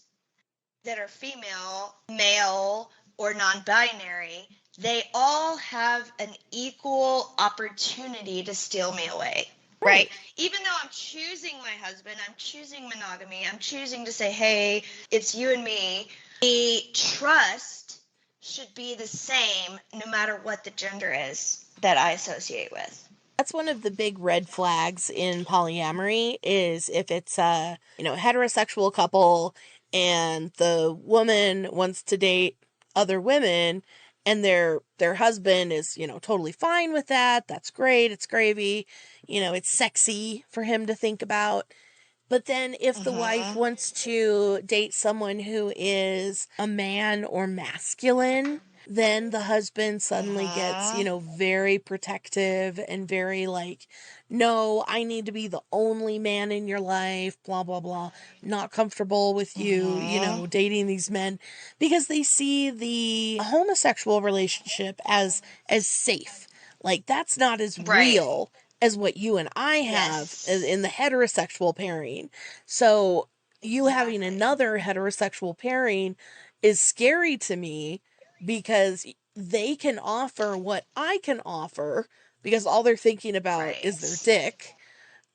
that are female, male, or non-binary, they all have an equal opportunity to steal me away. Right? Even though I'm choosing my husband, I'm choosing monogamy, I'm choosing to say, hey, it's you and me, the trust should be the same no matter what the gender is that I associate with. That's one of the big red flags in polyamory, is if it's a, heterosexual couple and the woman wants to date other women and their husband is, totally fine with that. That's great. It's gravy. It's sexy for him to think about. But then if the wife wants to date someone who is a man or masculine, then the husband suddenly gets, very protective and very like, no, I need to be the only man in your life, blah, blah, blah. Not comfortable with you, dating these men, because they see the homosexual relationship as safe. Like, that's not as real as what you and I have in the heterosexual pairing. So you having another heterosexual pairing is scary to me, because they can offer what I can offer, because all they're thinking about is their dick.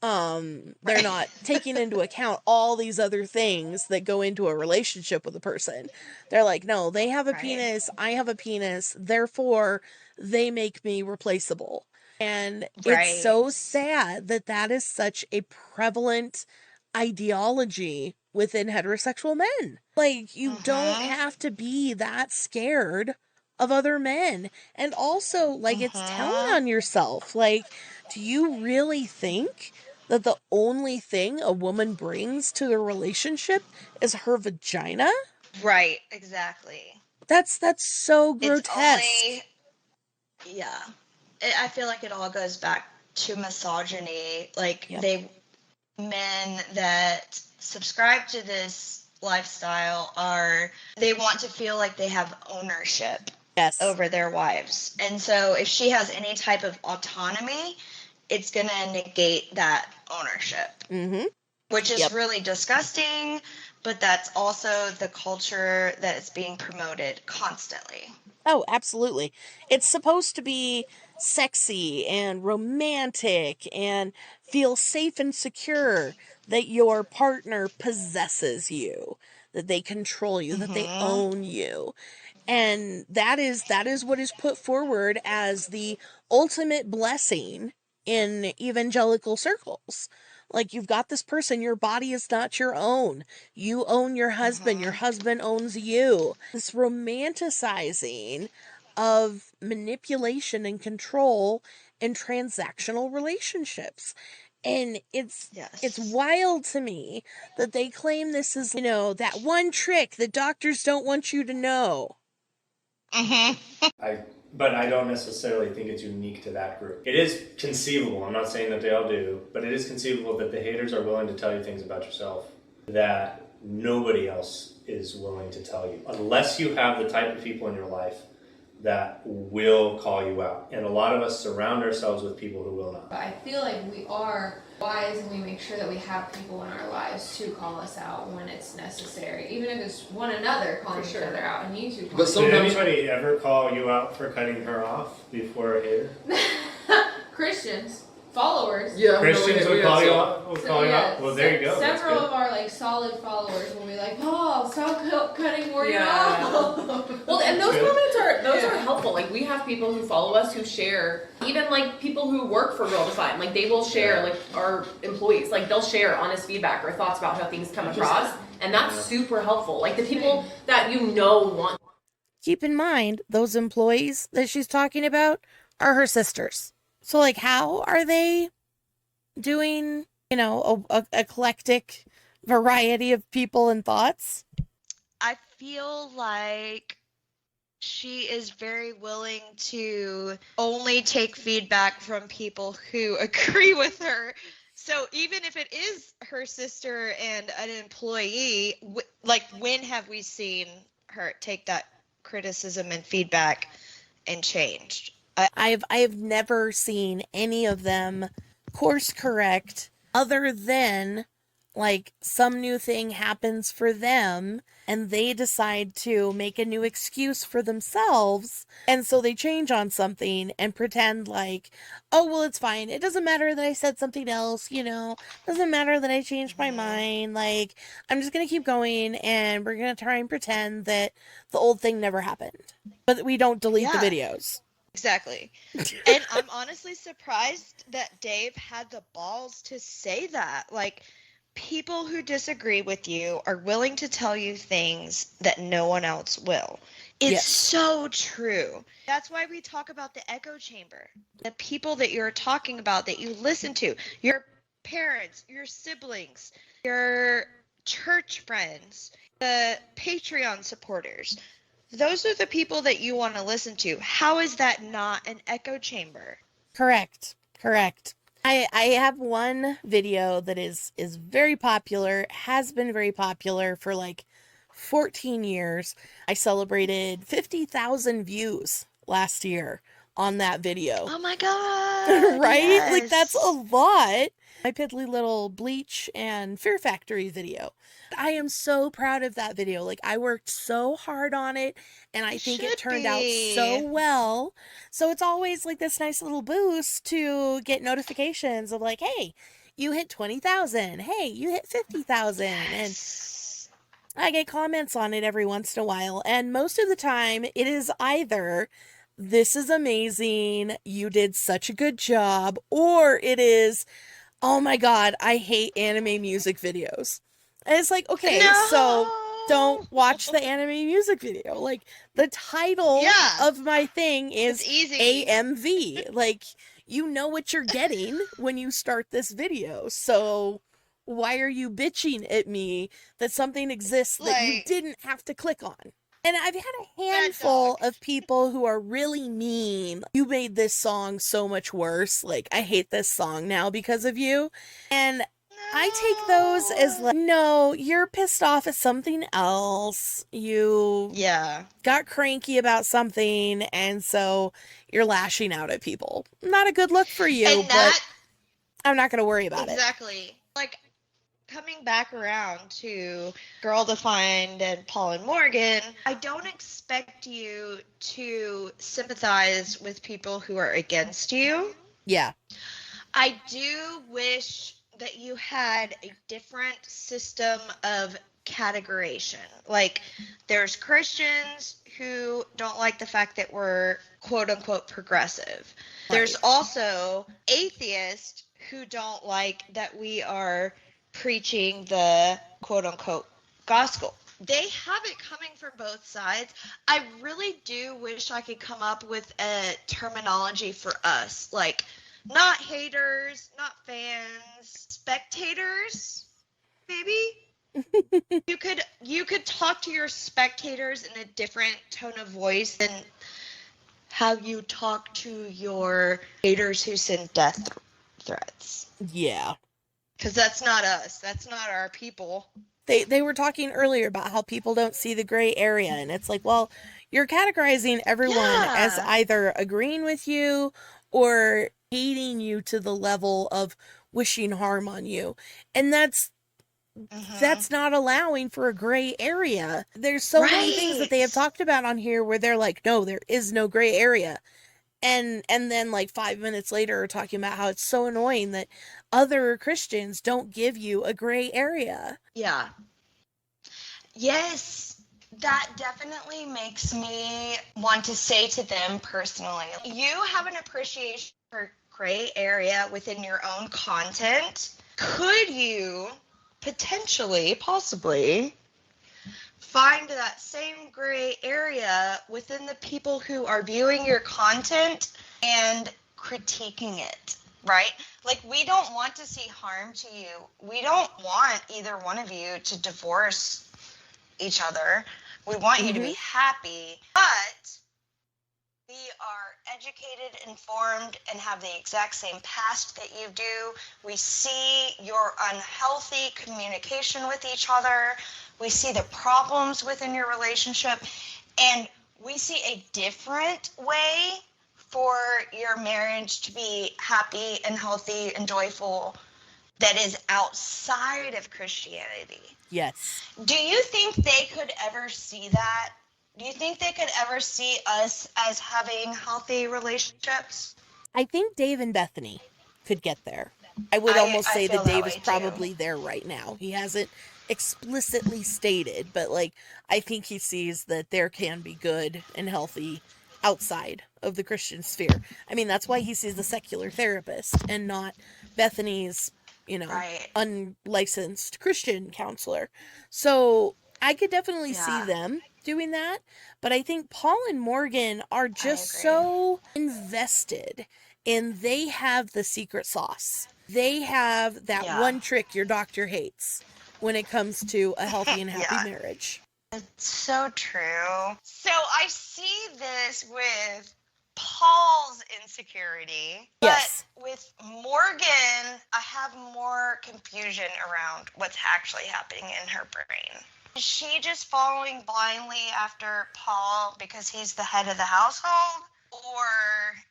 They're not taking into account all these other things that go into a relationship with a person. They're like, no, they have a penis, I have a penis, therefore they make me replaceable. And it's so sad that that is such a prevalent ideology within heterosexual men. Like, you don't have to be that scared of other men. And also, like, it's telling on yourself. Like, do you really think that the only thing a woman brings to the relationship is her vagina? Right, exactly. That's so grotesque. Yeah. I feel like it all goes back to misogyny. Like, men that subscribe to this lifestyle they want to feel like they have ownership over their wives. And so if she has any type of autonomy, it's going to negate that ownership. Mm-hmm. which is really disgusting, but that's also the culture that is being promoted constantly. Oh, absolutely. It's supposed to be sexy and romantic and feel safe and secure that your partner possesses you, that they control you, that they own you. And that is what is put forward as the ultimate blessing in evangelical circles. Like, you've got this person, your body is not your own. You own your husband, your husband owns you. This romanticizing of manipulation and control in transactional relationships. And it's wild to me that they claim this is, that one trick that doctors don't want you to know. But I don't necessarily think it's unique to that group. It is conceivable, I'm not saying that they all do, but it is conceivable that the haters are willing to tell you things about yourself that nobody else is willing to tell you. Unless you have the type of people in your life that will call you out. And a lot of us surround ourselves with people who will not. I feel like we are wise and we make sure that we have people in our lives to call us out when it's necessary. Even if it's one another calling each other out and you two calling. But did anybody ever call you out for cutting her off before a hater? Christians. Followers. Yeah, Christians would call you out. Well, there you go. Several of our solid followers will be like, "Paul, stop cutting Morgan off." Well, and those comments are helpful. Like, we have people who follow us who share, even like people who work for Real Define. Like, they will share, like our employees, like they'll share honest feedback or thoughts about how things come across, and that's super helpful. Like, the people that want. Keep in mind, those employees that she's talking about are her sisters. So, like, how are they doing, a eclectic variety of people and thoughts? I feel like she is very willing to only take feedback from people who agree with her. So even if it is her sister and an employee, when have we seen her take that criticism and feedback and changed? I have never seen any of them course correct other than like some new thing happens for them and they decide to make a new excuse for themselves, and so they change on something and pretend like, oh, well, it's fine, it doesn't matter that I said something else, doesn't matter that I changed my mind, like, I'm just gonna keep going and we're gonna try and pretend that the old thing never happened, but we don't delete the videos. Exactly. And I'm honestly surprised that Dave had the balls to say that. Like, people who disagree with you are willing to tell you things that no one else will. It's so true. That's why we talk about the echo chamber. The people that you're talking about, that you listen to, your parents, your siblings, your church friends, the Patreon supporters. Those are the people that you want to listen to. How is that not an echo chamber? Correct. I have one video that is very popular, has been very popular for like 14 years. I celebrated 50,000 views last year on that video. Oh my God. Right? Yes. Like, that's a lot. My piddly little Bleach and Fear Factory video. I am so proud of that video. Like, I worked so hard on it and I think it turned out so well. So it's always like this nice little boost to get notifications of like, hey, you hit 20,000. Hey, you hit 50,000. And I get comments on it every once in a while. And most of the time it is either, this is amazing, you did such a good job, or it is, oh my God, I hate anime music videos. And it's like, okay, so don't watch the anime music video. Like, the title of my thing is AMV. Like, you know what you're getting when you start this video. So why are you bitching at me that something exists that you didn't have to click on? And I've had a handful of people who are really mean. You made this song so much worse. Like, I hate this song now because of you. And I take those as like, no, you're pissed off at something else. You got cranky about something, and so you're lashing out at people. Not a good look for you, but I'm not going to worry about it. Exactly. Like, coming back around to Girl Defined and Paul and Morgan, I don't expect you to sympathize with people who are against you. Yeah. I do wish that you had a different system of categorization. Like, there's Christians who don't like the fact that we're quote unquote progressive. Right. There's also atheists who don't like that we are preaching the quote unquote gospel. They have it coming from both sides. I really do wish I could come up with a terminology for us. Like, not haters, not fans, spectators, maybe? You could talk to your spectators in a different tone of voice than how you talk to your haters who send death threats. Yeah. Because that's not us. That's not our people. They were talking earlier about how people don't see the gray area, and it's like, well, you're categorizing everyone as either agreeing with you or hating you to the level of wishing harm on you. And that's not allowing for a gray area. There's so many things that they have talked about on here where they're like, no, there is no gray area. And then like 5 minutes later are talking about how it's so annoying that other Christians don't give you a gray area. Yeah. Yes. That definitely makes me want to say to them personally, you have an appreciation for gray area within your own content. Could you potentially, possibly, find that same gray area within the people who are viewing your content and critiquing it, right? Like, we don't want to see harm to you. We don't want either one of you to divorce each other. We want you to be happy, but we are educated, informed, and have the exact same past that you do. We see your unhealthy communication with each other. We see the problems within your relationship, and we see a different way for your marriage to be happy and healthy and joyful that is outside of Christianity. Yes. Do you think they could ever see that? Do you think they could ever see us as having healthy relationships? I think Dave and Bethany could get there. I would almost say that Dave is probably there right now. He hasn't explicitly stated, but like, I think he sees that there can be good and healthy outside of the Christian sphere. I mean, that's why he sees the secular therapist and not Bethany's, unlicensed Christian counselor. So I could definitely see them doing that, but I think Paul and Morgan are just so invested in they have the secret sauce. They have that one trick your doctor hates when it comes to a healthy and happy marriage. It's so true. So I see this with Paul's insecurity, but with Morgan, I have more confusion around what's actually happening in her brain. Is she just following blindly after Paul because he's the head of the household? Or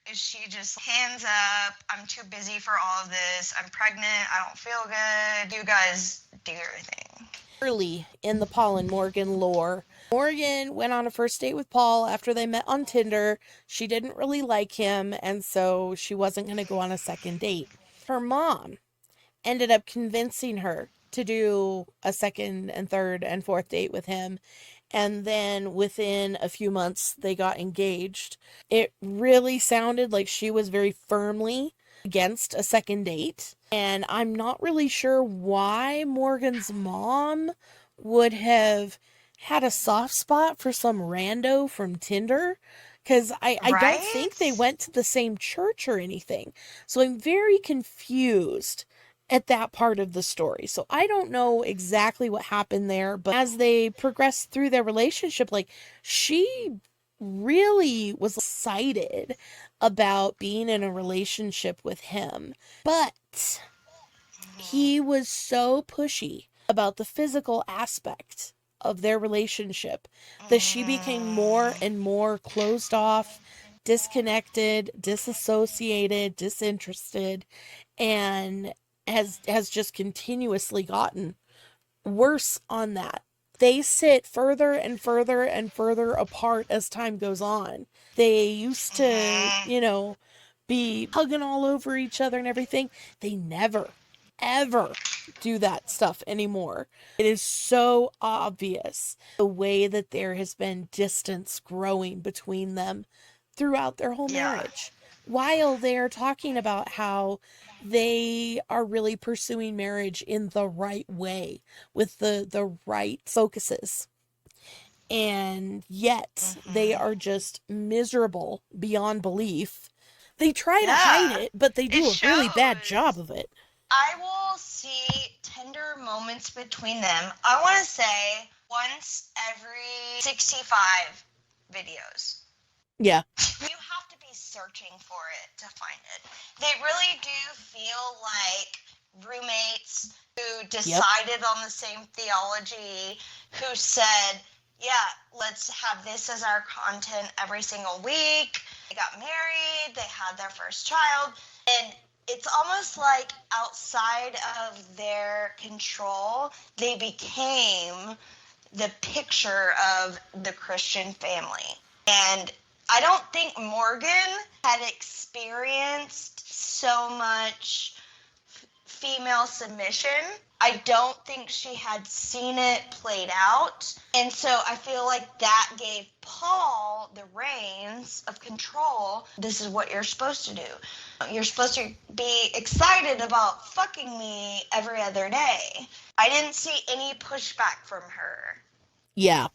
is she just hands up, I'm too busy for all of this, I'm pregnant, I don't feel good, you guys do your thing? Early in the Paul and Morgan lore, Morgan went on a first date with Paul after they met on Tinder. She didn't really like him, and so she wasn't going to go on a second date. Her mom ended up convincing her to do a second and third and fourth date with him. And then within a few months, they got engaged. It really sounded like she was very firmly against a second date. And I'm not really sure why Morgan's mom would have had a soft spot for some rando from Tinder. Because I don't think they went to the same church or anything. So I'm very confused at that part of the story. So I don't know exactly what happened there, but as they progressed through their relationship, like, she really was excited about being in a relationship with him. But he was so pushy about the physical aspect of their relationship that she became more and more closed off, disconnected, disassociated, disinterested, and has just continuously gotten worse on that. They sit further and further and further apart as time goes on. They used to, be hugging all over each other and everything. They never, ever do that stuff anymore. It is so obvious the way that there has been distance growing between them throughout their whole marriage. While they're talking about how they are really pursuing marriage in the right way with the right focuses. And yet they are just miserable beyond belief. They try to hide it, but they do a really bad job of it. I will see tender moments between them. I want to say once every 65 videos. Yeah. You have to be searching for it to find it. They really do feel like roommates who decided on the same theology, who said, yeah, let's have this as our content every single week. They got married, they had their first child, and it's almost like outside of their control, they became the picture of the Christian family. And I don't think Morgan had experienced so much female submission. I don't think she had seen it played out. And so I feel like that gave Paul the reins of control. This is what you're supposed to do. You're supposed to be excited about fucking me every other day. I didn't see any pushback from her. Yeah.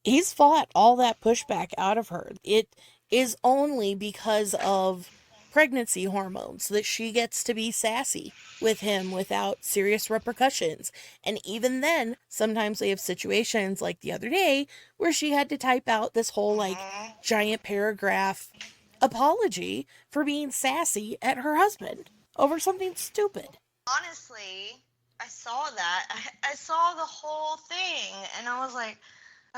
He's fought all that pushback out of her. It is only because of pregnancy hormones that she gets to be sassy with him without serious repercussions. And even then, sometimes they have situations like the other day where she had to type out this whole giant paragraph apology for being sassy at her husband over something stupid. Honestly, I saw that. I saw the whole thing and I was like,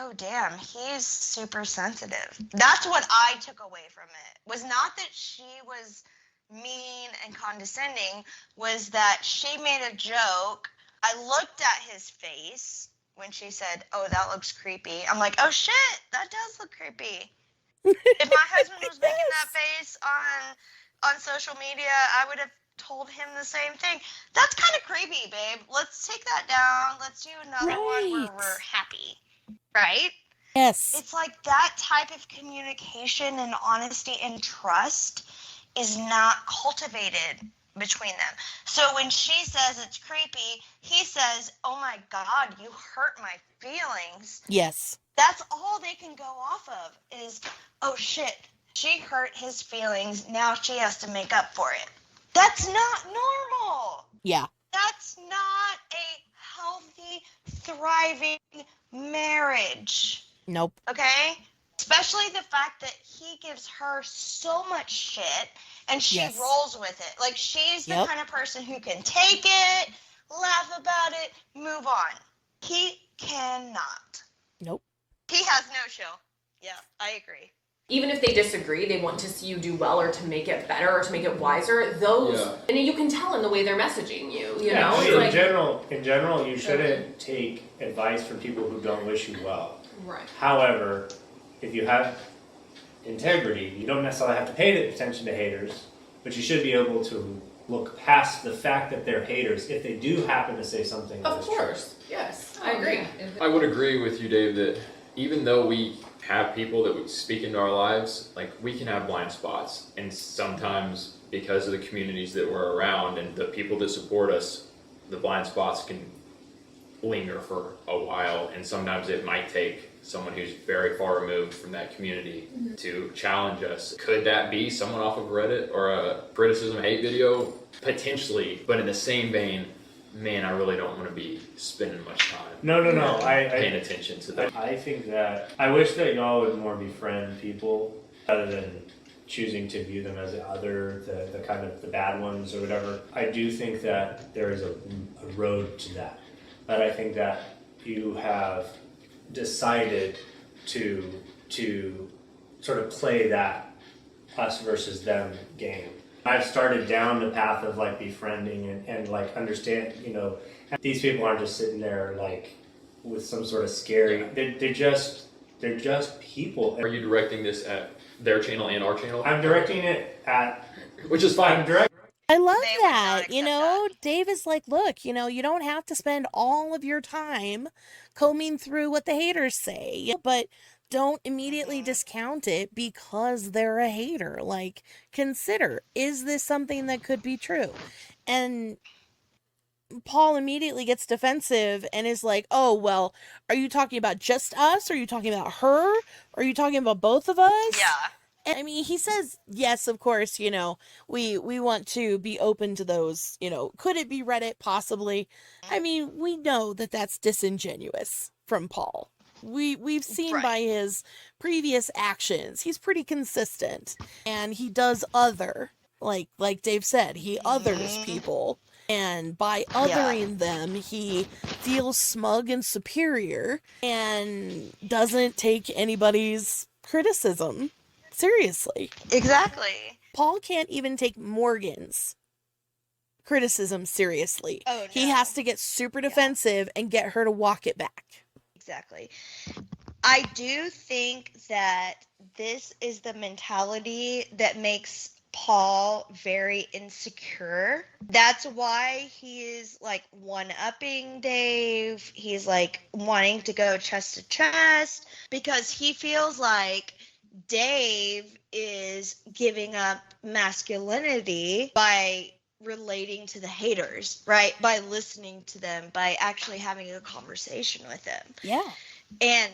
oh, damn, he's super sensitive. That's what I took away from it. Was not that she was mean and condescending, was that she made a joke. I looked at his face when she said, oh, that looks creepy. I'm like, oh, shit, that does look creepy. If my husband was making that face on social media, I would have told him the same thing. That's kind of creepy, babe. Let's take that down. Let's do another one where we're happy. Right? Yes. It's like that type of communication and honesty and trust is not cultivated between them. So when she says it's creepy, he says, oh my God, you hurt my feelings. Yes. That's all they can go off of is, oh shit, she hurt his feelings. Now she has to make up for it. That's not normal. Yeah. That's not a healthy, thriving marriage. Nope. Okay? Especially the fact that he gives her so much shit and she rolls with it. Like, she's the kind of person who can take it, laugh about it, move on. He cannot. Nope. He has no chill. Yeah, I agree. Even if they disagree, they want to see you do well or to make it better or to make it wiser. And you can tell in the way they're messaging you. You know, so in general, you shouldn't take advice from people who don't wish you well. Right. However, if you have integrity, you don't necessarily have to pay attention to haters, but you should be able to look past the fact that they're haters if they do happen to say something. Of course, yes, I agree. I would agree with you, Dave, that even though we have people that would speak into our lives, like, we can have blind spots, and sometimes because of the communities that we're around and the people that support us, the blind spots can linger for a while, and sometimes it might take someone who's very far removed from that community to challenge us. Could that be someone off of Reddit or a criticism hate video? Potentially, but in the same vein, man, I really don't want to be spending much time paying attention to that. I think that I wish that y'all would more befriend people rather than choosing to view them as the other, the kind of the bad ones or whatever. I do think that there is a road to that. But I think that you have decided to sort of play that us versus them game. I've started down the path of like befriending and like understand, you know, these people aren't just sitting there like with some sort of scary, they're just people. Are you directing this at their channel and our channel? I'm directing it at, which is fine. I love that. You know, Dave is like, look, you know, you don't have to spend all of your time combing through what the haters say, but don't immediately discount it because they're a hater. Like, consider, is this something that could be true? And Paul immediately gets defensive and is like, oh, well, are you talking about just us? Are you talking about her? Are you talking about both of us? Yeah. I mean, he says, yes, of course, you know, we want to be open to those, you know, could it be Reddit? Possibly. I mean, we know that that's disingenuous from Paul. We've seen by his previous actions, he's pretty consistent, and he does other, like Dave said, he others people, and by othering them, he feels smug and superior, and doesn't take anybody's criticism seriously. Exactly. Paul can't even take Morgan's criticism seriously. Oh, no. He has to get super defensive and get her to walk it back. Exactly. I do think that this is the mentality that makes Paul very insecure. That's why he is like one-upping Dave. He's like wanting to go chest to chest because he feels like Dave is giving up masculinity by relating to the haters, right? By listening to them, by actually having a conversation with them. Yeah. And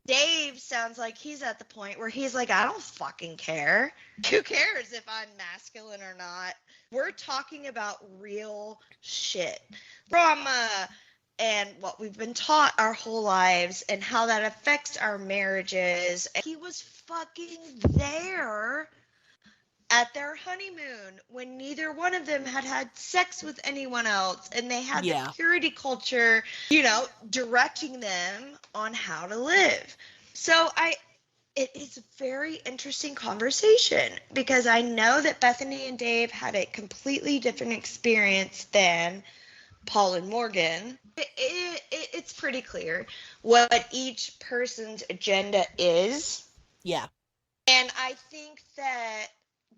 Dave sounds like he's at the point where he's like, I don't fucking care. Who cares if I'm masculine or not? We're talking about real shit. Trauma and what we've been taught our whole lives and how that affects our marriages. And he was fucking there at their honeymoon when neither one of them had sex with anyone else, and they had the purity culture, you know, directing them on how to live. So it is a very interesting conversation because I know that Bethany and Dave had a completely different experience than Paul and Morgan. It's pretty clear what each person's agenda is. Yeah. And I think that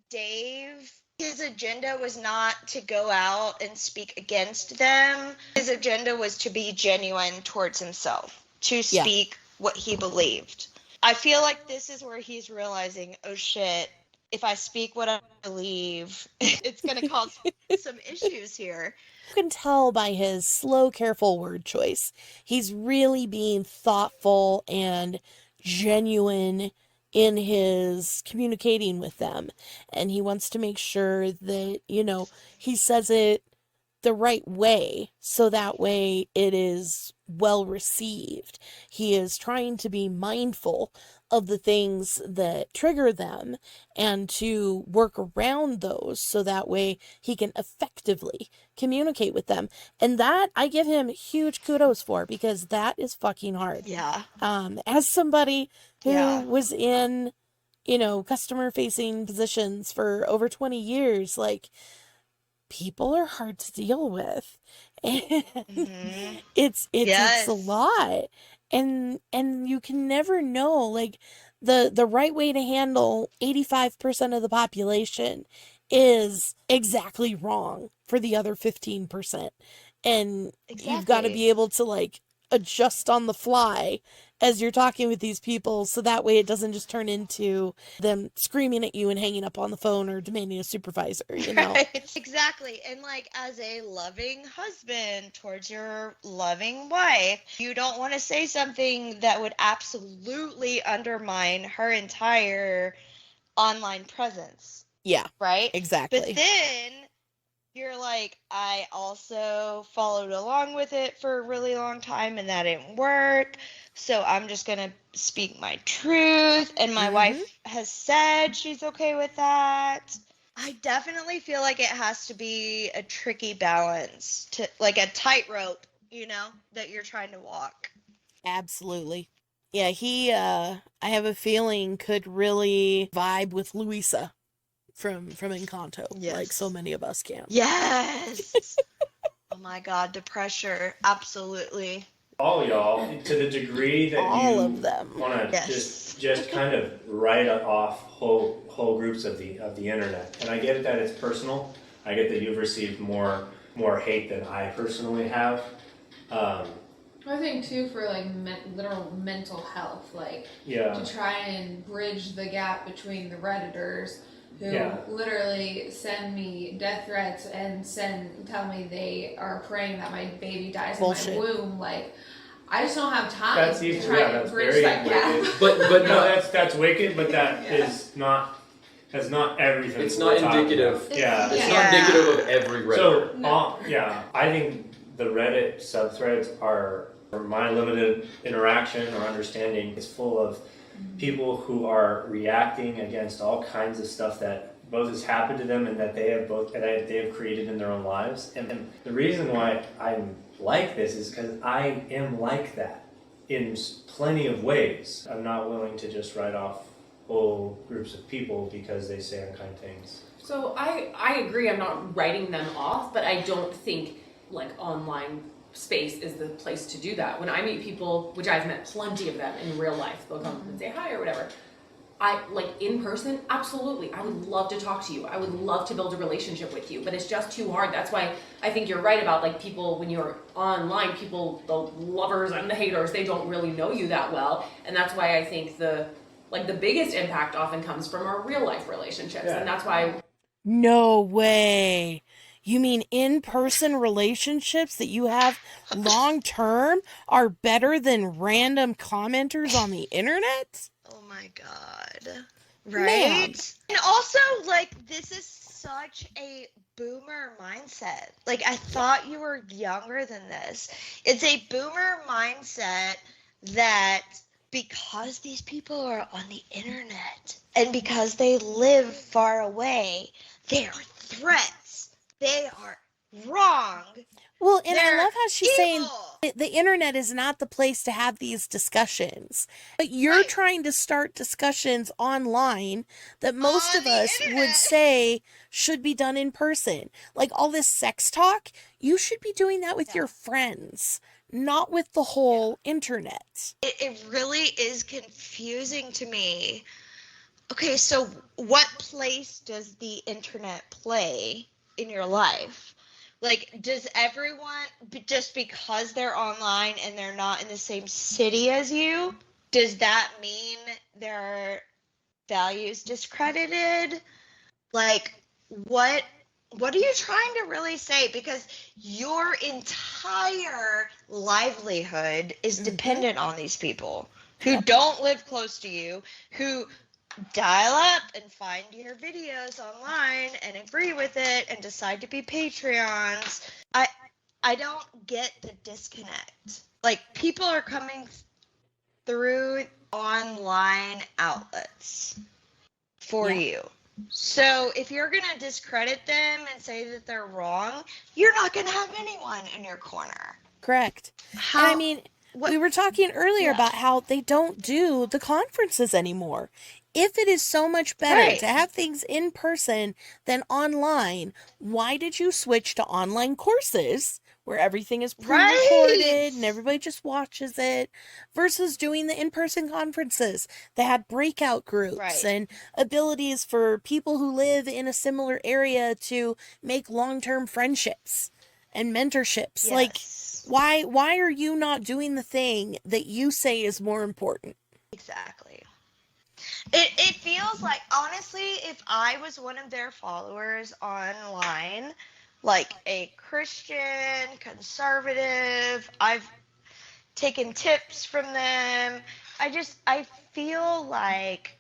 Dave, his agenda was not to go out and speak against them. His agenda was to be genuine towards himself, to speak what he believed. I feel like this is where he's realizing, oh shit, if I speak what I believe, it's going to cause some issues here. You can tell by his slow, careful word choice. He's really being thoughtful and genuine in his communicating with them. And he wants to make sure that, you know, he says it the right way so that way it is well received. He is trying to be mindful of the things that trigger them and to work around those so that way he can effectively communicate with them. And that I give him huge kudos for because that is fucking hard. Yeah. As somebody who was in, you know, customer facing positions for over 20 years, like, people are hard to deal with, and it takes a lot, and you can never know, like, the right way to handle 85% of the population is exactly wrong for the other 15%, and you've got to be able to, like, adjust on the fly as you're talking with these people so that way it doesn't just turn into them screaming at you and hanging up on the phone or demanding a supervisor, you know? Right. Exactly. And like as a loving husband towards your loving wife, you don't want to say something that would absolutely undermine her entire online presence. Yeah. Right? Exactly. But then you're like, I also followed along with it for a really long time and that didn't work. So I'm just going to speak my truth. And my wife has said she's okay with that. I definitely feel like it has to be a tricky balance, to like a tightrope, you know, that you're trying to walk. Absolutely. Yeah, he, I have a feeling could really vibe with Louisa. from Encanto, Yes. like so many of us can. Yes. Oh my God, the pressure, absolutely. All y'all, to the degree that All you of them. want to Yes. just kind of write off whole groups of the internet, and I get that it's personal. I get that you've received more hate than I personally have. I think too for like literal mental health, like Yeah. to try and bridge the gap between the Redditors who Yeah. literally send me death threats and tell me they are praying that my baby dies Bullshit. in my womb. Like, I just don't have time That's to even, try yeah, and that's bridge very that gap. wicked. But No, that's wicked, but that is not. That's not everything. It's we're not talking indicative. about. Yeah. It's Yeah. not indicative of every Redditor. So, yeah, I think the Reddit subthreads are, from my limited interaction or understanding, is full of people who are reacting against all kinds of stuff that both has happened to them and that they have created in their own lives. And the reason why I'm like this is because I am like that in plenty of ways. I'm not willing to just write off whole groups of people because they say unkind things. So I agree, I'm not writing them off, but I don't think like online space is the place to do that. When I meet people, which I've met plenty of them in real life, they'll come and say hi or whatever. I like in person, absolutely. I would love to talk to you. I would love to build a relationship with you, but it's just too hard. That's why I think you're right about like people, when you're online, people, the lovers and the haters, they don't really know you that well. And that's why I think the biggest impact often comes from our real life relationships. Yeah. And that's why. No way. You mean in-person relationships that you have long-term are better than random commenters on the internet? Oh my God. Right? Man. And also, like, this is such a boomer mindset. Like, I thought you were younger than this. It's a boomer mindset that because these people are on the internet and because they live far away, they are threats. They are wrong. Well, and I They're love how she's saying evil. the internet is not the place to have these discussions. But you're Right. trying to start discussions online that most On of the us internet. would say should be done in person. Like all this sex talk, you should be doing that with your friends, not with the whole internet. It really is confusing to me. Okay, so what place does the internet play in your life? Like, does everyone, just because they're online and they're not in the same city as you, does that mean their values discredited? Like, what are you trying to really say? Because your entire livelihood is dependent on these people who don't live close to you, who dial up and find your videos online and agree with it and decide to be Patreons. I don't get the disconnect. Like, people are coming through online outlets for you. So if you're going to discredit them and say that they're wrong, you're not going to have anyone in your corner. Correct. And I mean, we were talking earlier about how they don't do the conferences anymore. If it is so much better to have things in person than online, why did you switch to online courses where everything is pre-recorded and everybody just watches it versus doing the in-person conferences that had breakout groups and abilities for people who live in a similar area to make long-term friendships and mentorships? Like, why are you not doing the thing that you say is more important? Exactly. It feels like, honestly, if I was one of their followers online, like a Christian, conservative, I've taken tips from them. I feel like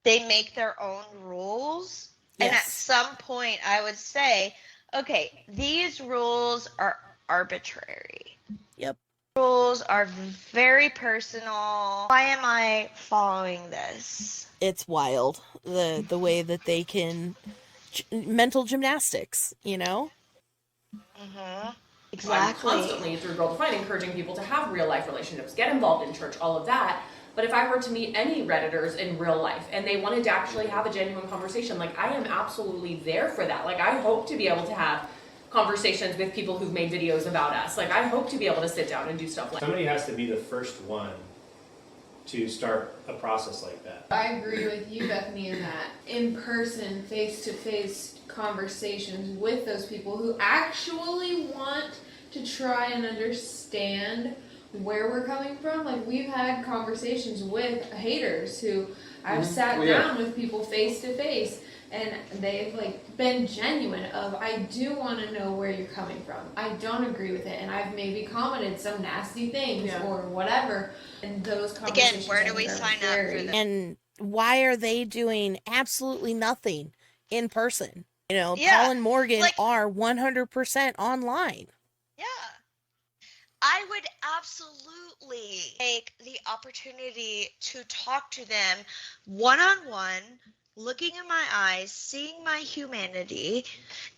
they make their own rules. And at some point I would say, okay, these rules are arbitrary. Yep. Rules are very personal. Why am I following this? It's wild, the way that they can mental gymnastics, you know? Exactly. I'm constantly through Girl Defined encouraging people to have real life relationships, get involved in church, all of that. But if I were to meet any Redditors in real life and they wanted to actually have a genuine conversation, like, I am absolutely there for that. Like, I hope to be able to have conversations with people who've made videos about us. Like, I hope to be able to sit down and do stuff like that. Somebody has to be the first one to start a process like that. I agree with you, Bethany, in that in-person, face-to-face conversations with those people who actually want to try and understand where we're coming from. Like, we've had conversations with haters who I've sat down with people face to face, and they've like been genuine of, I do want to know where you're coming from. I don't agree with it, and I've maybe commented some nasty things or whatever. And those conversations, again, where do we sign up for this? And why are they doing absolutely nothing in person? You know, Paul and Morgan are 100% online. Yeah. I would absolutely take the opportunity to talk to them one-on-one, looking in my eyes, seeing my humanity,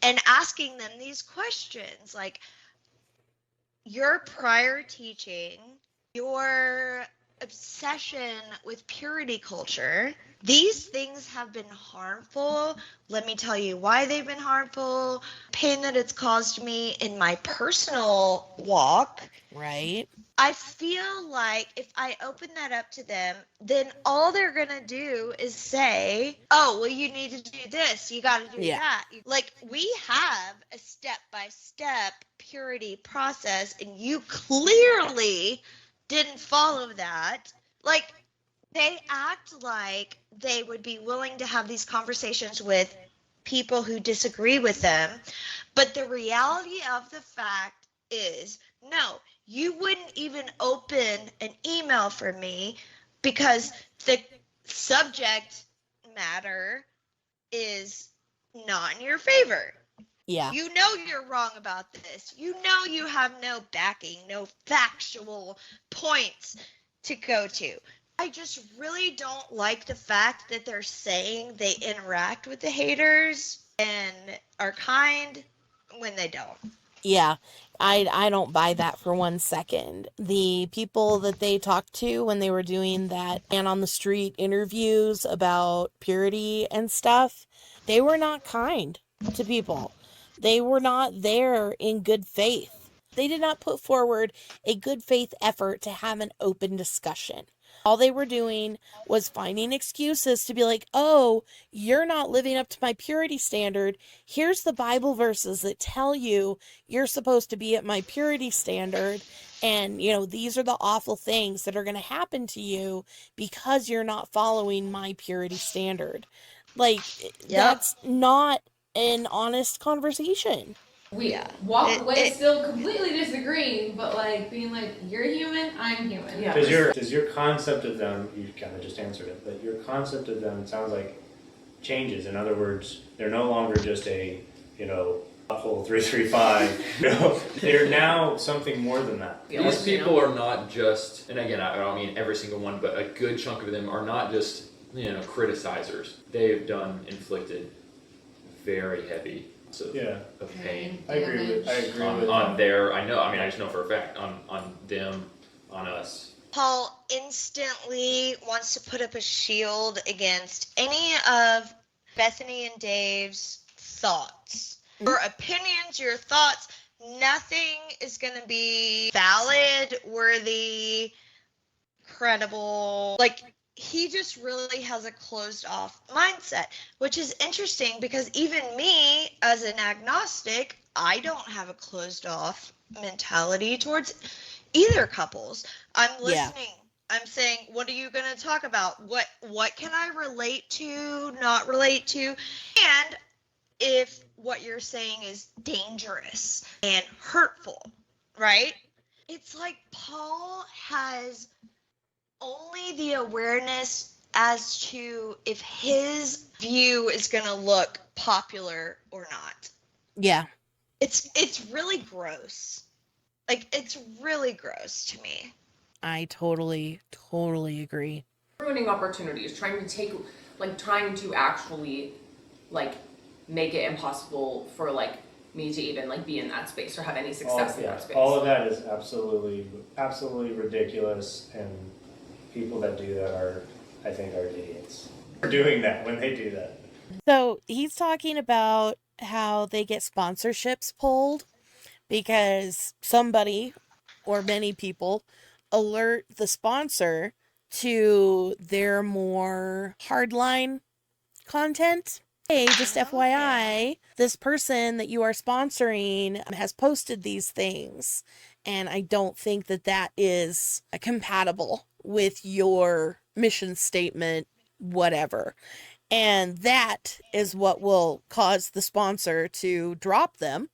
and asking them these questions. Like, your prior teaching, your obsession with purity culture, these things have been harmful. Let me tell you why they've been harmful, pain that it's caused me in my personal walk. Right. I feel like if I open that up to them, then all they're going to do is say, oh, well, you need to do this. You got to do that. Like, we have a step-by-step purity process, and you clearly didn't follow that. Like, they act like they would be willing to have these conversations with people who disagree with them. But the reality of the fact is, no, you wouldn't even open an email for me because the subject matter is not in your favor. Yeah. You know you're wrong about this. You know you have no backing, no factual points to go to. I just really don't like the fact that they're saying they interact with the haters and are kind when they don't. Yeah, I don't buy that for 1 second. The people that they talked to when they were doing that man on the street interviews about purity and stuff, they were not kind to people. They were not there in good faith. They did not put forward a good faith effort to have an open discussion. All they were doing was finding excuses to be like, oh, you're not living up to my purity standard. Here's the Bible verses that tell you you're supposed to be at my purity standard. And, you know, these are the awful things that are going to happen to you because you're not following my purity standard. Like, that's not an honest conversation. We walk away still completely disagreeing, but like being like, you're human, I'm human. Yeah. Does your concept of them, you kind of just answered it, but your concept of them sounds like changes. In other words, they're no longer just a, whole 335. They're now something more than that. These people are not just, and again, I don't mean every single one, but a good chunk of them are not just, criticizers. They've inflicted very heavy of pain. I agree with on their, I just know for a fact, on them, on us. Paul instantly wants to put up a shield against any of Bethany and Dave's thoughts. Your opinions, your thoughts, nothing is going to be valid, worthy, credible. Like, he just really has a closed off mindset, which is interesting because even me as an agnostic, I don't have a closed off mentality towards either couples. I'm listening. I'm saying, what are you going to talk about? What can I relate to, not relate to? And if what you're saying is dangerous and hurtful, right? It's like Paul has only the awareness as to if his view is going to look popular or not. Yeah. It's really gross. Like, it's really gross to me. I totally agree. Ruining opportunities, trying to actually, make it impossible for, me to even like be in that space or have any success in that space. All of that is absolutely ridiculous, and people that do that I think are idiots for doing that when they do that. So he's talking about how they get sponsorships pulled because somebody or many people alert the sponsor to their more hardline content. Hey, just FYI, this person that you are sponsoring has posted these things, and I don't think that that is compatible with your mission statement, whatever. And that is what will cause the sponsor to drop them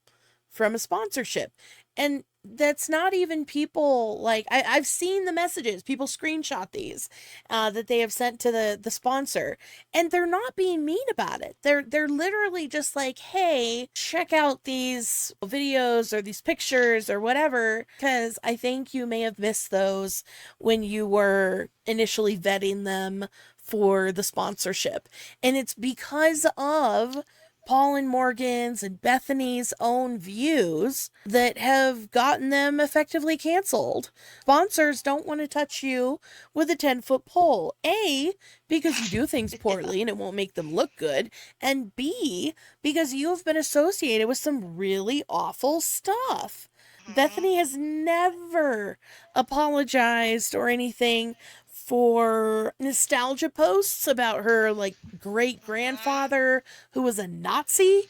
from a sponsorship. And that's not even people, like, I've seen the messages, people screenshot these that they have sent to the sponsor, and they're not being mean about it. They're literally just like, hey, check out these videos or these pictures or whatever, because I think you may have missed those when you were initially vetting them for the sponsorship. And it's because of Paul and Morgan's and Bethany's own views that have gotten them effectively canceled. Sponsors don't want to touch you with a 10-foot pole. A, because you do things poorly and it won't make them look good. And B, because you have been associated with some really awful stuff. Bethany has never apologized or anything for nostalgia posts about her like great grandfather who was a Nazi.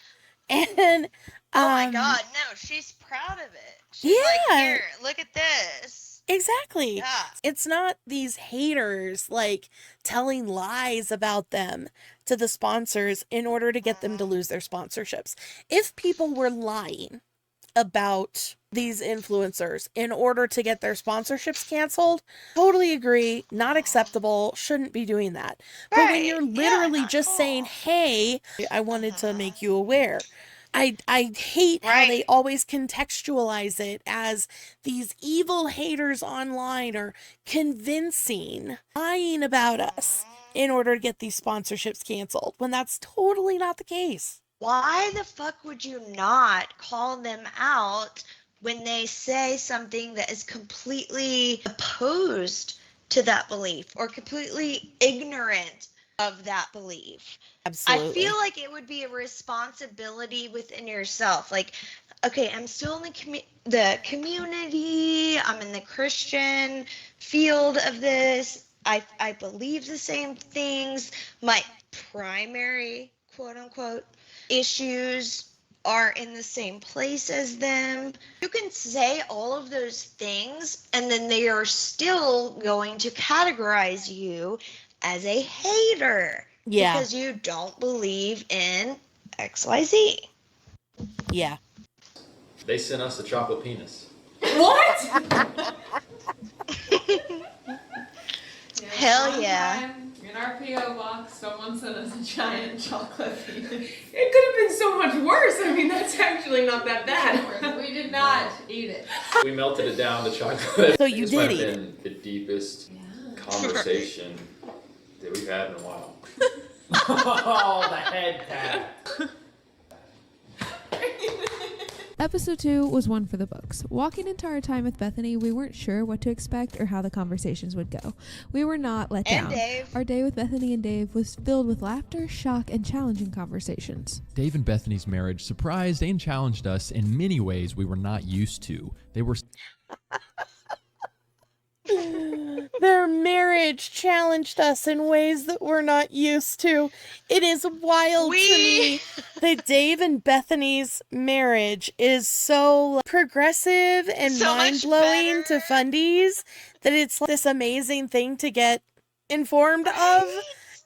And oh my god, no, she's proud of it. She's like, here, look at this. Exactly. Yeah. It's not these haters like telling lies about them to the sponsors in order to get them to lose their sponsorships. If people were lying about these influencers in order to get their sponsorships canceled, totally agree, not acceptable, shouldn't be doing that. But when you're literally just saying, hey, I wanted to make you aware, I hate how they always contextualize it as these evil haters online are convincing, lying about us in order to get these sponsorships canceled, when that's totally not the case. Why the fuck would you not call them out when they say something that is completely opposed to that belief or completely ignorant of that belief? Absolutely. I feel like it would be a responsibility within yourself. Like, okay, I'm still in the community. I'm in the Christian field of this. I believe the same things. My primary, quote unquote, issues are in the same place as them. You can say all of those things, and then they are still going to categorize you as a hater. Yeah. Because you don't believe in XYZ. Yeah. They sent us a chocolate penis. What? Hell yeah. In our P.O. box, someone sent us a giant chocolate penis. It could have been so much worse. I mean, that's actually not that bad. We did not eat it. We melted it down to chocolate. So you this did might have eat been the deepest conversation that we've had in a while. Oh, the head pat. Episode 2 was one for the books. Walking into our time with Bethany, we weren't sure what to expect or how the conversations would go. We were not let down. Dave. Our day with Bethany and Dave was filled with laughter, shock, and challenging conversations. Dave and Bethany's marriage surprised and challenged us in many ways we were not used to. They were... Their marriage challenged us in ways that we're not used to. It is wild to me that Dave and Bethany's marriage is so progressive and So mind-blowing to fundies that it's this amazing thing to get informed of.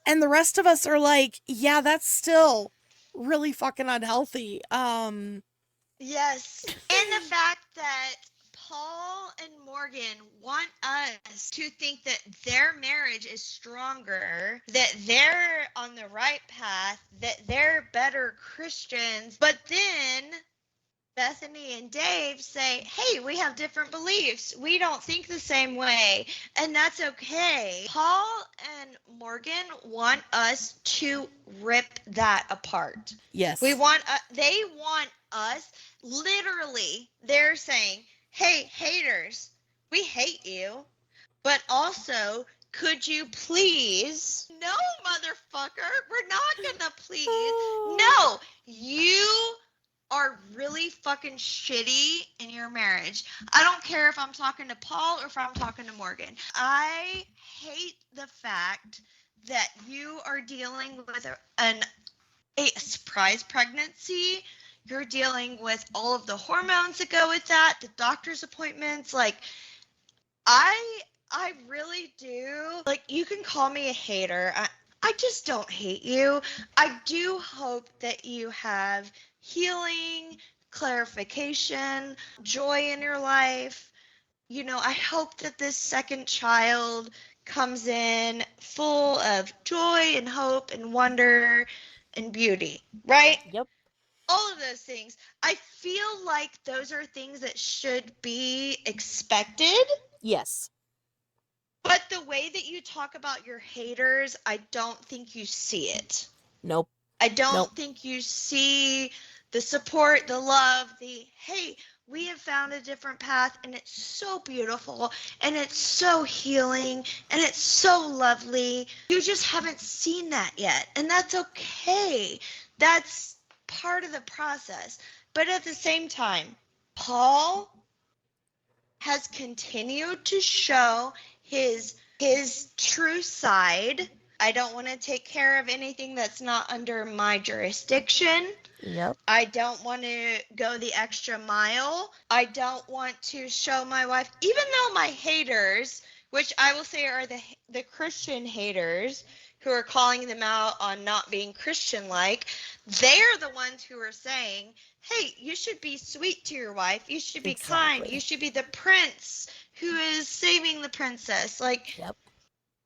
And the rest of us are like, yeah, that's still really fucking unhealthy. Yes. And the fact that Paul and Morgan want us to think that their marriage is stronger, that they're on the right path, that they're better Christians, but then Bethany and Dave say, hey, we have different beliefs. We don't think the same way, and that's okay. Paul and Morgan want us to rip that apart. Yes. They want us. Literally, they're saying, hey, haters, we hate you, but also, could you please? No, motherfucker, we're not gonna please. No, you are really fucking shitty in your marriage. I don't care if I'm talking to Paul or if I'm talking to Morgan. I hate the fact that you are dealing with a surprise pregnancy. You're dealing with all of the hormones that go with that, the doctor's appointments. Like, I really do. Like, you can call me a hater. I just don't hate you. I do hope that you have healing, clarification, joy in your life. You know, I hope that this second child comes in full of joy and hope and wonder and beauty, right? Yep. All of those things. I feel like those are things that should be expected. Yes. But the way that you talk about your haters, I don't think you see it. Nope. I don't think you see the support, the love, the, hey, we have found a different path and it's so beautiful and it's so healing and it's so lovely. You just haven't seen that yet. And that's okay. That's part of the process. But at the same time, Paul has continued to show his true side. I don't want to take care of anything that's not under my jurisdiction. Yep. I don't want to go the extra mile. I don't want to show my wife, even though my haters, which I will say are the Christian haters who are calling them out on not being Christian-like, they're the ones who are saying, hey, you should be sweet to your wife. You should be kind. You should be the prince who is saving the princess. Like,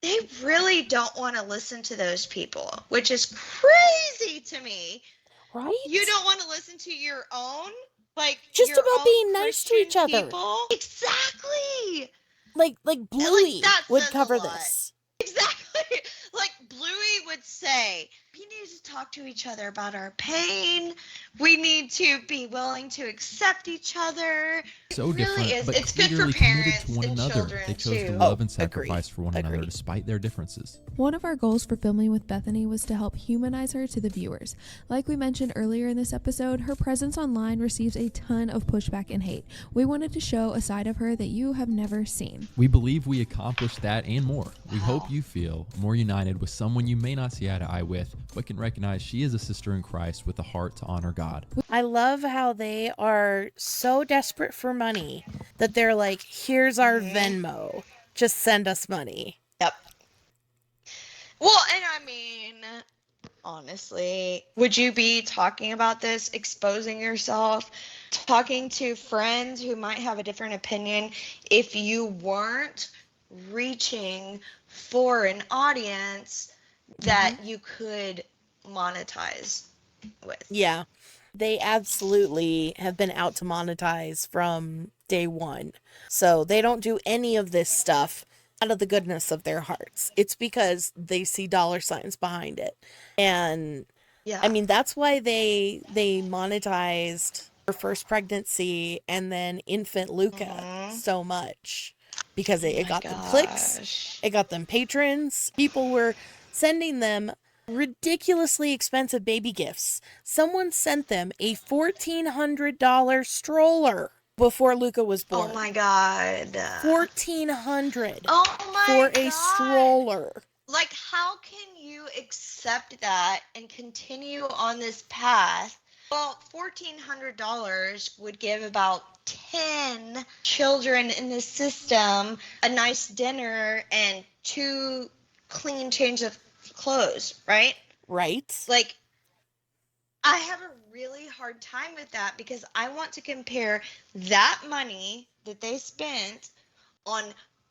they really don't want to listen to those people, which is crazy to me. Right? You don't want to listen to your own, like, just your about own being nice to each other. people. Exactly. Like Bluey would cover a lot. this. Exactly. Like Bluey would say, we need to talk to each other about our pain. We need to be willing to accept each other. So it really different, is. but It's good clearly for committed parents to one and another. children They chose too. to love and sacrifice for one another despite their differences. One of our goals for Filming with Bethany was to help humanize her to the viewers. Like we mentioned earlier in this episode, her presence online receives a ton of pushback and hate. We wanted to show a side of her that you have never seen. We believe we accomplished that and more. We hope you feel more united with someone you may not see eye to eye with, but can recognize she is a sister in Christ with a heart to honor God. I love how they are so desperate for money that they're like, here's our Venmo. Just send us money. Yep. Well, and I mean, honestly, would you be talking about this, exposing yourself, talking to friends who might have a different opinion if you weren't reaching for an audience that you could monetize with? Yeah. They absolutely have been out to monetize from day one. So they don't do any of this stuff out of the goodness of their hearts. It's because they see dollar signs behind it. And I mean, that's why they monetized her first pregnancy and then infant Luca so much, because it got them clicks, it got them patrons. People were sending them ridiculously expensive baby gifts. Someone sent them a $1,400 stroller before Luca was born. Oh my God. $1,400 for a stroller. Like, how can you accept that and continue on this path? Well, $1,400 would give about 10 children in the system a nice dinner and 2 clean changes of clothes, right? Right. Like, I have a really hard time with that because I want to compare that money that they spent on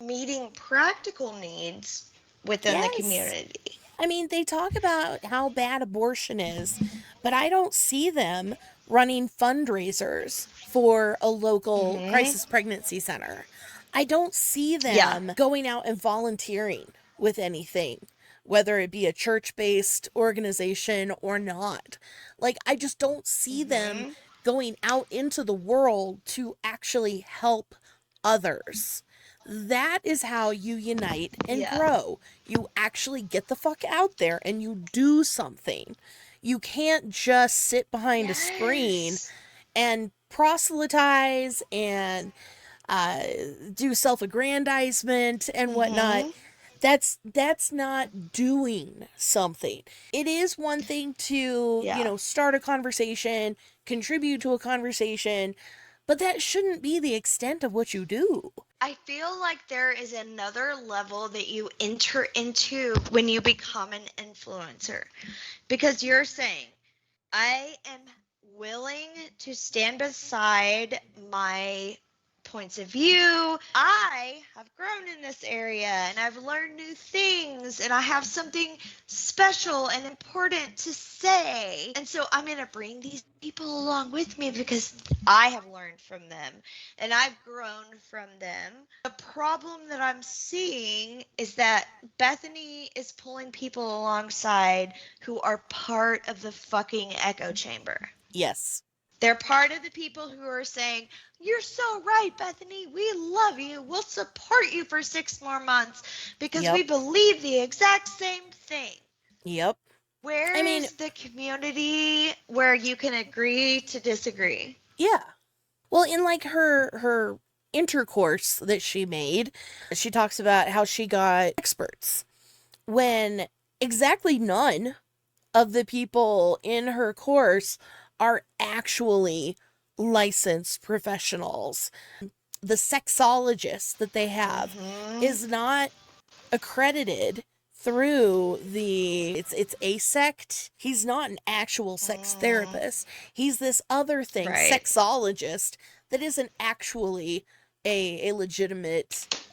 meeting practical needs within the community. I mean, they talk about how bad abortion is, but I don't see them running fundraisers for a local crisis pregnancy center. I don't see them going out and volunteering with anything, whether it be a church-based organization or not. Like, I just don't see them going out into the world to actually help others. That is how you unite and grow. You actually get the fuck out there and you do something. You can't just sit behind a screen and proselytize and do self-aggrandizement and whatnot. That's not doing something. It is one thing to, start a conversation, contribute to a conversation, but that shouldn't be the extent of what you do. I feel like there is another level that you enter into when you become an influencer. Because you're saying, I am willing to stand beside my points of view. I have grown in this area and I've learned new things and I have something special and important to say. And so I'm going to bring these people along with me because I have learned from them and I've grown from them. The problem that I'm seeing is that Bethany is pulling people alongside who are part of the fucking echo chamber. Yes. They're part of the people who are saying, you're so right, Bethany. We love you. We'll support you for 6 more months because we believe the exact same thing. Yep. Where is the community where you can agree to disagree? Yeah. Well, in like her intercourse that she made, she talks about how she got experts when exactly none of the people in her course are actually licensed professionals. The sexologist that they have is not accredited through it's ASECT. He's not an actual sex therapist. He's this other thing, sexologist, that isn't actually a legitimate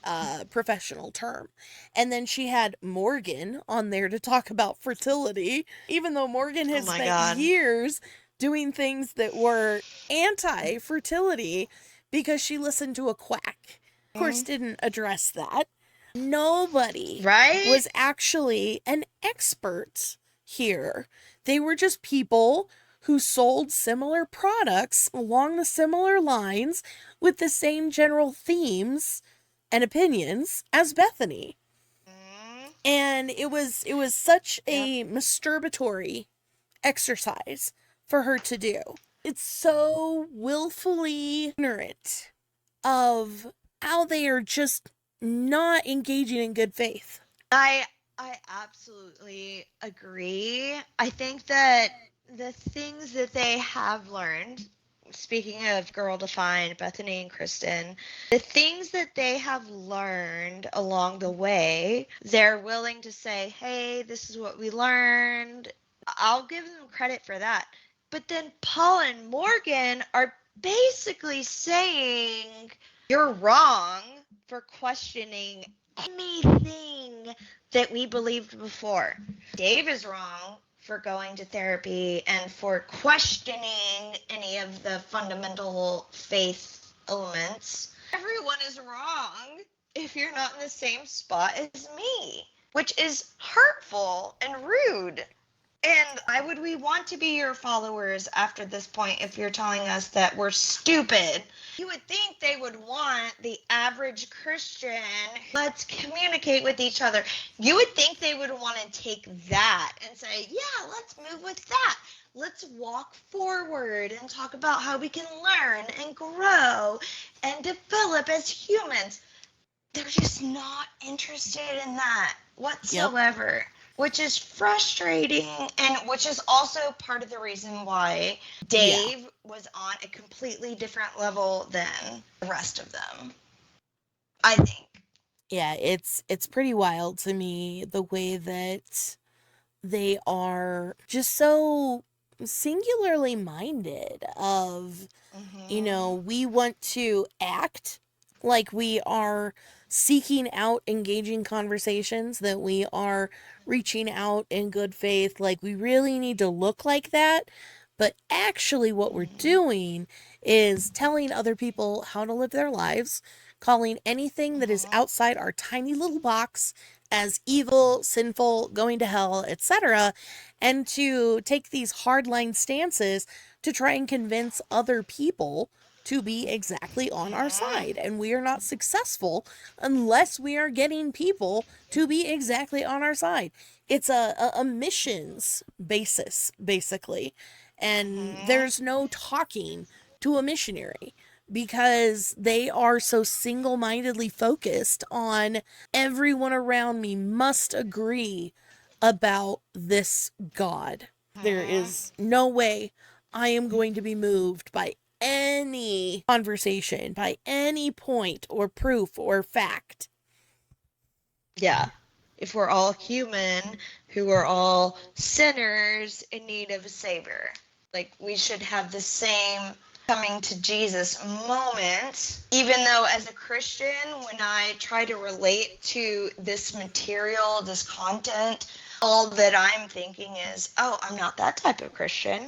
professional term. And then she had Morgan on there to talk about fertility, even though Morgan has spent years doing things that were anti-fertility because she listened to a quack. Of course, didn't address that. Nobody was actually an expert here. They were just people who sold similar products along the similar lines with the same general themes and opinions as Bethany. And it was such a masturbatory exercise for her to do. It's so willfully ignorant of how they are just not engaging in good faith. I absolutely agree. I think that the things that they have learned, speaking of Girl Defined, Bethany and Kristen, the things that they have learned along the way, they're willing to say, hey, this is what we learned. I'll give them credit for that. But then Paul and Morgan are basically saying, you're wrong for questioning anything that we believed before. Dave is wrong for going to therapy and for questioning any of the fundamental faith elements. Everyone is wrong if you're not in the same spot as me, which is hurtful and rude. And why would we want to be your followers after this point if you're telling us that we're stupid? You would think they would want the average Christian, let's communicate with each other. You would think they would want to take that and say, yeah, let's move with that. Let's walk forward and talk about how we can learn and grow and develop as humans. They're just not interested in that whatsoever. Yep. Which is frustrating, and which is also part of the reason why Dave was on a completely different level than the rest of them, I think. Yeah, it's pretty wild to me the way that they are just so singularly minded of, we want to act like we are seeking out engaging conversations, that we are reaching out in good faith, like we really need to look like that. But actually what we're doing is telling other people how to live their lives, calling anything that is outside our tiny little box as evil, sinful, going to hell, etc., and to take these hardline stances to try and convince other people to be exactly on our side. And we are not successful unless we are getting people to be exactly on our side. It's a missions basis, basically. And there's no talking to a missionary because they are so single-mindedly focused on everyone around me must agree about this God. There is no way I am going to be moved by any conversation, by any point or proof or fact. Yeah. If we're all human, who are all sinners in need of a savior, like we should have the same coming to Jesus moment. Even though as a Christian, when I try to relate to this material, this content, all that I'm thinking is, oh, I'm not that type of Christian.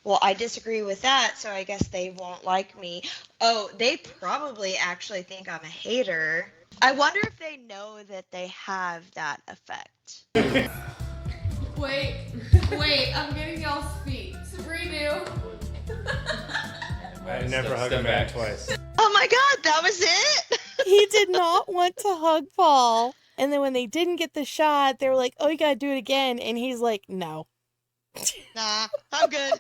Well, I disagree with that, so I guess they won't like me. Oh, they probably actually think I'm a hater. I wonder if they know that they have that effect. Wait, I'm getting y'all's feet. Redo. I never hug a man twice. Oh my god, that was it? He did not want to hug Paul. And then when they didn't get the shot, they were like, oh, you gotta do it again. And he's like, no. Nah, I'm good.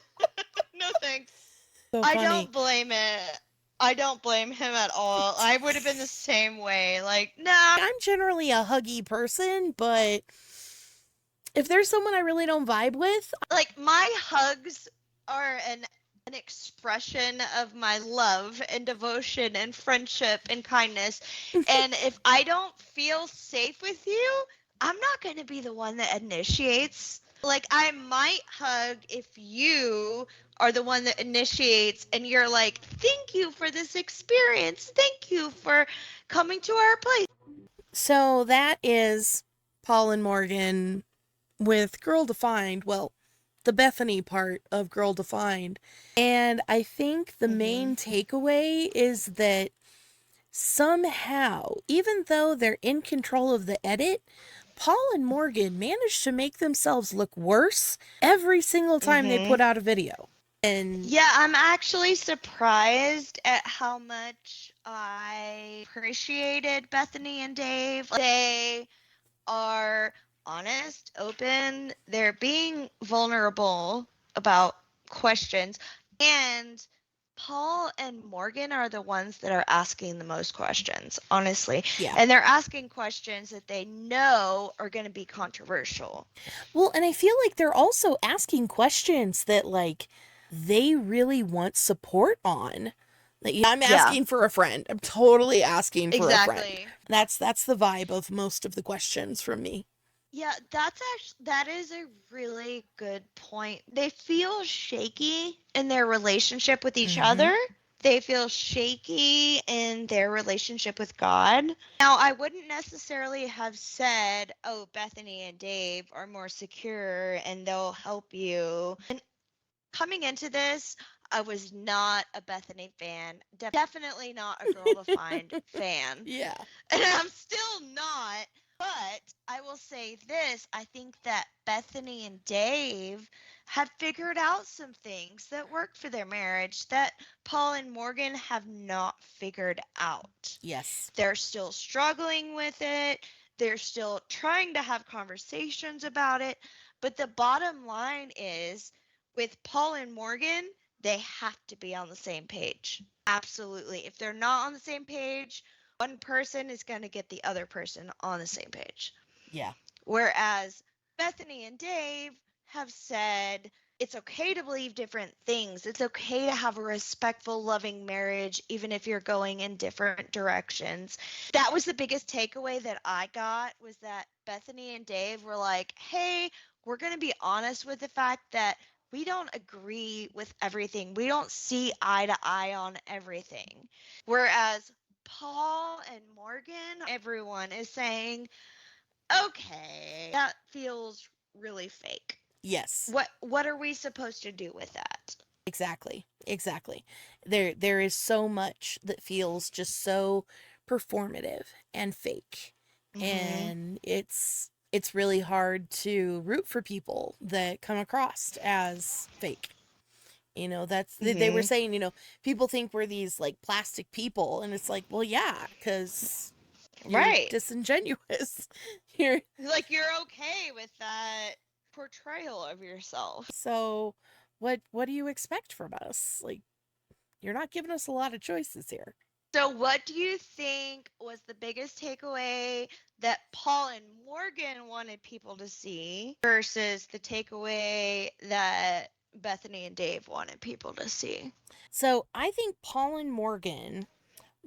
No thanks. So I funny. don't blame it. I don't blame him at all. I would have been the same way. Like, nah. I'm generally a huggy person, but if there's someone I really don't vibe with, like my hugs are an expression of my love and devotion and friendship and kindness. And if I don't feel safe with you, I'm not going to be the one that initiates. Like I might hug if you are the one that initiates and you're like, thank you for this experience. Thank you for coming to our place. So that is Paul and Morgan with Girl Defined. Well, the Bethany part of Girl Defined. And I think the main takeaway is that somehow, even though they're in control of the edit, Paul and Morgan managed to make themselves look worse every single time they put out a video. And yeah, I'm actually surprised at how much I appreciated Bethany and Dave. They are honest, open, they're being vulnerable about questions, and Paul and Morgan are the ones that are asking the most questions, honestly. Yeah. And they're asking questions that they know are going to be controversial. Well, and I feel like they're also asking questions that, like, they really want support on. Like, I'm asking for a friend. I'm totally asking for a friend. That's the vibe of most of the questions from me. Yeah, that is a really good point. They feel shaky in their relationship with each other. They feel shaky in their relationship with God. Now, I wouldn't necessarily have said, oh, Bethany and Dave are more secure and they'll help you. And coming into this, I was not a Bethany fan. Definitely not a Girl Defined fan. Yeah. And I'm still not. But I will say this, I think that Bethany and Dave have figured out some things that work for their marriage that Paul and Morgan have not figured out. Yes. They're still struggling with it. They're still trying to have conversations about it. But the bottom line is, with Paul and Morgan, they have to be on the same page. Absolutely. If they're not on the same page, one person is going to get the other person on the same page. Yeah. Whereas Bethany and Dave have said it's okay to believe different things. It's okay to have a respectful, loving marriage, even if you're going in different directions. That was the biggest takeaway that I got, was that Bethany and Dave were like, hey, we're going to be honest with the fact that we don't agree with everything. We don't see eye to eye on everything. Whereas Paul and Morgan, everyone is saying, okay, that feels really fake. Yes. What are we supposed to do with that? Exactly. There is so much that feels just so performative and fake. And it's really hard to root for people that come across as fake. You know, they were saying, you know, people think we're these like plastic people, and it's like, well, yeah, because you're disingenuous. You're like, you're okay with that portrayal of yourself. So what do you expect from us? Like, you're not giving us a lot of choices here. So what do you think was the biggest takeaway that Paul and Morgan wanted people to see versus the takeaway that Bethany and Dave wanted people to see? So I think Paul and Morgan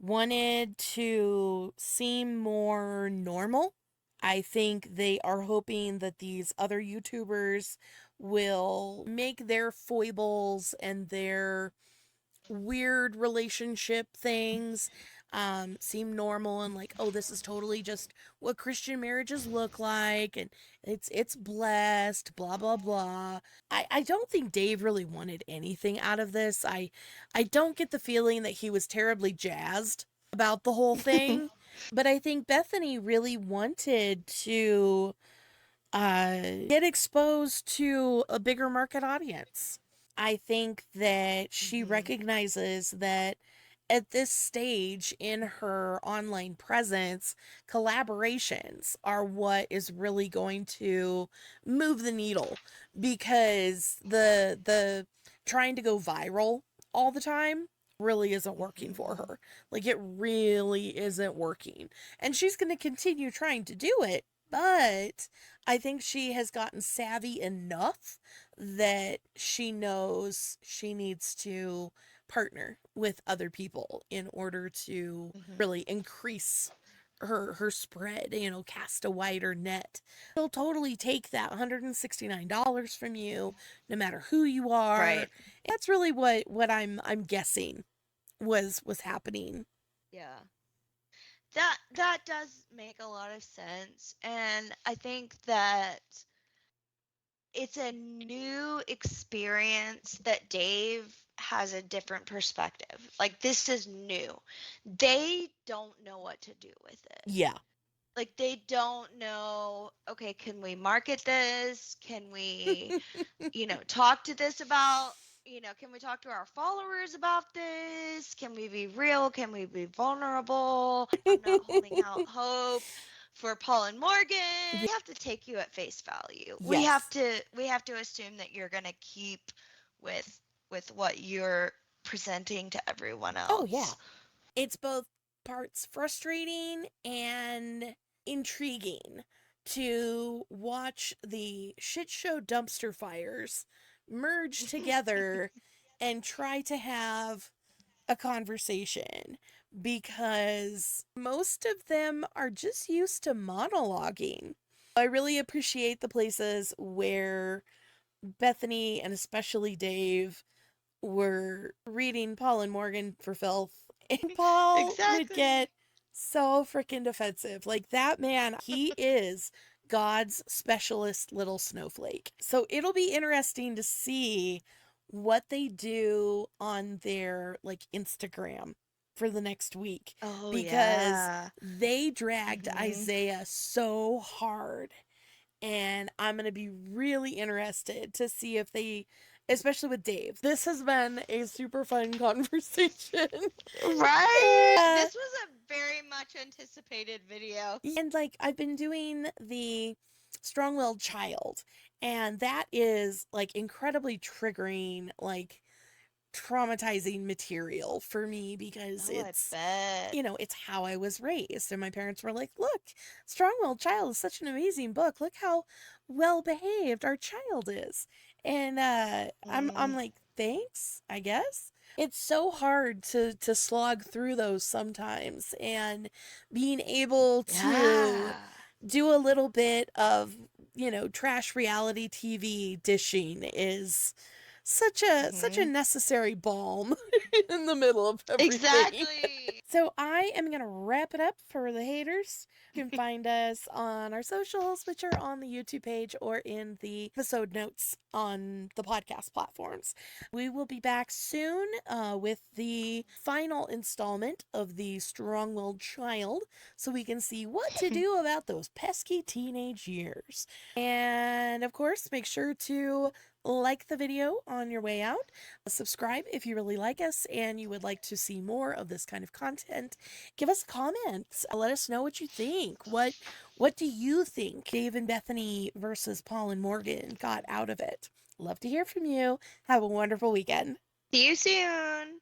wanted to seem more normal. I think they are hoping that these other YouTubers will make their foibles and their weird relationship things seem normal, and like, oh, this is totally just what Christian marriages look like, and it's blessed, blah blah blah. I don't think Dave really wanted anything out of this. I don't get the feeling that he was terribly jazzed about the whole thing. But I think Bethany really wanted to get exposed to a bigger market audience. I think that she recognizes that at this stage in her online presence, collaborations are what is really going to move the needle, because the trying to go viral all the time really isn't working for her. Like, it really isn't working. And she's going to continue trying to do it, but I think she has gotten savvy enough that she knows she needs to partner with other people in order to really increase her spread, you know, cast a wider net. She'll totally take that $169 from you, no matter who you are. Right. That's really what I'm guessing was happening. Yeah. That does make a lot of sense, and I think that it's a new experience that Dave has a different perspective. Like, this is new. They don't know what to do with it. Yeah. Like, they don't know, okay, can we market this? Can we, you know, talk to this about, you know, can we talk to our followers about this? Can we be real? Can we be vulnerable? I'm not holding out hope for Paul and Morgan. We have to take you at face value. Yes. We have to assume that you're going to keep with what you're presenting to everyone else. Oh yeah. It's both parts frustrating and intriguing to watch the shit show dumpster fires merge together and try to have a conversation, because most of them are just used to monologuing. I really appreciate the places where Bethany and especially Dave were reading Paul and Morgan for filth, and Paul would get so freaking defensive. Like, that man, he is God's specialist little snowflake. So it'll be interesting to see what they do on their like Instagram for the next week. Oh, because they dragged Isaiah so hard, and I'm going to be really interested to see if they, especially with Dave. This has been a super fun conversation. Right? This was a very much anticipated video. And like, I've been doing the strong-willed child, and that is like incredibly triggering, like traumatizing material for me, because it's, you know, it's how I was raised. And my parents were like, look, Strong-Willed Child is such an amazing book. Look how well behaved our child is. And I'm like, thanks, I guess. It's so hard to slog through those sometimes, and being able to do a little bit of, you know, trash reality TV dishing is such a necessary balm in the middle of everything. Exactly. So I am going to wrap it up for the haters. You can find us on our socials, which are on the YouTube page or in the episode notes on the podcast platforms. We will be back soon with the final installment of the Strong-Willed Child, so we can see what to do about those pesky teenage years. And of course, make sure to like the video on your way out. Subscribe if you really like us and you would like to see more of this kind of content. Give us comments. Let us know what you think. What do you think Dave and Bethany versus Paul and Morgan got out of it? Love to hear from you. Have a wonderful weekend. See you soon.